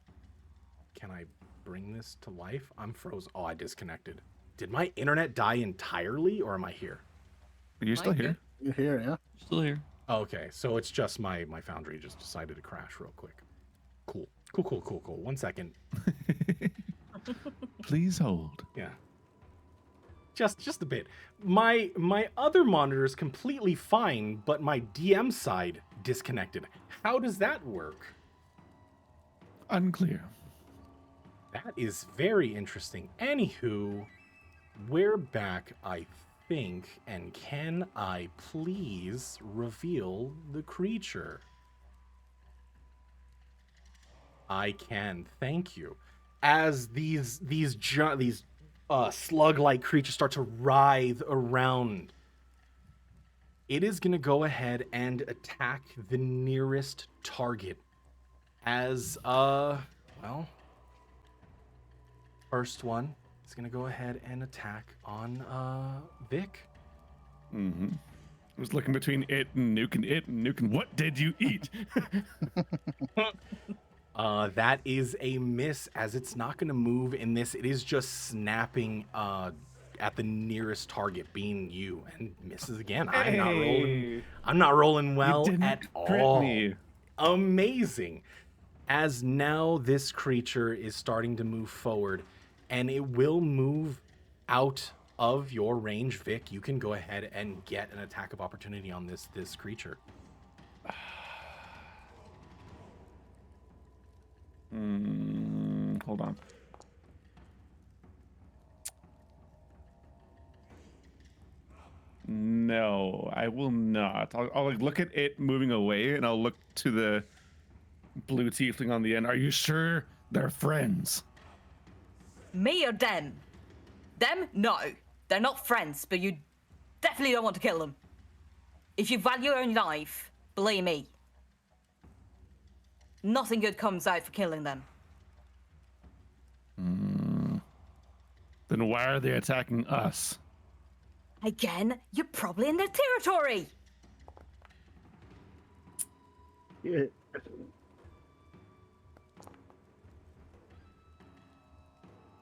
Speaker 1: bring this to life? I'm frozen. Oh, I disconnected. Did my internet die entirely, or am I here?
Speaker 2: You're still here.
Speaker 3: You're here, yeah.
Speaker 4: Still here.
Speaker 1: Okay, so it's just my Foundry just decided to crash real quick. Cool. 1 second.
Speaker 2: Please hold.
Speaker 1: Yeah. Just a bit. My other monitor is completely fine, but my DM side disconnected. How does that work?
Speaker 2: Unclear.
Speaker 1: That is very interesting. Anywho, we're back, I think, and can I please reveal the creature? I can, thank you. As these slug-like creatures start to writhe around, it is going to go ahead and attack the nearest target. As first one is going to go ahead and attack on Vic.
Speaker 2: Mm-hmm. I was looking between it and Nuke. What did you eat?
Speaker 1: That is a miss, as it's not going to move in this. It is just snapping at the nearest target, being you, and misses again. I'm not rolling well at all.
Speaker 2: Me.
Speaker 1: Amazing. As now this creature is starting to move forward, and it will move out of your range. Vic, you can go ahead and get an attack of opportunity on this creature.
Speaker 2: Hold on. No, I will not. I'll look at it moving away, and I'll look to the blue tiefling on the end. Are you sure they're friends?
Speaker 6: Me or them? Them? No. They're not friends, but you definitely don't want to kill them. If you value your own life, believe me, nothing good comes out for killing them.
Speaker 2: Then why are they attacking us?
Speaker 6: Again, you're probably in their territory.
Speaker 3: Yeah.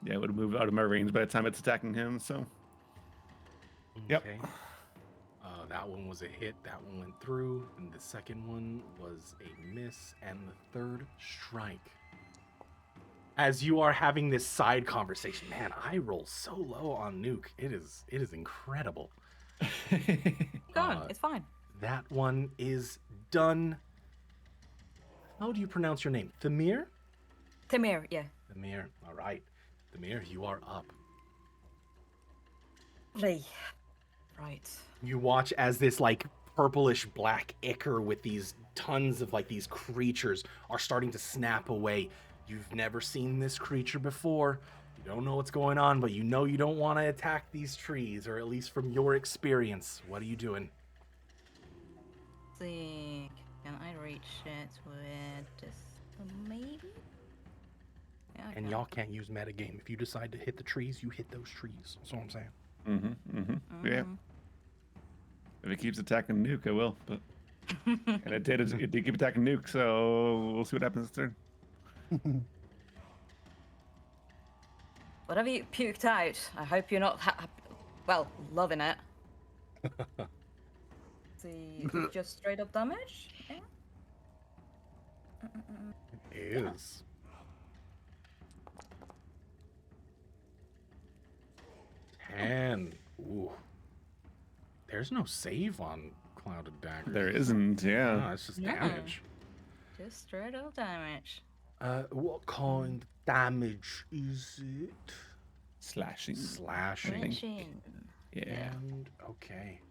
Speaker 2: Yeah, it would have moved out of my range by the time it's attacking him, so. Yep.
Speaker 1: Okay. That one was a hit. That one went through. And the second one was a miss. And the third strike. As you are having this side conversation, man, I roll so low on Nuke. It is incredible.
Speaker 6: Go on, it's fine.
Speaker 1: That one is done. How do you pronounce your name? Thamir?
Speaker 6: Tamir, yeah.
Speaker 1: Thamir. All right. Thamir, you are up.
Speaker 6: Right.
Speaker 1: You watch as this like purplish black ichor with these tons of like these creatures are starting to snap away. You've never seen this creature before. You don't know what's going on, but you know you don't want to attack these trees, or at least from your experience. What are you doing?
Speaker 6: See, can I reach it with this? Maybe?
Speaker 1: And
Speaker 6: Yeah.
Speaker 1: y'all can't use metagame. If you decide to hit the trees, you hit those trees. That's all I'm saying.
Speaker 2: Yeah. If it keeps attacking Nuke, I will. But and it did keep attacking Nuke, so we'll see what happens this turn.
Speaker 6: Whatever you puked out, I hope you're not, loving it. See, just straight up damage? Yeah.
Speaker 1: It is. And ooh, there's no save on Clouded Dagger.
Speaker 2: There isn't, yeah.
Speaker 1: No, it's just
Speaker 6: Yeah.
Speaker 1: damage.
Speaker 6: Just straight up damage.
Speaker 1: What kind of damage is it?
Speaker 2: Slashing.
Speaker 1: Slashing.
Speaker 6: Slashing.
Speaker 2: Yeah.
Speaker 1: And okay.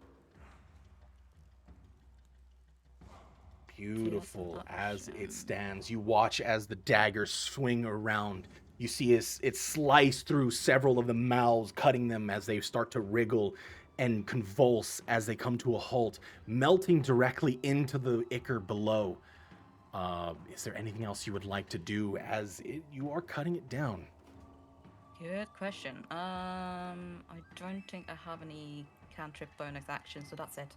Speaker 1: Beautiful as it stands. You watch as the daggers swing around. You see it slice through several of the mouths, cutting them as they start to wriggle and convulse as they come to a halt, melting directly into the ichor below. Is there anything else you would like to do as you are cutting it down?
Speaker 6: Good question. I don't think I have any cantrip bonus action, so that's it.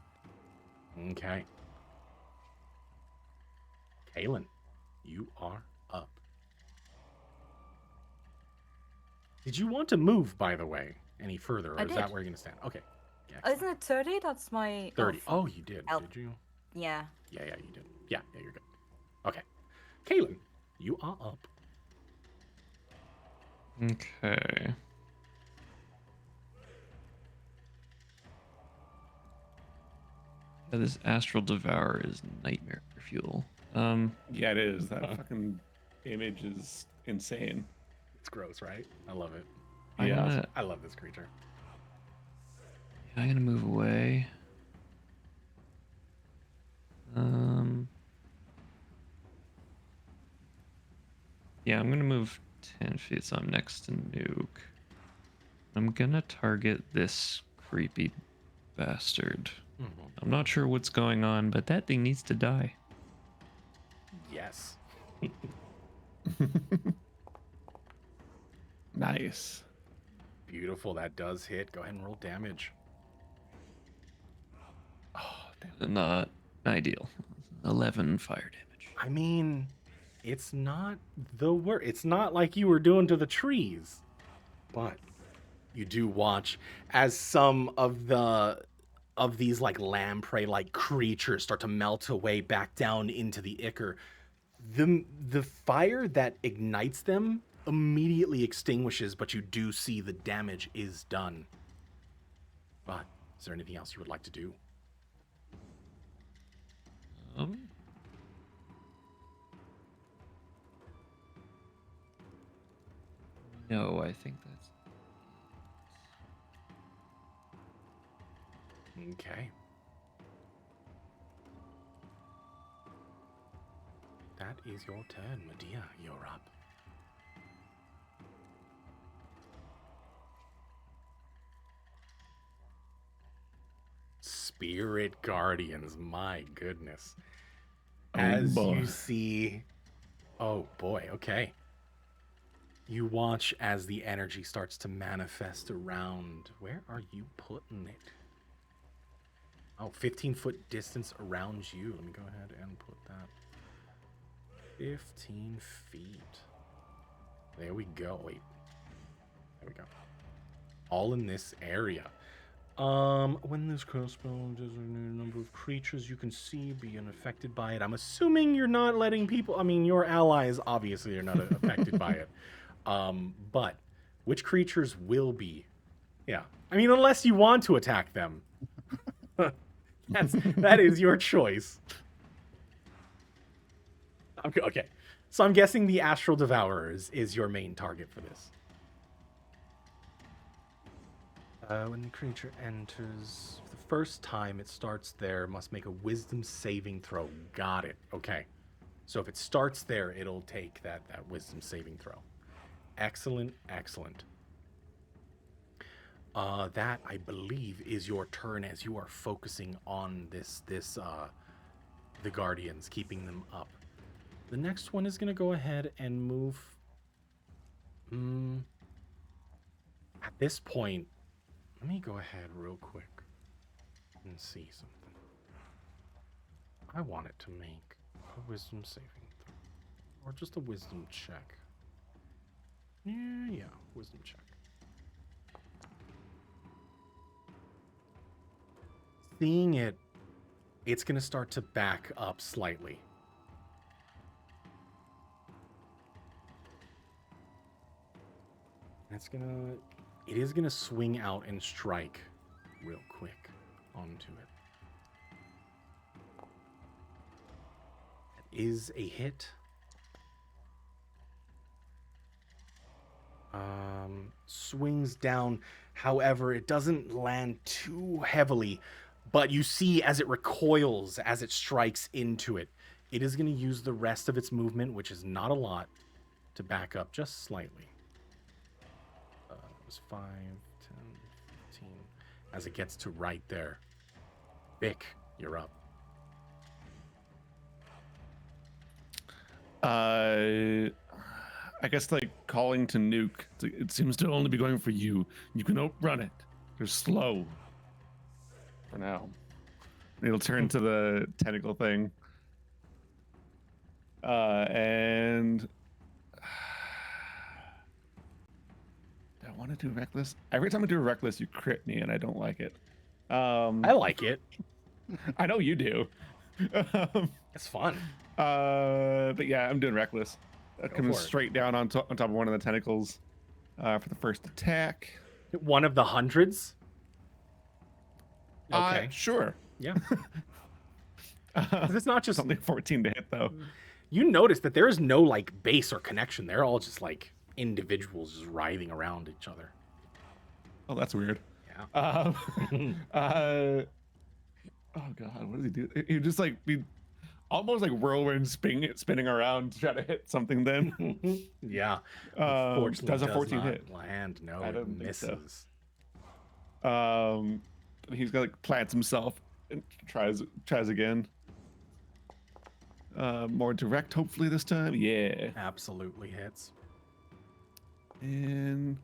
Speaker 1: Okay. Kaylin, you are up. Did you want to move, by the way, any further, or
Speaker 6: I
Speaker 1: is that
Speaker 6: did.
Speaker 1: where you're going to stand? Okay.
Speaker 6: Isn't it 30? That's my...
Speaker 1: 30. Oh, you did.
Speaker 6: Oh.
Speaker 1: Did you?
Speaker 6: Yeah.
Speaker 1: Yeah, you did. Yeah, you're good. Okay. Kaylin, you are up.
Speaker 4: Okay. Yeah, this Astral Devour is nightmare fuel.
Speaker 2: Yeah, it is. That fucking image is insane.
Speaker 1: It's gross, right? I love it.
Speaker 2: Yeah.
Speaker 1: I love this creature.
Speaker 4: I'm gonna move away. Yeah, I'm gonna move 10 feet, so I'm next to Nuke. I'm gonna target this creepy bastard.
Speaker 1: Mm-hmm.
Speaker 4: I'm not sure what's going on, but that thing needs to die.
Speaker 1: Yes.
Speaker 2: Nice.
Speaker 1: Beautiful. That does hit. Go ahead and roll damage.
Speaker 2: Oh, damn.
Speaker 4: Not ideal. 11 fire damage.
Speaker 1: I mean, it's not the worst. It's not like you were doing to the trees. But you do watch as some of these like lamprey like creatures start to melt away back down into the ichor. The fire that ignites them immediately extinguishes, but you do see the damage is done. But is there anything else you would like to do?
Speaker 4: No, I think that's...
Speaker 1: Okay. That is your turn, Medea. You're up. Spirit Guardians, my goodness. As
Speaker 2: boy.
Speaker 1: you see... Oh boy, okay. You watch as the energy starts to manifest around. Where are you putting it? Oh, 15-foot distance around you. Let me go ahead and put that. 15 feet. There we go. Wait. There we go. All in this area. When this crossbow does a number of creatures you can see being affected by it. I'm assuming you're not letting people... I mean, your allies obviously are not affected by it. But which creatures will be? Yeah. I mean, unless you want to attack them. That is your choice. Okay. So I'm guessing the Astral Devourers is your main target for this. When the creature enters the first time it starts there, must make a wisdom saving throw. Got it. Okay. So if it starts there, it'll take that wisdom saving throw. Excellent. That, I believe, is your turn as you are focusing on the Guardians, keeping them up. The next one is going to go ahead and move At this point, let me go ahead real quick and see something. I want it to make a wisdom saving throw. Or just a wisdom check. Yeah, wisdom check. Seeing it, it's going to start to back up slightly. It is gonna swing out and strike real quick onto it. That is a hit. Swings down. However, it doesn't land too heavily, but you see as it recoils, as it strikes into it, it is going to use the rest of its movement, which is not a lot, to back up just slightly. It was 5, 10, 15. As it gets to right there. Vic, you're up.
Speaker 2: I guess like calling to Nuke. It seems to only be going for you. You can outrun it. You're slow. For now. It'll turn to the tentacle thing. And do I want to do reckless? Every time I do a reckless, you crit me, and I don't like it.
Speaker 1: I like it.
Speaker 2: I know you do.
Speaker 1: It's fun.
Speaker 2: But yeah, I'm doing reckless. Coming
Speaker 1: for it.
Speaker 2: straight down on top of one of the tentacles for the first attack.
Speaker 1: One of the hundreds? Okay.
Speaker 2: Sure.
Speaker 1: Yeah. 'Cause it's not just...
Speaker 2: Only 14 to hit though.
Speaker 1: You notice that there is no like base or connection. They're all just like individuals just writhing around each other.
Speaker 2: Oh, that's weird.
Speaker 1: Yeah.
Speaker 2: Oh god, what does he do? He just like be almost like whirlwind spinning around to try to hit something. Then
Speaker 1: Yeah.
Speaker 2: does a 14
Speaker 1: not
Speaker 2: hit?
Speaker 1: land. No,
Speaker 2: I
Speaker 1: it
Speaker 2: don't think so.
Speaker 1: misses.
Speaker 2: He's got like plants himself and tries again. More direct, hopefully this time. Yeah.
Speaker 1: Absolutely hits.
Speaker 2: And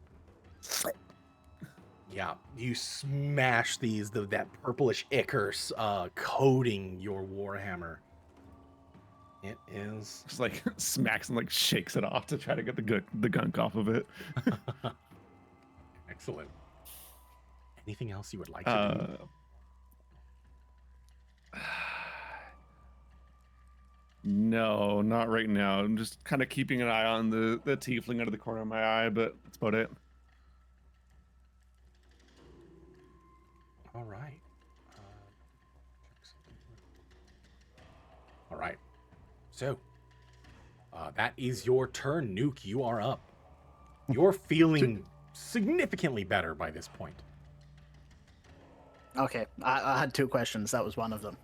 Speaker 1: Yeah, you smash that purplish ichor coating your warhammer. It is
Speaker 2: just like smacks and like shakes it off to try to get the gunk off of it.
Speaker 1: excellent. Anything else you would like to do?
Speaker 2: No, not right now. I'm just kind of keeping an eye on the tiefling out of the corner of my eye, but that's about it.
Speaker 1: All right. All right. So, that is your turn, Nuke. You are up. You're feeling significantly better by this point.
Speaker 3: Okay, I had two questions. That was one of them.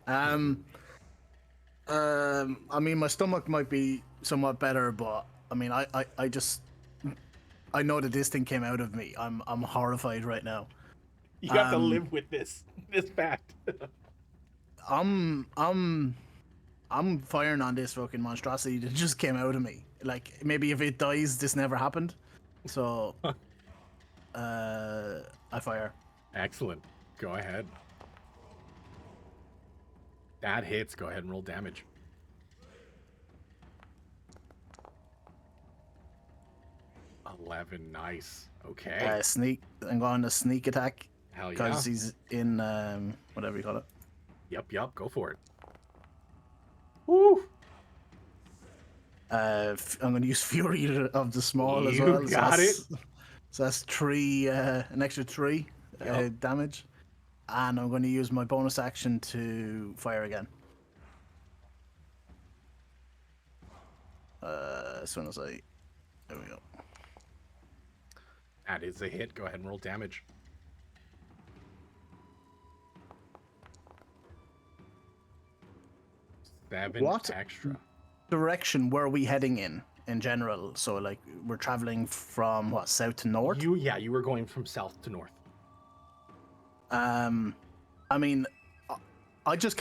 Speaker 3: I mean, my stomach might be somewhat better, but I mean, I know that this thing came out of me. I'm horrified right now.
Speaker 1: You have to live with this fact.
Speaker 3: I'm firing on this fucking monstrosity that just came out of me. Like, maybe if it dies, this never happened. So, I fire.
Speaker 1: Excellent. Go ahead. That hits. Go ahead and roll damage. Nice. Okay.
Speaker 3: Sneak. I'm going to sneak attack
Speaker 1: Hell yeah.
Speaker 3: because he's in whatever you call it.
Speaker 1: Yep. Go for it. Woo!
Speaker 3: I'm going to use Fury of the Small as
Speaker 1: You
Speaker 3: well.
Speaker 1: got it.
Speaker 3: So that's an extra 3
Speaker 1: Yep.
Speaker 3: damage. And I'm going to use my bonus action to fire again. As soon as there we go.
Speaker 1: That is a hit. Go ahead and roll damage. 7
Speaker 3: What?
Speaker 1: extra.
Speaker 3: Direction were we heading in general? So like we're traveling from what, south to north?
Speaker 1: You were going from south to north.
Speaker 3: I mean, I just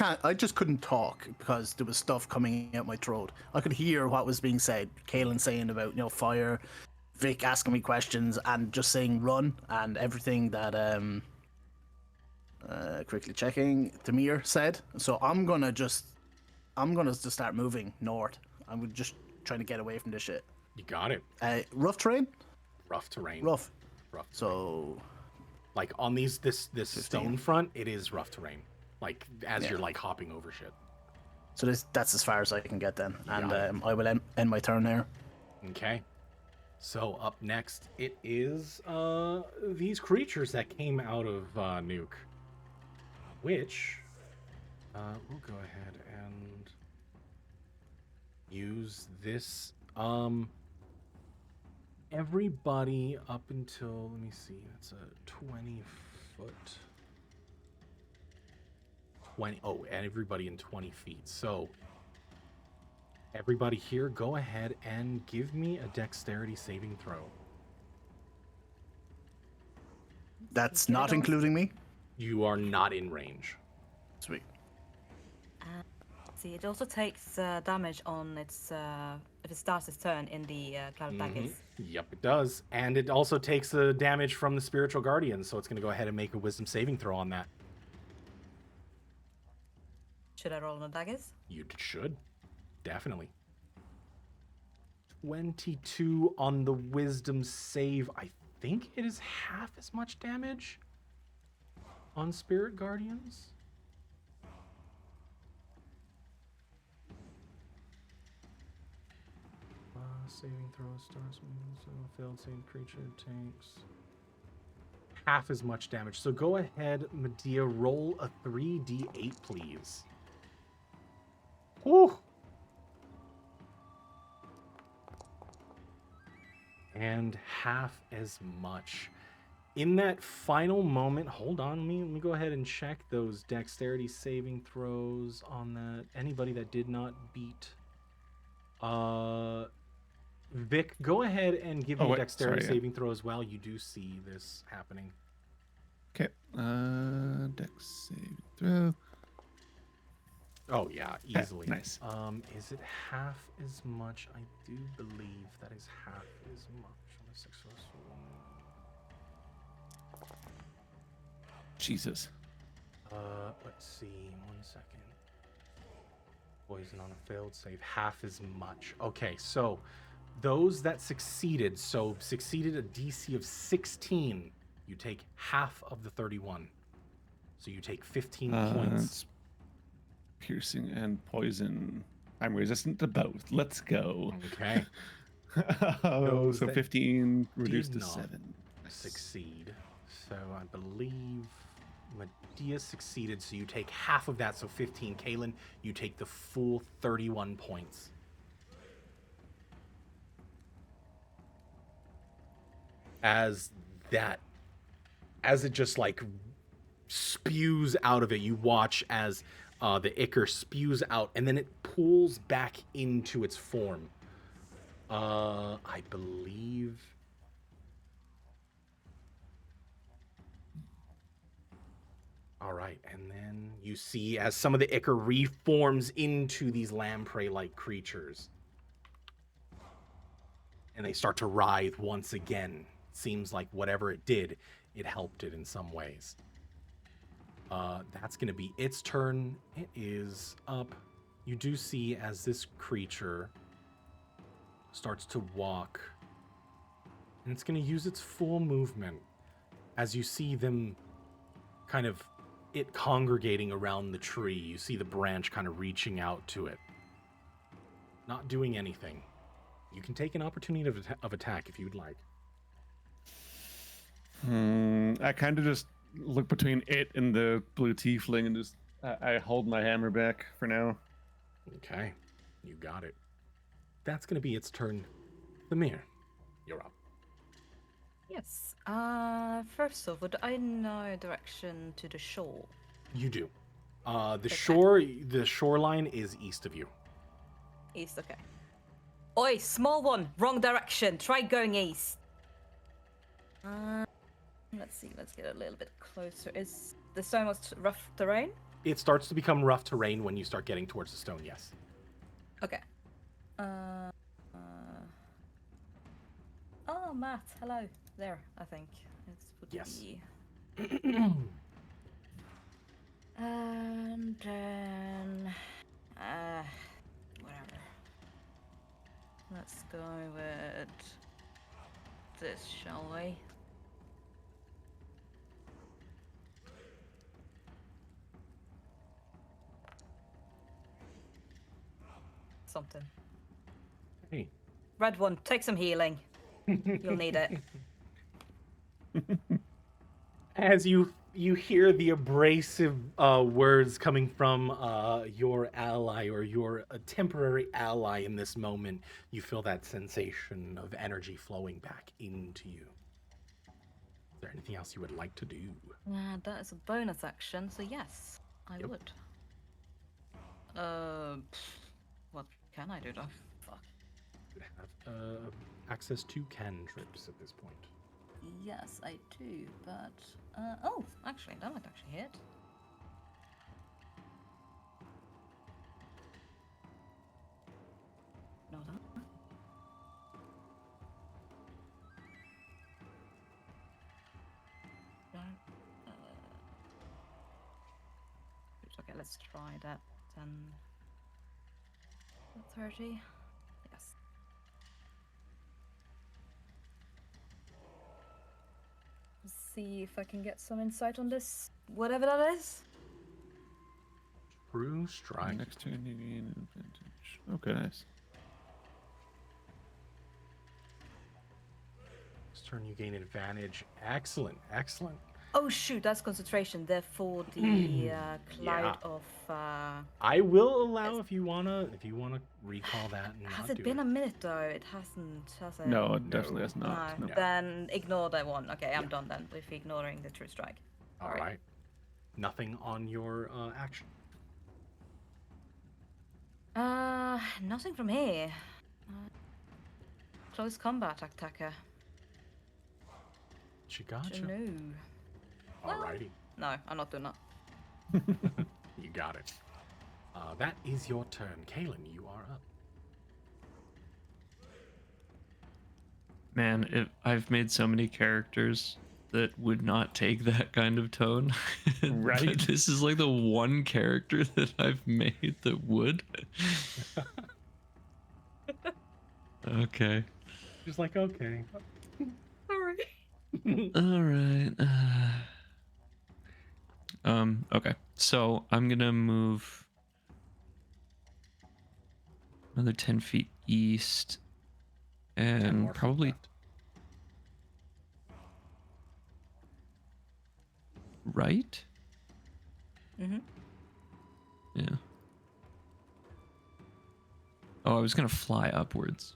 Speaker 3: couldn't talk because there was stuff coming out my throat. I could hear what was being said. Kaelin saying about, fire, Vic asking me questions and just saying run and everything that quickly checking Tamir said. So I'm gonna just start moving north. I'm just trying to get away from this shit.
Speaker 1: You got it.
Speaker 3: Rough terrain?
Speaker 1: Rough terrain.
Speaker 3: Rough.
Speaker 1: Rough.
Speaker 3: So
Speaker 1: Like on this stone front, it is rough terrain. Like as
Speaker 3: Yeah.
Speaker 1: you're like hopping over shit.
Speaker 3: so that's as far as I can get then. And
Speaker 1: Got it.
Speaker 3: I will end my turn there.
Speaker 1: Okay. So up next, it is these creatures that came out of Nuke, which we'll go ahead and use this. Everybody up until, let me see, it's a 20-foot. 20, oh, and everybody in 20 feet. So everybody here, go ahead and give me a dexterity saving throw.
Speaker 3: That's
Speaker 6: Okay,
Speaker 3: not
Speaker 6: don't-
Speaker 3: including me.
Speaker 1: You are not in range.
Speaker 3: Sweet.
Speaker 6: See, it also takes damage on its if it starts its turn in the cloud of daggers.
Speaker 1: Yep, it does. And it also takes the damage from the spiritual guardian, so it's going to go ahead and make a wisdom saving throw on that.
Speaker 6: Should I roll on the daggers?
Speaker 1: You should. Definitely. 22 on the wisdom save. I think it is half as much damage on spirit guardians. Saving throw starts so failed save creature takes half as much damage. So go ahead, Medea, roll a 3d8, please. Whew. And half as much. In that final moment, hold on, let me go ahead and check those dexterity saving throws on that. Anybody that did not beat Vic, go ahead and give me a dexterity saving throw as well. You do see this happening.
Speaker 2: Okay. Dex save throw.
Speaker 1: Oh yeah, easily.
Speaker 2: Nice.
Speaker 1: Is it half as much? I do believe that is half as much on a successful.
Speaker 2: Jesus.
Speaker 1: Let's see. 1 second. Poison on a failed save, half as much. Okay, so those that succeeded, succeeded a DC of 16, you take half of the 31. So you take 15 points.
Speaker 2: It's piercing and poison. I'm resistant to both. Let's go.
Speaker 1: Okay.
Speaker 2: Oh,
Speaker 1: Those
Speaker 2: so
Speaker 1: that
Speaker 2: 15 reduced to
Speaker 1: not
Speaker 2: 7.
Speaker 1: Succeed. So I believe Medea succeeded, so you take half of that, so 15. Kaylin, you take the full 31 points. As it just like spews out of it, you watch as the ichor spews out, and then it pulls back into its form. I believe. All right, and then you see as some of the ichor reforms into these lamprey-like creatures. And they start to writhe once again. Seems like whatever it did, it helped it in some ways. That's going to be its turn. It is up. You do see as this creature starts to walk, and it's going to use its full movement as you see them kind of it congregating around the tree. You see the branch kind of reaching out to it, not doing anything. You can take an opportunity of attack if you'd like.
Speaker 2: I kind of just look between it and the blue tiefling and just I hold my hammer back for now.
Speaker 1: Okay, you got it. That's going to be its turn. Thamir, you're up.
Speaker 6: Yes. First off, would I know direction to the shore?
Speaker 1: You do. The
Speaker 6: Okay.
Speaker 1: the shoreline is east of you.
Speaker 6: East, okay. Oi, small one, wrong direction. Try going east. Let's see. Let's get a little bit closer. Is the stone was rough terrain?
Speaker 1: It starts to become rough terrain when you start getting towards the stone, yes.
Speaker 6: Okay. Oh, Matt, hello. There, I think. It's would
Speaker 1: Yes.
Speaker 6: be... And then... whatever. Let's go with this, shall we? Something.
Speaker 1: Hey.
Speaker 6: Red one, take some healing. You'll need it.
Speaker 1: As you hear the abrasive words coming from your ally or your temporary ally in this moment, you feel that sensation of energy flowing back into you. Is there anything else you would like to do?
Speaker 6: That is a bonus action, so yes, I
Speaker 1: Yep.
Speaker 6: would. What can I do though? Fuck.
Speaker 1: You have access to cantrips at this point.
Speaker 6: Yes, I do, but oh, actually, that might actually hit. No, that. No. Oops, okay, let's try that. 10, 30. Yes. See if I can get some insight on this, whatever that is.
Speaker 1: True strike.
Speaker 2: Next turn, you gain advantage. Okay, nice.
Speaker 1: This turn you gain advantage. Excellent, excellent.
Speaker 6: Oh shoot, that's concentration. Therefore, the cloud
Speaker 1: Yeah.
Speaker 6: of.
Speaker 1: I will allow if you wanna recall that. And
Speaker 6: Has
Speaker 1: not
Speaker 6: it
Speaker 1: do
Speaker 6: been a minute though? It hasn't, has it?
Speaker 2: No, it definitely has not.
Speaker 6: No.
Speaker 2: No.
Speaker 6: Then ignore that one. Okay, I'm
Speaker 1: Yeah.
Speaker 6: done then with ignoring the true strike.
Speaker 1: All right. Nothing on your action.
Speaker 6: Nothing from here. Close combat attacker.
Speaker 1: She gotcha.
Speaker 6: No.
Speaker 1: Alrighty.
Speaker 6: No, I'm not doing that.
Speaker 1: You got it. That is your turn. Kaylin, you are up.
Speaker 4: Man, I've made so many characters that would not take that kind of tone.
Speaker 2: Right?
Speaker 4: But this is like the one character that I've made that would. Okay.
Speaker 1: Just like, okay.
Speaker 6: Sorry.
Speaker 4: All right. Okay. So I'm gonna move another 10 feet east,
Speaker 1: 10 more
Speaker 4: and
Speaker 1: feet
Speaker 4: probably
Speaker 1: left.
Speaker 4: right.
Speaker 6: Mm-hmm.
Speaker 4: Yeah. Oh, I was gonna fly upwards.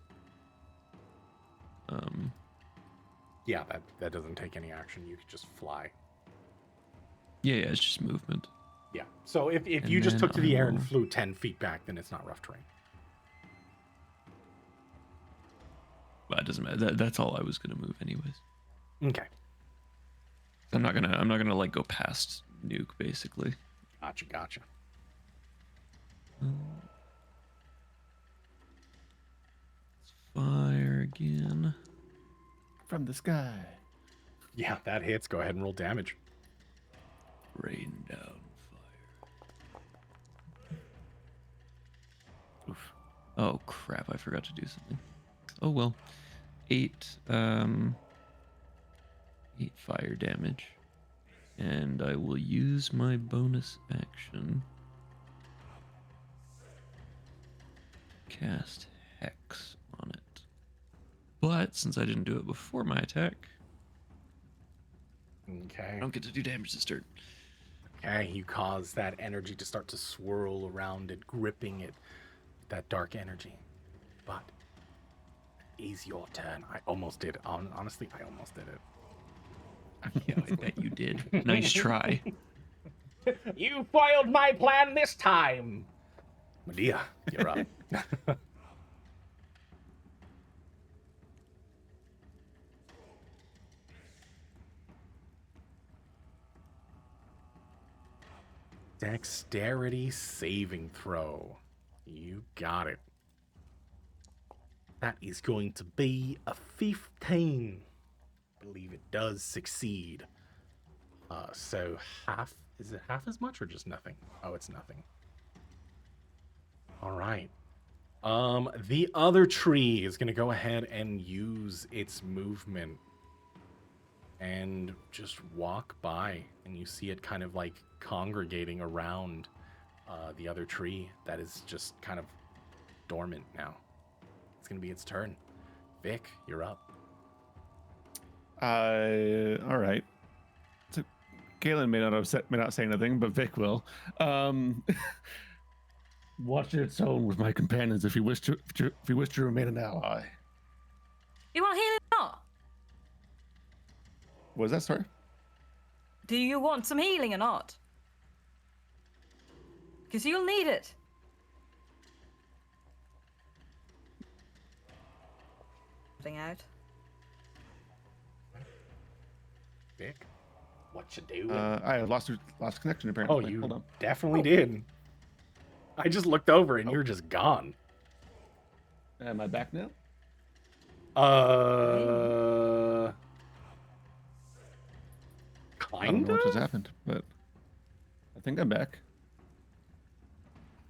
Speaker 1: Yeah, that doesn't take any action. You could just fly.
Speaker 4: Yeah, it's just movement.
Speaker 1: Yeah. So if
Speaker 4: And
Speaker 1: you just
Speaker 4: then
Speaker 1: took to the
Speaker 4: I
Speaker 1: air and
Speaker 4: will-
Speaker 1: flew 10 feet back, then it's not rough terrain.
Speaker 4: But it doesn't matter. That's all I was gonna move anyways.
Speaker 1: Okay.
Speaker 4: I'm not gonna like go past nuke basically.
Speaker 1: Gotcha.
Speaker 4: Let's fire again.
Speaker 2: From the sky.
Speaker 1: Yeah, that hits. Go ahead and roll damage.
Speaker 4: Rain down fire. Oof. Oh crap! I forgot to do something. Oh well. 8 fire damage, and I will use my bonus action. Cast Hex on it. But since I didn't do it before my attack,
Speaker 1: Okay.
Speaker 4: I don't get to do damage this turn.
Speaker 1: Okay, you cause that energy to start to swirl around it, gripping it, that dark energy. But it is your turn. I almost did. Honestly, I almost did it.
Speaker 4: Yeah, I bet you did. Nice try.
Speaker 1: You foiled my plan this time. Medea, you're up. Dexterity saving throw. You got it. That is going to be a 15. I believe it does succeed. So half, is it half as much or just nothing? Oh, it's nothing. All right. The other tree is going to go ahead and use its movement and just walk by, and you see it kind of like congregating around the other tree that is just kind of dormant now. It's going to be its turn. Vic, you're up.
Speaker 2: All right. So Galen may not say anything, but Vic will. Watch your tone with my companions if you wish to remain an ally.
Speaker 6: You want healing or not?
Speaker 2: What was that, sorry?
Speaker 6: Do you want some healing or not? Because you'll need it. Out.
Speaker 1: Vic, what you doing?
Speaker 2: I lost connection apparently.
Speaker 1: Oh, you
Speaker 2: Hold on.
Speaker 1: definitely did. I just looked over and you're just gone.
Speaker 2: Am I back now?
Speaker 1: Kind
Speaker 2: I don't know what just
Speaker 1: of?
Speaker 2: happened, but I think I'm back.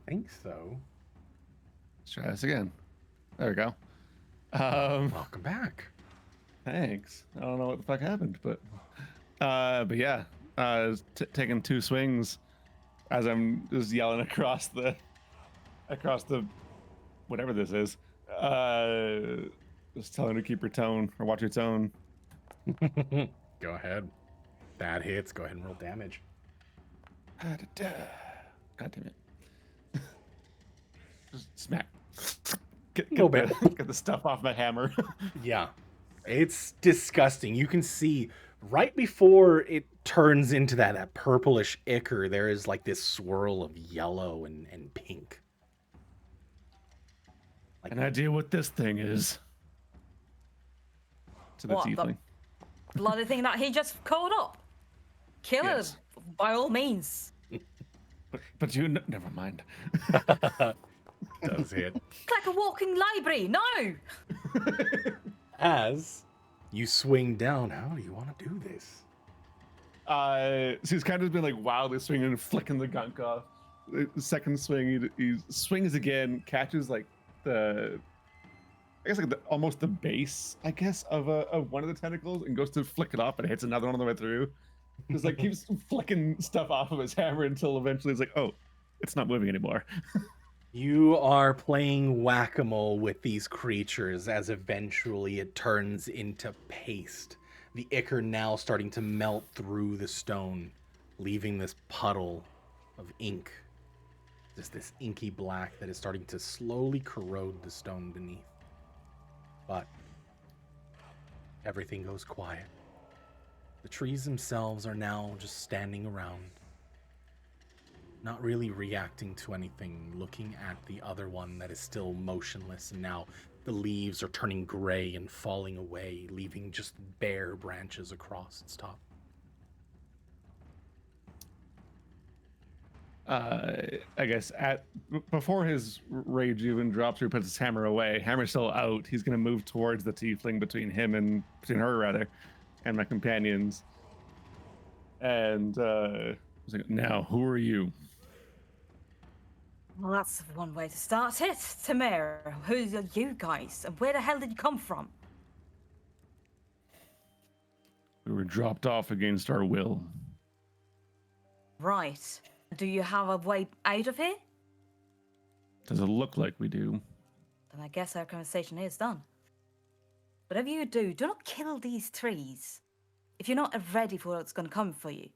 Speaker 1: I think so.
Speaker 2: Let's try this again. There we go.
Speaker 1: Welcome back.
Speaker 2: Thanks. I don't know what the fuck happened, but yeah, taking 2 swings as I'm just yelling across the whatever this is. Just telling her to keep her tone or watch your tone.
Speaker 1: Go ahead. That hits. Go ahead and roll damage.
Speaker 2: God damn it. Just smack. Get
Speaker 1: Little bit.
Speaker 2: Get the stuff off my hammer.
Speaker 1: Yeah. It's disgusting. You can see right before it turns into that purplish ichor, there is like this swirl of yellow and pink. Like,
Speaker 2: An idea what this thing is. To the
Speaker 6: What, the-
Speaker 2: tiefling.
Speaker 6: Bloody thing that he just called up. Kill
Speaker 2: Yes.
Speaker 6: it by all means.
Speaker 2: But you never mind.
Speaker 1: does hit.
Speaker 6: It's like a walking library. No.
Speaker 1: As you swing down, how do you want to do this?
Speaker 2: So he's kind of been like wildly swinging and flicking the gunk off. The second swing, he swings again, catches like almost the base, I guess, of one of the tentacles, and goes to flick it off and hits another one on the way through. Just like keeps flicking stuff off of his hammer until eventually it's like, oh, it's not moving anymore.
Speaker 1: You are playing whack-a-mole with these creatures as eventually it turns into paste. The ichor now starting to melt through the stone, leaving this puddle of ink. Just this inky black that is starting to slowly corrode the stone beneath. But everything goes quiet. The trees themselves are now just standing around, not really reacting to anything, looking at the other one that is still motionless, and now the leaves are turning gray and falling away, leaving just bare branches across its top.
Speaker 2: I guess before his rage even drops or he puts his hammer away, hammer's still out. He's gonna move towards the tiefling between her rather, and my companions. And he's like, now who are you?
Speaker 6: Well, that's one way to start it. Tamara, who are you guys? And where the hell did you come from?
Speaker 2: We were dropped off against our will.
Speaker 6: Right. Do you have a way out of here?
Speaker 2: Does it look like we do?
Speaker 6: Then I guess our conversation is done. Whatever you do not kill these trees. If you're not ready for what's going to come for you.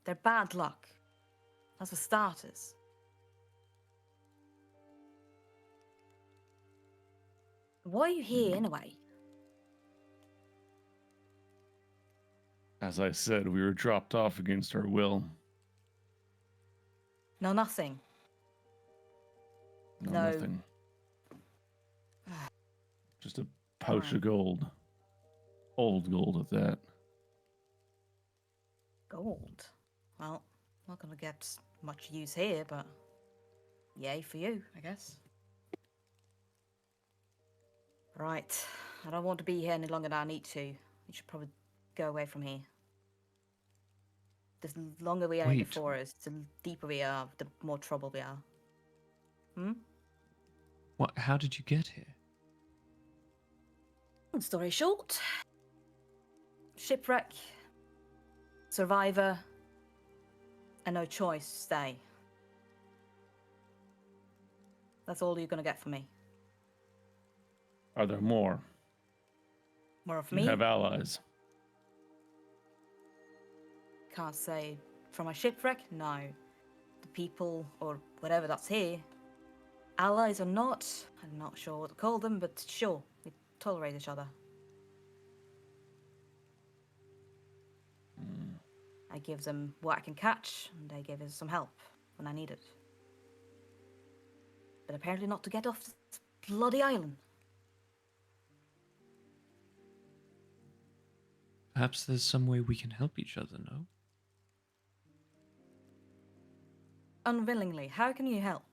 Speaker 6: They're bad luck. That's for starters. Why are you here anyway?
Speaker 2: As I said, we were dropped off against our will.
Speaker 6: No, nothing.
Speaker 2: No,
Speaker 6: No.
Speaker 2: nothing. Just a pouch of gold. Old gold at that.
Speaker 6: Gold. Well, not gonna get much use here, but yay for you, I guess. Right. I don't want to be here any longer than I need to. We should probably go away from here. The longer we are in the
Speaker 4: Wait.
Speaker 6: forest, the deeper we are, the more trouble we are. Hmm?
Speaker 4: What? How did you get here?
Speaker 6: Long story short, shipwreck, survivor, and no choice, stay. That's all you're gonna get from me.
Speaker 2: Are there more?
Speaker 6: More of
Speaker 2: Do
Speaker 6: me?
Speaker 2: you have allies?
Speaker 6: Can't say. From a shipwreck? No. The people, or whatever that's here, allies or not, I'm not sure what to call them, but sure, we tolerate each other. I give them what I can catch, and they give us some help when I need it. But apparently not to get off this bloody island.
Speaker 4: Perhaps there's some way we can help each other, no?
Speaker 6: Unwillingly, how can you help?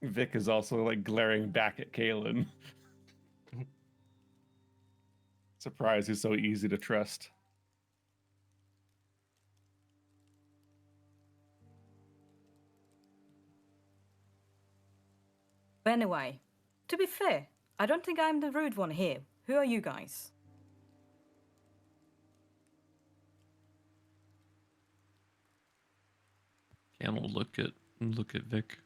Speaker 2: Vic is also like glaring back at Kalen. Surprised he's so easy to trust.
Speaker 6: But anyway, to be fair, I don't think I'm the rude one here. Who are you guys?
Speaker 4: Ken will look at Vic.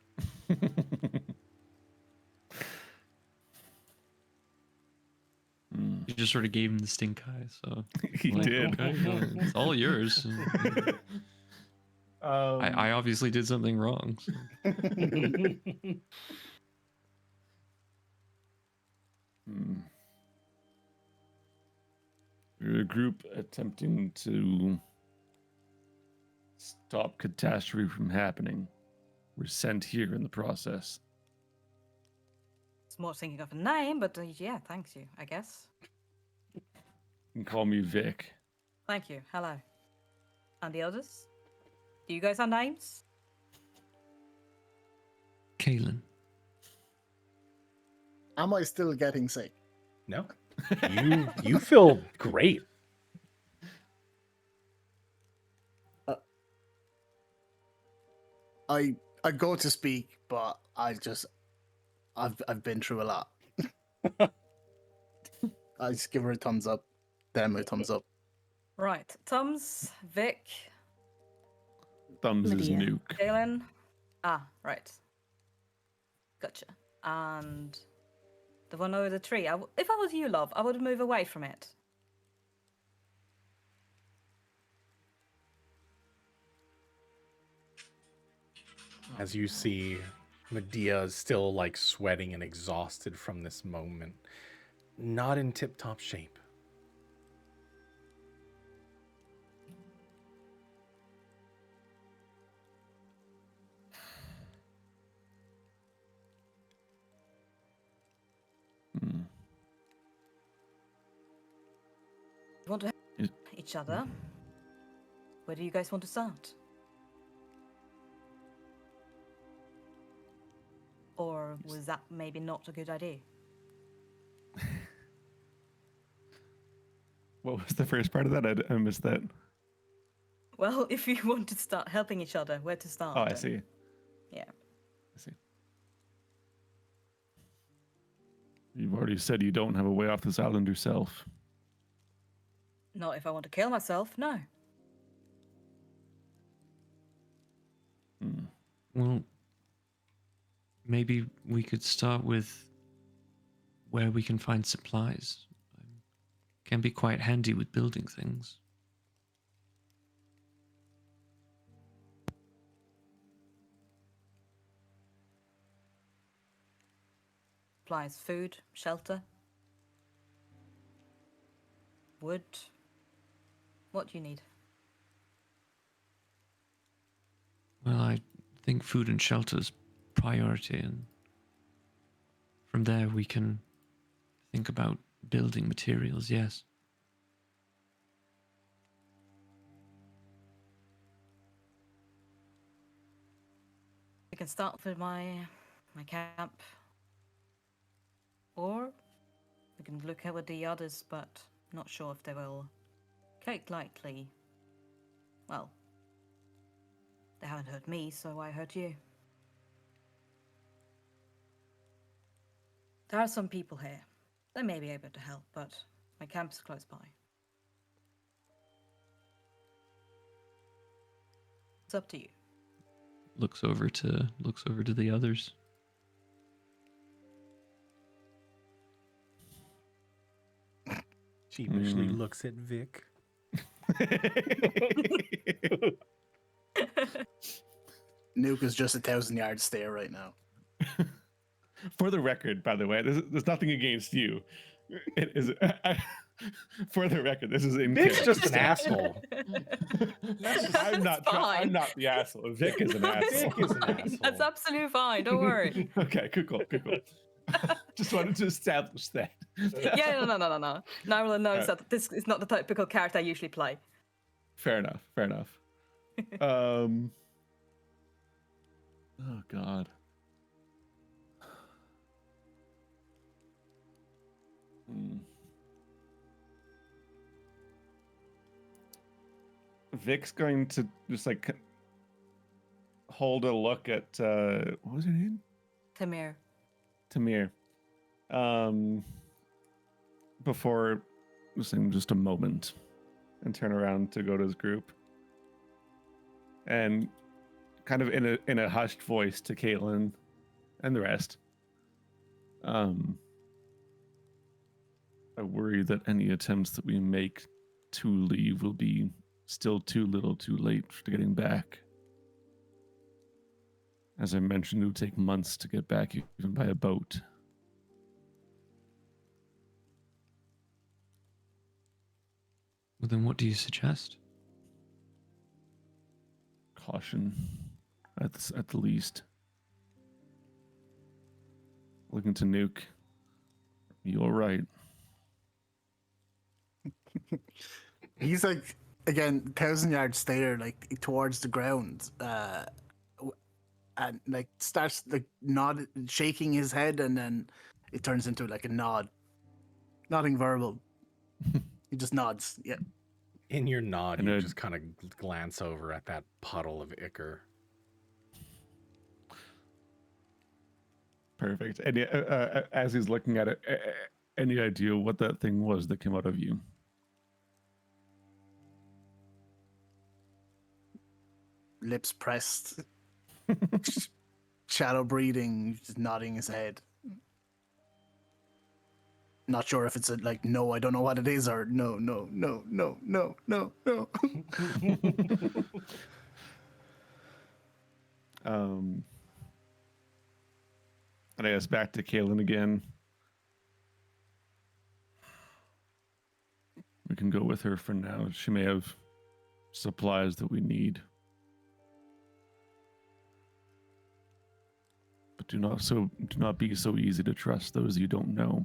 Speaker 4: You just sort of gave him the stink eye, so
Speaker 2: He did.
Speaker 4: Okay, yeah, it's all yours. I obviously did something wrong. So.
Speaker 2: We're a group attempting to stop catastrophe from happening. We're sent here in the process.
Speaker 6: It's more thinking of a name, but yeah, thanks you, I guess.
Speaker 2: You can call me Vic.
Speaker 6: Thank you, hello. And the others? Do you guys have names?
Speaker 4: Kalen.
Speaker 7: Am I still getting sick?
Speaker 1: No, you feel great.
Speaker 7: I go to speak, but I've been through a lot. I just give her a thumbs up, them a thumbs up.
Speaker 6: Right, Tums, Vic,
Speaker 2: Thumbs is
Speaker 5: Medea.
Speaker 2: nuke.
Speaker 6: Galen. Ah, right. Gotcha. And the one over the tree. If I was you, love, I would move away from it.
Speaker 1: As you see, Medea is still like sweating and exhausted from this moment. Not in tip-top shape.
Speaker 2: Hmm.
Speaker 6: You want to help
Speaker 2: Is-
Speaker 6: each other? Where do you guys want to start? Or was that maybe not a good idea?
Speaker 2: What was the first part of that? I missed that.
Speaker 6: Well, if you want to start helping each other, where to start?
Speaker 2: Oh, I see.
Speaker 6: Yeah.
Speaker 2: I see. You've already said you don't have a way off this island yourself.
Speaker 6: Not if I want to kill myself, no.
Speaker 2: Hmm.
Speaker 4: Well, maybe we could start with where we can find supplies. Can be quite handy with building things.
Speaker 6: Supplies food, shelter, wood. What do you need?
Speaker 4: Well, I think food and shelter is priority, and from there we can think about building materials, yes.
Speaker 6: We can start with my camp. can look at the others, but not sure if they will take lightly. Well, they haven't hurt me, so why hurt you? There are some people here. They may be able to help, but my camp's close by. It's up to you.
Speaker 4: Looks over to the others.
Speaker 1: Sheepishly looks at Vic.
Speaker 7: Nuke is just 1,000-yard stare right now.
Speaker 2: For the record, by the way, there's nothing against you. It is for the record. This is in
Speaker 1: Vic's
Speaker 2: character.
Speaker 1: just an asshole.
Speaker 2: I'm not.
Speaker 6: fine.
Speaker 2: I'm not the asshole. Vic is an asshole.
Speaker 1: Vic is an asshole.
Speaker 6: That's absolutely fine. Don't worry.
Speaker 2: Okay, cool. Just wanted to establish that.
Speaker 6: Yeah, no. Now everyone knows that this is not the typical character I usually play.
Speaker 2: Fair enough. Oh God. Vic's going to just like hold a look at what was her name? Tamir. Before listening just a moment and turn around to go to his group. And kind of in a hushed voice to Caitlin and the rest. I worry that any attempts that we make to leave will be still too little too late for getting back. As I mentioned, it would take months to get back even by a boat.
Speaker 4: Well, then what do you suggest?
Speaker 2: Caution, at the least. Looking to Nuke. You're right.
Speaker 7: He's like, again, 1,000-yard stare, like towards the ground, and like starts like shaking his head, and then it turns into like a nodding verbal. He just nods. Yeah.
Speaker 1: In your nod,
Speaker 2: And
Speaker 1: you
Speaker 2: a-
Speaker 1: just kind of glance over at that puddle of ichor.
Speaker 2: Perfect. And as he's looking at it, any idea what that thing was that came out of you?
Speaker 7: Lips pressed, shadow breathing, just nodding his head. Not sure if it's like, no, I don't know what it is, or no.
Speaker 2: And I guess back to Kaylin again. We can go with her for now. She may have supplies that we need. But do not be so easy to trust those you don't know.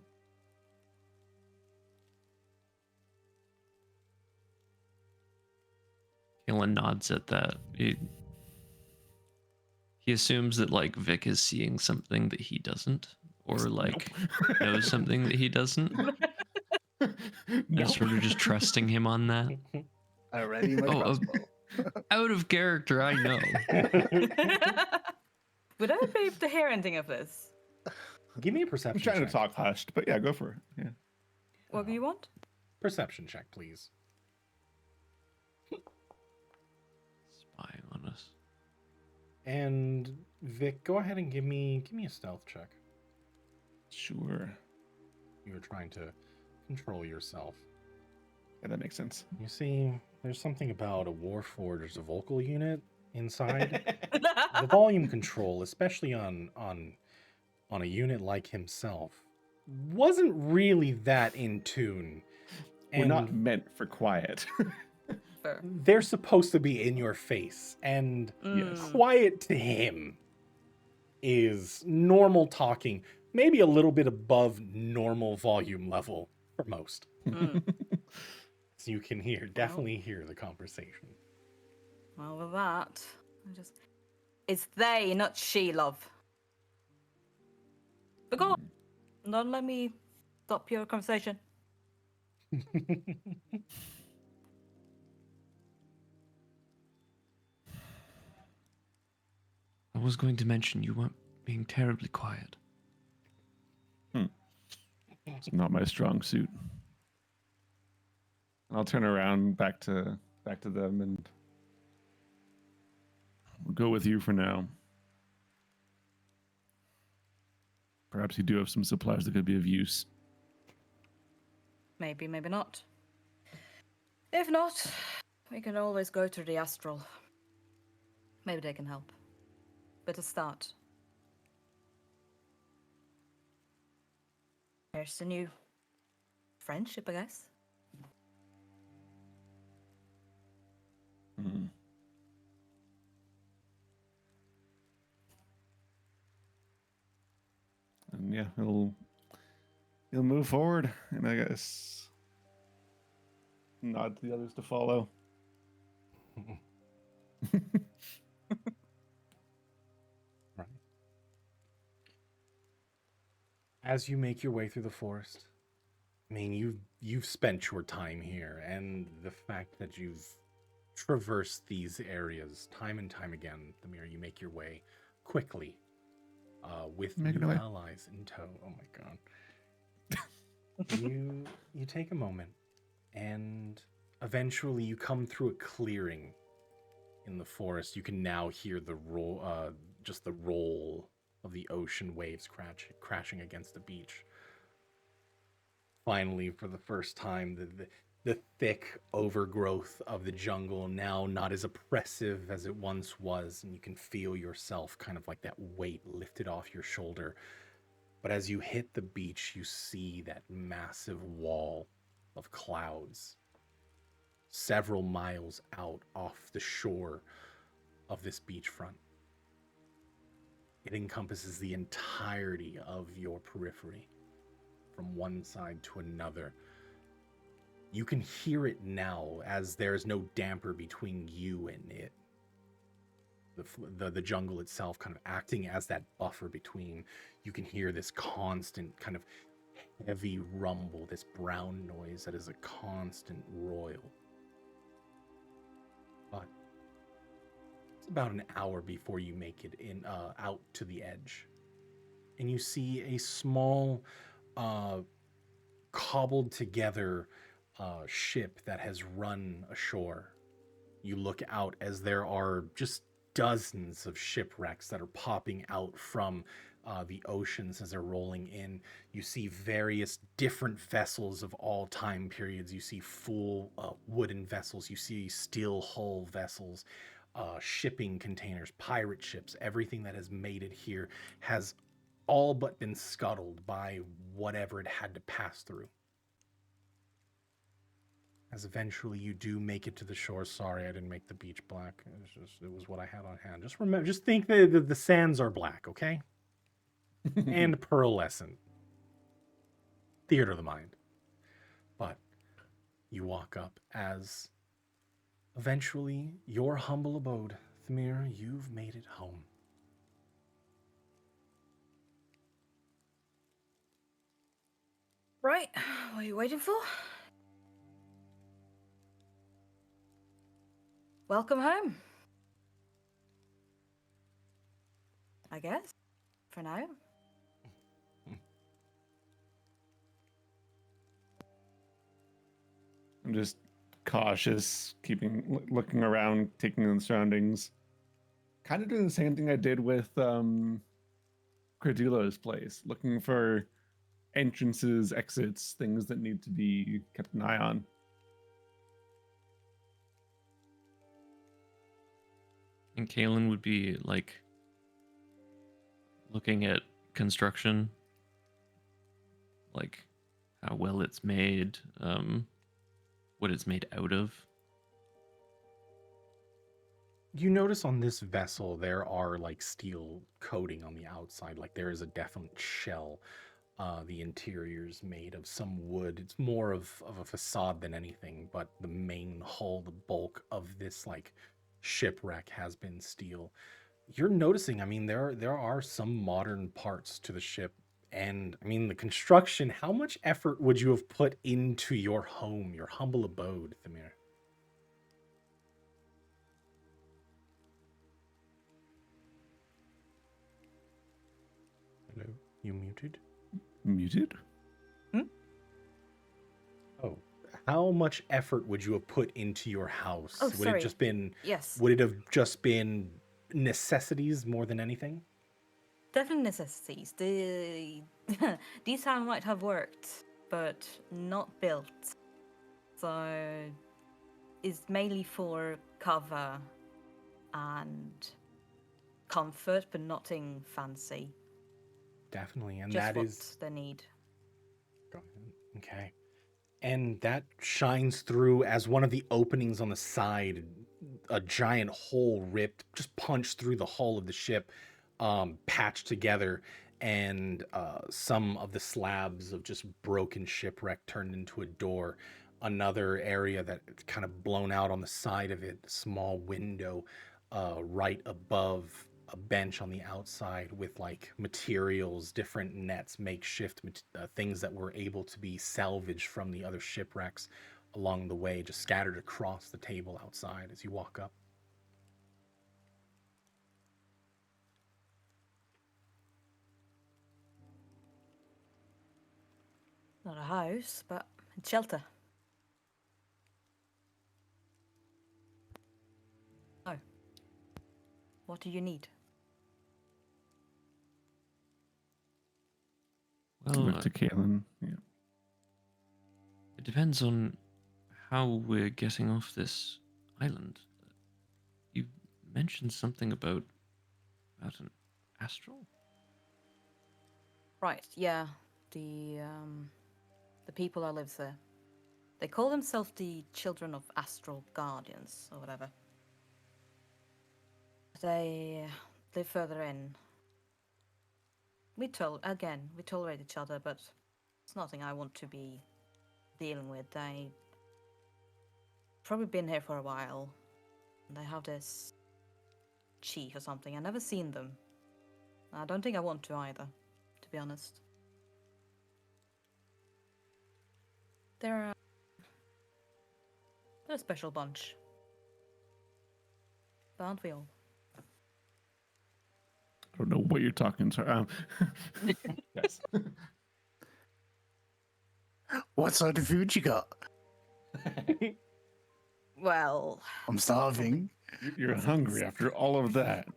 Speaker 4: Kalen nods at that. He assumes that like Vic is seeing something that he doesn't, or like knows something that he doesn't. And sort of just trusting him on that.
Speaker 7: Already my crossbow.
Speaker 4: Out of character, I know.
Speaker 6: Would I be able to hear anything of this?
Speaker 1: Give me a
Speaker 2: I'm
Speaker 1: perception
Speaker 2: trying
Speaker 1: check.
Speaker 2: to talk hushed, but yeah, go for it. Yeah.
Speaker 6: What do you want?
Speaker 1: Perception check, please.
Speaker 4: Spying on us.
Speaker 1: And Vic, go ahead and give me a stealth check.
Speaker 2: Sure.
Speaker 1: You're trying to control yourself.
Speaker 2: Yeah, that makes sense.
Speaker 1: You see, there's something about a Warforged's vocal unit inside. The volume control, especially on a unit like himself, wasn't really that in tune.
Speaker 2: We're not meant for quiet.
Speaker 6: Fair.
Speaker 1: They're supposed to be in your face, and
Speaker 2: Yes.
Speaker 1: quiet to him is normal talking, maybe a little bit above normal volume level for most. So you can definitely hear the conversation.
Speaker 6: Well, with that, it's they, not she, love. But go on. Don't let me Stop your conversation.
Speaker 4: I was going to mention you weren't being terribly quiet.
Speaker 2: It's not my strong suit. I'll turn around back to them and we'll go with you for now. Perhaps you do have some supplies that could be of use.
Speaker 6: Maybe, maybe not. If not, we can always go to the astral. Maybe they can help. But to start, there's a new friendship, I guess.
Speaker 2: Hmm. And yeah, he'll move forward, and I guess nod to the others to follow.
Speaker 1: Right. As you make your way through the forest, I mean, you've spent your time here, and the fact that you've traversed these areas time and time again, Thamir, you make your way quickly, with
Speaker 2: Making
Speaker 1: new
Speaker 2: my way.
Speaker 1: allies in tow. Oh my god! you take a moment, and eventually you come through a clearing in the forest. You can now hear the roll, just the roll of the ocean waves crashing against the beach. Finally, for the first time, the thick overgrowth of the jungle now not as oppressive as it once was, and you can feel yourself kind of like that weight lifted off your shoulder. But as you hit the beach, you see that massive wall of clouds several miles out off the shore of this beachfront. It encompasses the entirety of your periphery, from one side to another. You can hear it now, as there is no damper between you and it. The jungle itself kind of acting as that buffer between. You can hear this constant kind of heavy rumble, this brown noise that is a constant roil. But it's about an hour before you make it out to the edge, and you see a small, cobbled together ship that has run ashore. You look out as there are just dozens of shipwrecks that are popping out from the oceans as they're rolling in. You see various different vessels of all time periods. You see full wooden vessels. You see steel hull vessels, shipping containers, pirate ships. Everything that has made it here has all but been scuttled by whatever it had to pass through. As eventually you do make it to the shore. Sorry, I didn't make the beach black. It was what I had on hand. Just remember, just think that the sands are black, okay? And pearlescent. Theater of the mind. But you walk up as eventually your humble abode, Thamir, you've made it home.
Speaker 6: Right, what are you waiting for? Welcome home. I guess. For now.
Speaker 2: I'm just cautious, looking around, taking in the surroundings. Kind of doing the same thing I did with Credulo's place, looking for entrances, exits, things that need to be kept an eye on.
Speaker 4: And Kalen would be like looking at construction, like how well it's made, what it's made out of.
Speaker 1: You notice on this vessel there are like steel coating on the outside, like there is a definite shell. The interior's made of some wood. It's more of a facade than anything, but the main hull, the bulk of this like shipwreck has been steel. You're noticing, I mean, there are some modern parts to the ship, And I mean, the construction, how much effort would you have put into your home, your humble abode, Thamir? Hello? You muted?
Speaker 2: Muted?
Speaker 1: Oh, how much effort would you have put into your house?
Speaker 6: Oh,
Speaker 1: Would it
Speaker 6: sorry.
Speaker 1: just been
Speaker 6: Yes.
Speaker 1: would it have just been necessities more than anything?
Speaker 6: Definitely necessities. The these hand might have worked, but not built. So it's mainly for cover and comfort, but nothing fancy.
Speaker 1: Definitely, and
Speaker 6: Just
Speaker 1: that
Speaker 6: what
Speaker 1: is
Speaker 6: they need.
Speaker 1: okay. And that shines through as one of the openings on the side, a giant hole ripped, just punched through the hull of the ship, patched together, and some of the slabs of just broken shipwreck turned into a door. Another area that kind of blown out on the side of it, a small window right above a bench on the outside with like materials, different nets, makeshift things that were able to be salvaged from the other shipwrecks along the way, just scattered across the table outside as you walk up.
Speaker 6: Not a house, but a shelter. Oh. What do you need?
Speaker 4: Well,
Speaker 2: Look to Kalen. Yeah.
Speaker 4: it depends on how we're getting off this island. You mentioned something about an astral.
Speaker 6: Right, yeah. The people that live there. They call themselves the Children of Astral Guardians, or whatever. They live further in. We tolerate each other, but it's nothing I want to be dealing with. They probably been here for a while. They have this chief or something. I've never seen them. I don't think I want to either, to be honest. They're a special bunch. Aren't we all?
Speaker 2: I don't know what you're talking. Sorry.
Speaker 1: Yes.
Speaker 7: What sort of food you got?
Speaker 6: Well,
Speaker 7: I'm starving.
Speaker 2: You're hungry after all of that.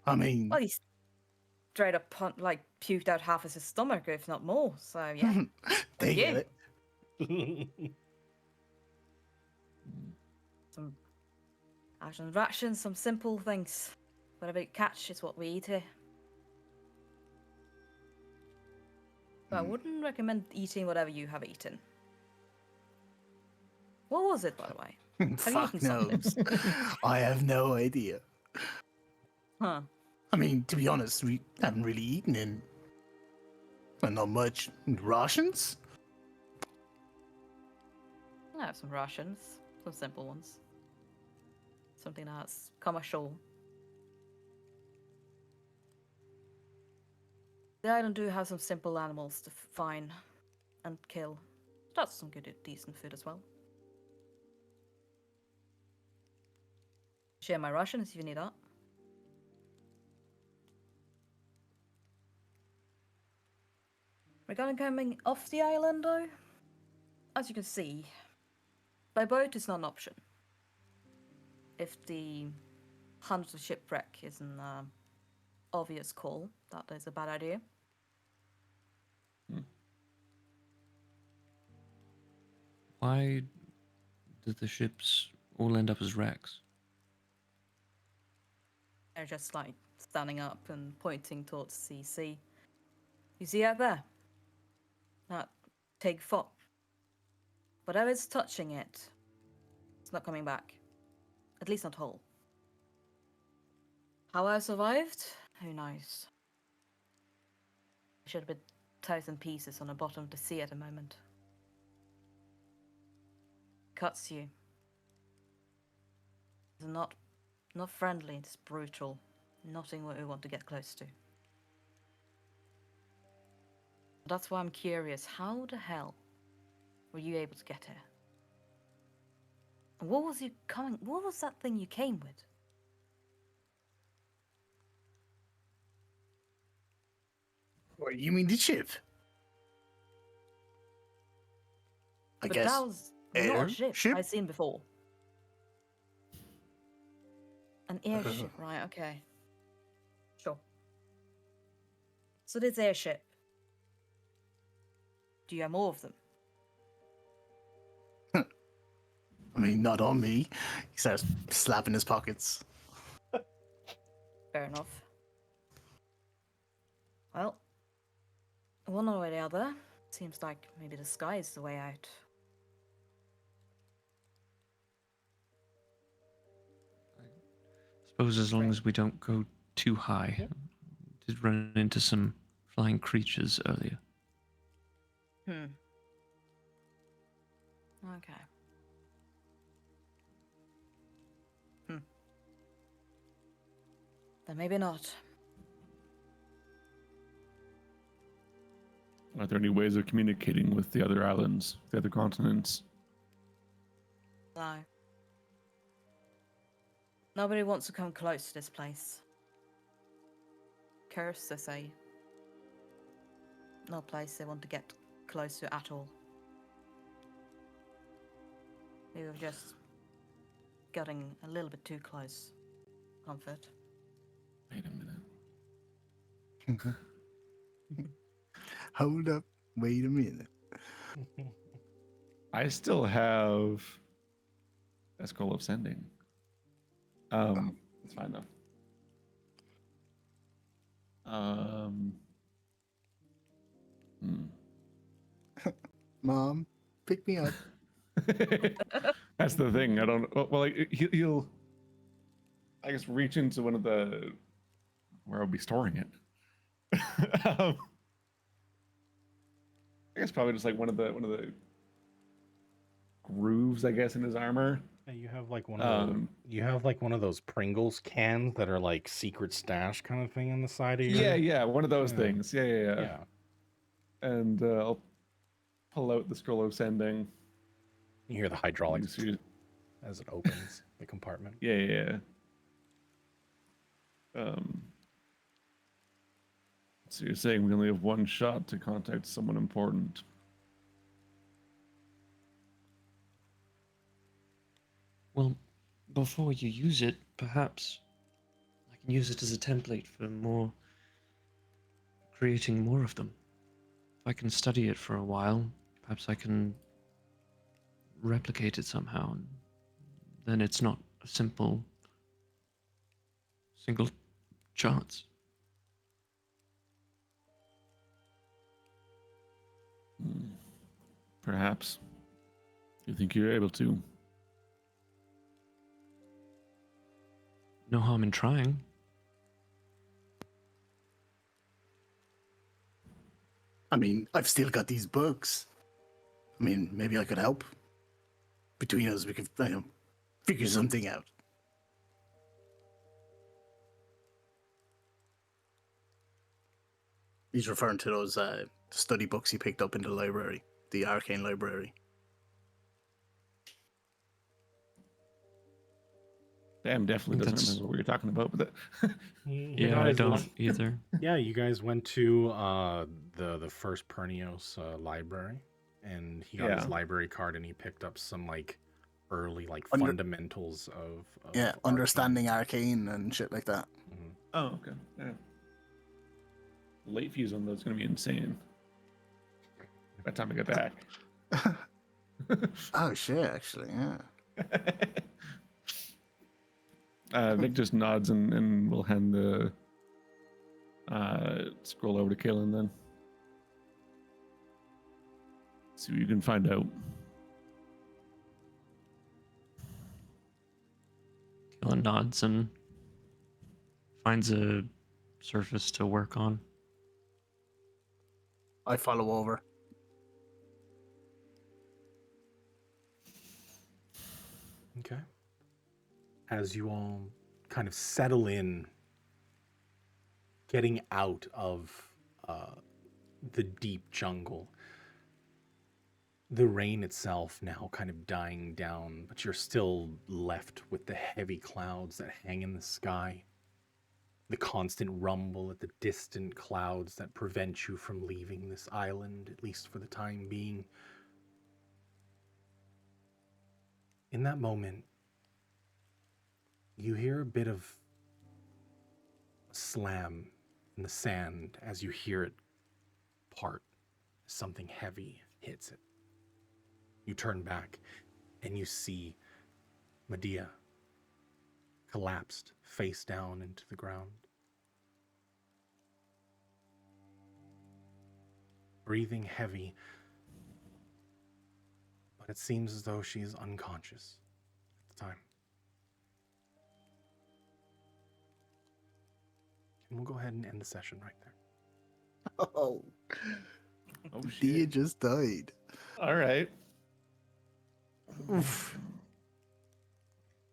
Speaker 7: I mean,
Speaker 6: well, he's straight up puked out half of his stomach, if not more. So yeah,
Speaker 7: they
Speaker 6: you.
Speaker 7: get it.
Speaker 6: Some rations, some simple things. Whatever you catch is what we eat here. But I wouldn't recommend eating whatever you have eaten. What was it, by the way? Have you
Speaker 7: Fuck
Speaker 6: eaten something?
Speaker 7: knows. I have no idea.
Speaker 6: Huh.
Speaker 7: I mean, to be honest, we haven't really eaten in not much. Rations?
Speaker 6: I have some rations, some simple ones. Something that's come ashore. The island do have some simple animals to find and kill. That's some good, decent food as well. Share my rations if you need that. Regarding coming off the island, though, as you can see, by boat is not an option. If the hunt of shipwreck is an obvious call, that is a bad idea.
Speaker 4: Why did the ships all end up as wrecks?
Speaker 6: They're just like standing up and pointing towards the sea. You see out there? That Tig Fop. Whatever's touching it, it's not coming back. At least not whole. How I survived? Who knows? I should have been 1,000 pieces on the bottom of the sea at the moment. Cuts you. It's not friendly, it's brutal. Nothing we want to get close to. That's why I'm curious. How the hell were you able to get here? And what was you coming? What was that thing you came with?
Speaker 3: What, you mean the ship? I
Speaker 6: But
Speaker 3: guess.
Speaker 6: that was not a ship
Speaker 3: Airship?
Speaker 6: I've seen before. An airship, right? Okay. Sure. So this airship. Do you have more of them?
Speaker 3: I mean, not on me. He starts slapping his pockets.
Speaker 6: Fair enough. Well, one way or the other, seems like maybe the sky is the way out.
Speaker 4: Suppose as long as we don't go too high. Did run into some flying creatures earlier.
Speaker 6: Okay. Then maybe not.
Speaker 2: Are there any ways of communicating with the other islands, the other continents?
Speaker 6: No. Nobody wants to come close to this place. Cursed, they say. No place they want to get close to at all. We were just getting a little bit too close. Comfort.
Speaker 2: Wait a minute.
Speaker 3: Hold up. Wait a minute.
Speaker 2: I still have a scroll of sending. It's fine though.
Speaker 3: Mom, pick me up.
Speaker 2: That's the thing. I don't. Well, like, he'll, I guess, reach into one of the where I'll be storing it. I guess probably just like one of the grooves, I guess, in his armor.
Speaker 1: Yeah, you have like one of those Pringles cans that are like secret stash kind of thing on the side of your.
Speaker 2: Yeah, one of those
Speaker 1: Yeah.
Speaker 2: things. Yeah. And I'll pull out the scroll of sending.
Speaker 1: You hear the hydraulics
Speaker 2: Use-
Speaker 1: as it opens the compartment.
Speaker 2: Yeah. So you're saying we only have one shot to contact someone important?
Speaker 4: Well, before you use it, perhaps I can use it as a template for creating more of them. If I can study it for a while, perhaps I can replicate it somehow, and then it's not a single chance.
Speaker 2: Perhaps. You think you're able to?
Speaker 4: No harm in trying.
Speaker 3: I mean, I've still got these books. I mean, maybe I could help. Between us, we could, figure something out. He's referring to those study books he picked up in the library, the arcane library.
Speaker 2: Sam definitely
Speaker 4: think
Speaker 2: doesn't
Speaker 4: that's-
Speaker 2: remember what you're talking about, but
Speaker 4: Yeah, I don't either.
Speaker 1: Yeah, you guys went to the first Pernios library, and he got his
Speaker 2: Yeah.
Speaker 1: library card, and he picked up some like early like
Speaker 3: Under-
Speaker 1: fundamentals of
Speaker 3: Yeah,
Speaker 1: arcane.
Speaker 3: understanding arcane and shit like that.
Speaker 1: Mhm.
Speaker 2: oh, okay. Yeah. Late fees on those going to be insane. By the time I get back.
Speaker 3: Oh shit, actually, yeah.
Speaker 2: Vic just nods and we'll hand the scroll over to Kaelin then. See what you can find out.
Speaker 4: Kellen nods and finds a surface to work on.
Speaker 3: I follow over.
Speaker 1: Okay. As you all kind of settle in, getting out of the deep jungle. The rain itself now kind of dying down, but you're still left with the heavy clouds that hang in the sky. The constant rumble at the distant clouds that prevent you from leaving this island, at least for the time being. In that moment, you hear a bit of slam in the sand as you hear it part. Something heavy hits it. You turn back and you see Medea collapsed face down into the ground. Breathing heavy, but it seems as though she is unconscious at the time. And we'll go ahead and end the session right there.
Speaker 7: Oh,
Speaker 2: Oh
Speaker 7: Dia
Speaker 2: shit.
Speaker 7: just died.
Speaker 2: All right.
Speaker 7: Oof.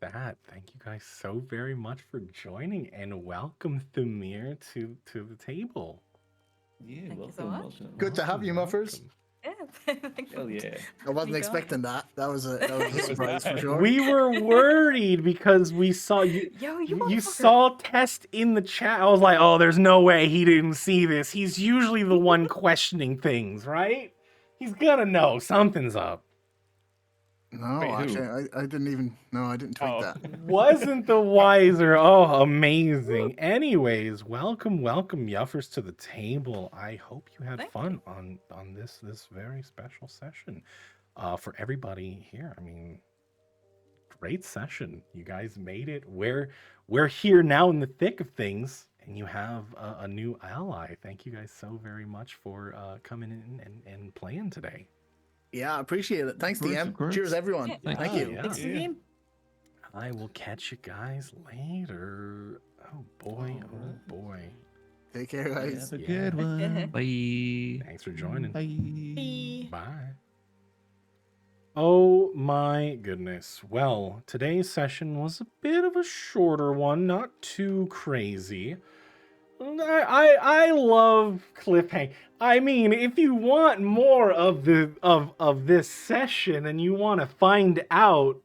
Speaker 1: Thank you guys so very much for joining, and welcome Thamir to the table.
Speaker 2: Yeah,
Speaker 6: Thank you so
Speaker 2: welcome,
Speaker 6: much.
Speaker 2: welcome.
Speaker 7: Good to have you, Muffers.
Speaker 6: Yeah. Thanks for
Speaker 2: Hell yeah.
Speaker 7: I wasn't
Speaker 6: me
Speaker 7: expecting that. That was a surprise for
Speaker 2: that?
Speaker 7: sure.
Speaker 1: We were worried because we saw you.
Speaker 6: Yo,
Speaker 1: You
Speaker 6: motherfucker.
Speaker 1: saw Test in the chat. I was like, oh, there's no way he didn't see this. He's usually the one questioning things, right? He's gonna know something's up.
Speaker 7: No,
Speaker 2: Wait, who?
Speaker 7: actually, I didn't even. No, I didn't tweet
Speaker 2: Oh.
Speaker 7: that.
Speaker 1: Wasn't the wiser. Oh, amazing. Anyways, welcome, Yuffers to the table. I hope you had
Speaker 6: Thank
Speaker 1: fun on this very special session. For everybody here, I mean, great session. You guys made it. We're here now in the thick of things, and you have a new ally. Thank you guys so very much for coming in and playing today.
Speaker 7: Yeah, I appreciate it. Thanks,
Speaker 4: Of course,
Speaker 7: DM.
Speaker 4: of course.
Speaker 7: Cheers, everyone.
Speaker 6: Yeah.
Speaker 4: Thank
Speaker 7: Thank
Speaker 1: you.
Speaker 7: you.
Speaker 1: Yeah.
Speaker 5: Thanks
Speaker 2: Yeah.
Speaker 5: again.
Speaker 1: I will catch you guys later. Oh boy, oh boy.
Speaker 7: Take care, guys.
Speaker 2: Have a
Speaker 1: Yeah.
Speaker 2: good one.
Speaker 4: Bye.
Speaker 1: Thanks for joining.
Speaker 2: Bye.
Speaker 1: Bye. Oh my goodness. Well, today's session was a bit of a shorter one, not too crazy. I love cliffhang. I mean, if you want more of this session and you want to find out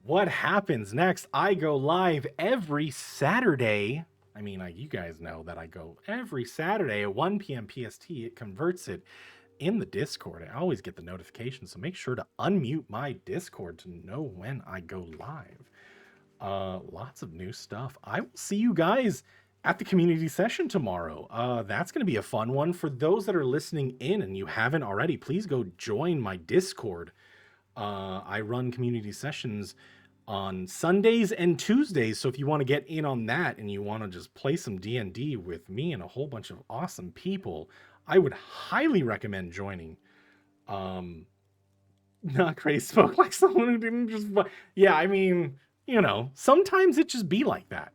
Speaker 1: what happens next, I go live every Saturday. I mean, you guys know that I go every Saturday at 1 p.m. PST. It converts it in the Discord. I always get the notification, so make sure to unmute my Discord to know when I go live. Lots of new stuff. I will see you guys at the community session tomorrow. That's going to be a fun one. For those that are listening in and you haven't already, please go join my Discord. I run community sessions on Sundays and Tuesdays, so if you want to get in on that and you want to just play some D&D with me and a whole bunch of awesome people, I would highly recommend joining. Not crazy spoke like someone who didn't just... Yeah, I mean, you know, sometimes it just be like that.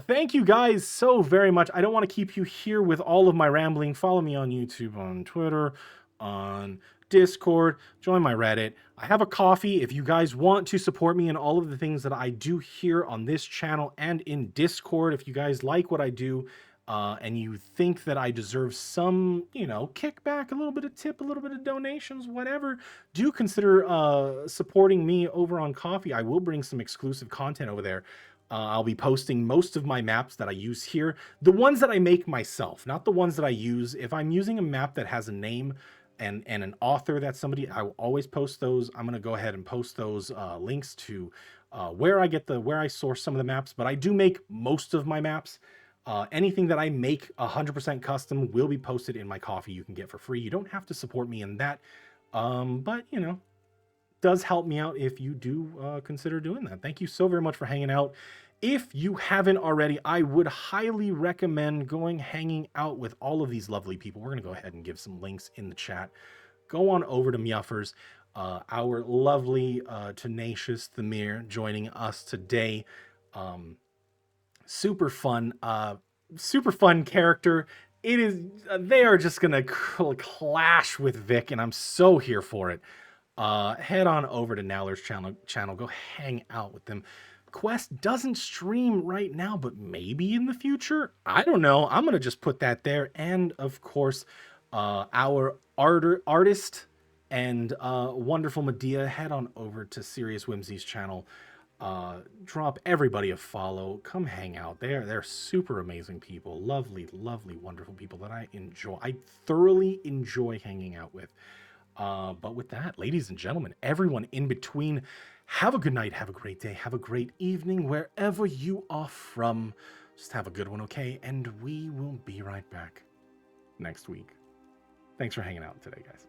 Speaker 1: Thank you guys so very much. I don't want to keep you here with all of my rambling. Follow me on YouTube, on Twitter, on Discord, join my Reddit. I have a coffee. If you guys want to support me in all of the things that I do here on this channel and in Discord, if you guys like what I do, and you think that I deserve some, you know, kickback, a little bit of tip, a little bit of donations, whatever, do consider supporting me over on Coffee. I will bring some exclusive content over there. I'll be posting most of my maps that I use here. The ones that I make myself, not the ones that I use. If I'm using a map that has a name and an author that's somebody, I will always post those. I'm going to go ahead and post those links to where I source some of the maps. But I do make most of my maps. Anything that I make 100% custom will be posted in my Coffee you can get for free. You don't have to support me in that. But, you know, does help me out if you do consider doing that. Thank you so very much for hanging out. If you haven't already, I would highly recommend hanging out with all of these lovely people. We're going to go ahead and give some links in the chat. Go on over to Muffers, our lovely, tenacious Thamir joining us today. Super fun character. It is, they are just going to clash with Vic, and I'm so here for it. Head on over to Nowler's channel. Go hang out with them. Quest doesn't stream right now, but maybe in the future. I don't know. I'm going to just put that there. And of course, our artist and wonderful Medea, head on over to Serious Whimsy's channel. Drop everybody a follow. Come hang out. They're super amazing people. Lovely, lovely, wonderful people that I enjoy. I thoroughly enjoy hanging out with. But with that, ladies and gentlemen, everyone in between, have a good night, have a great day, have a great evening, wherever you are from. Just have a good one, okay? And we will be right back next week. Thanks for hanging out today, guys.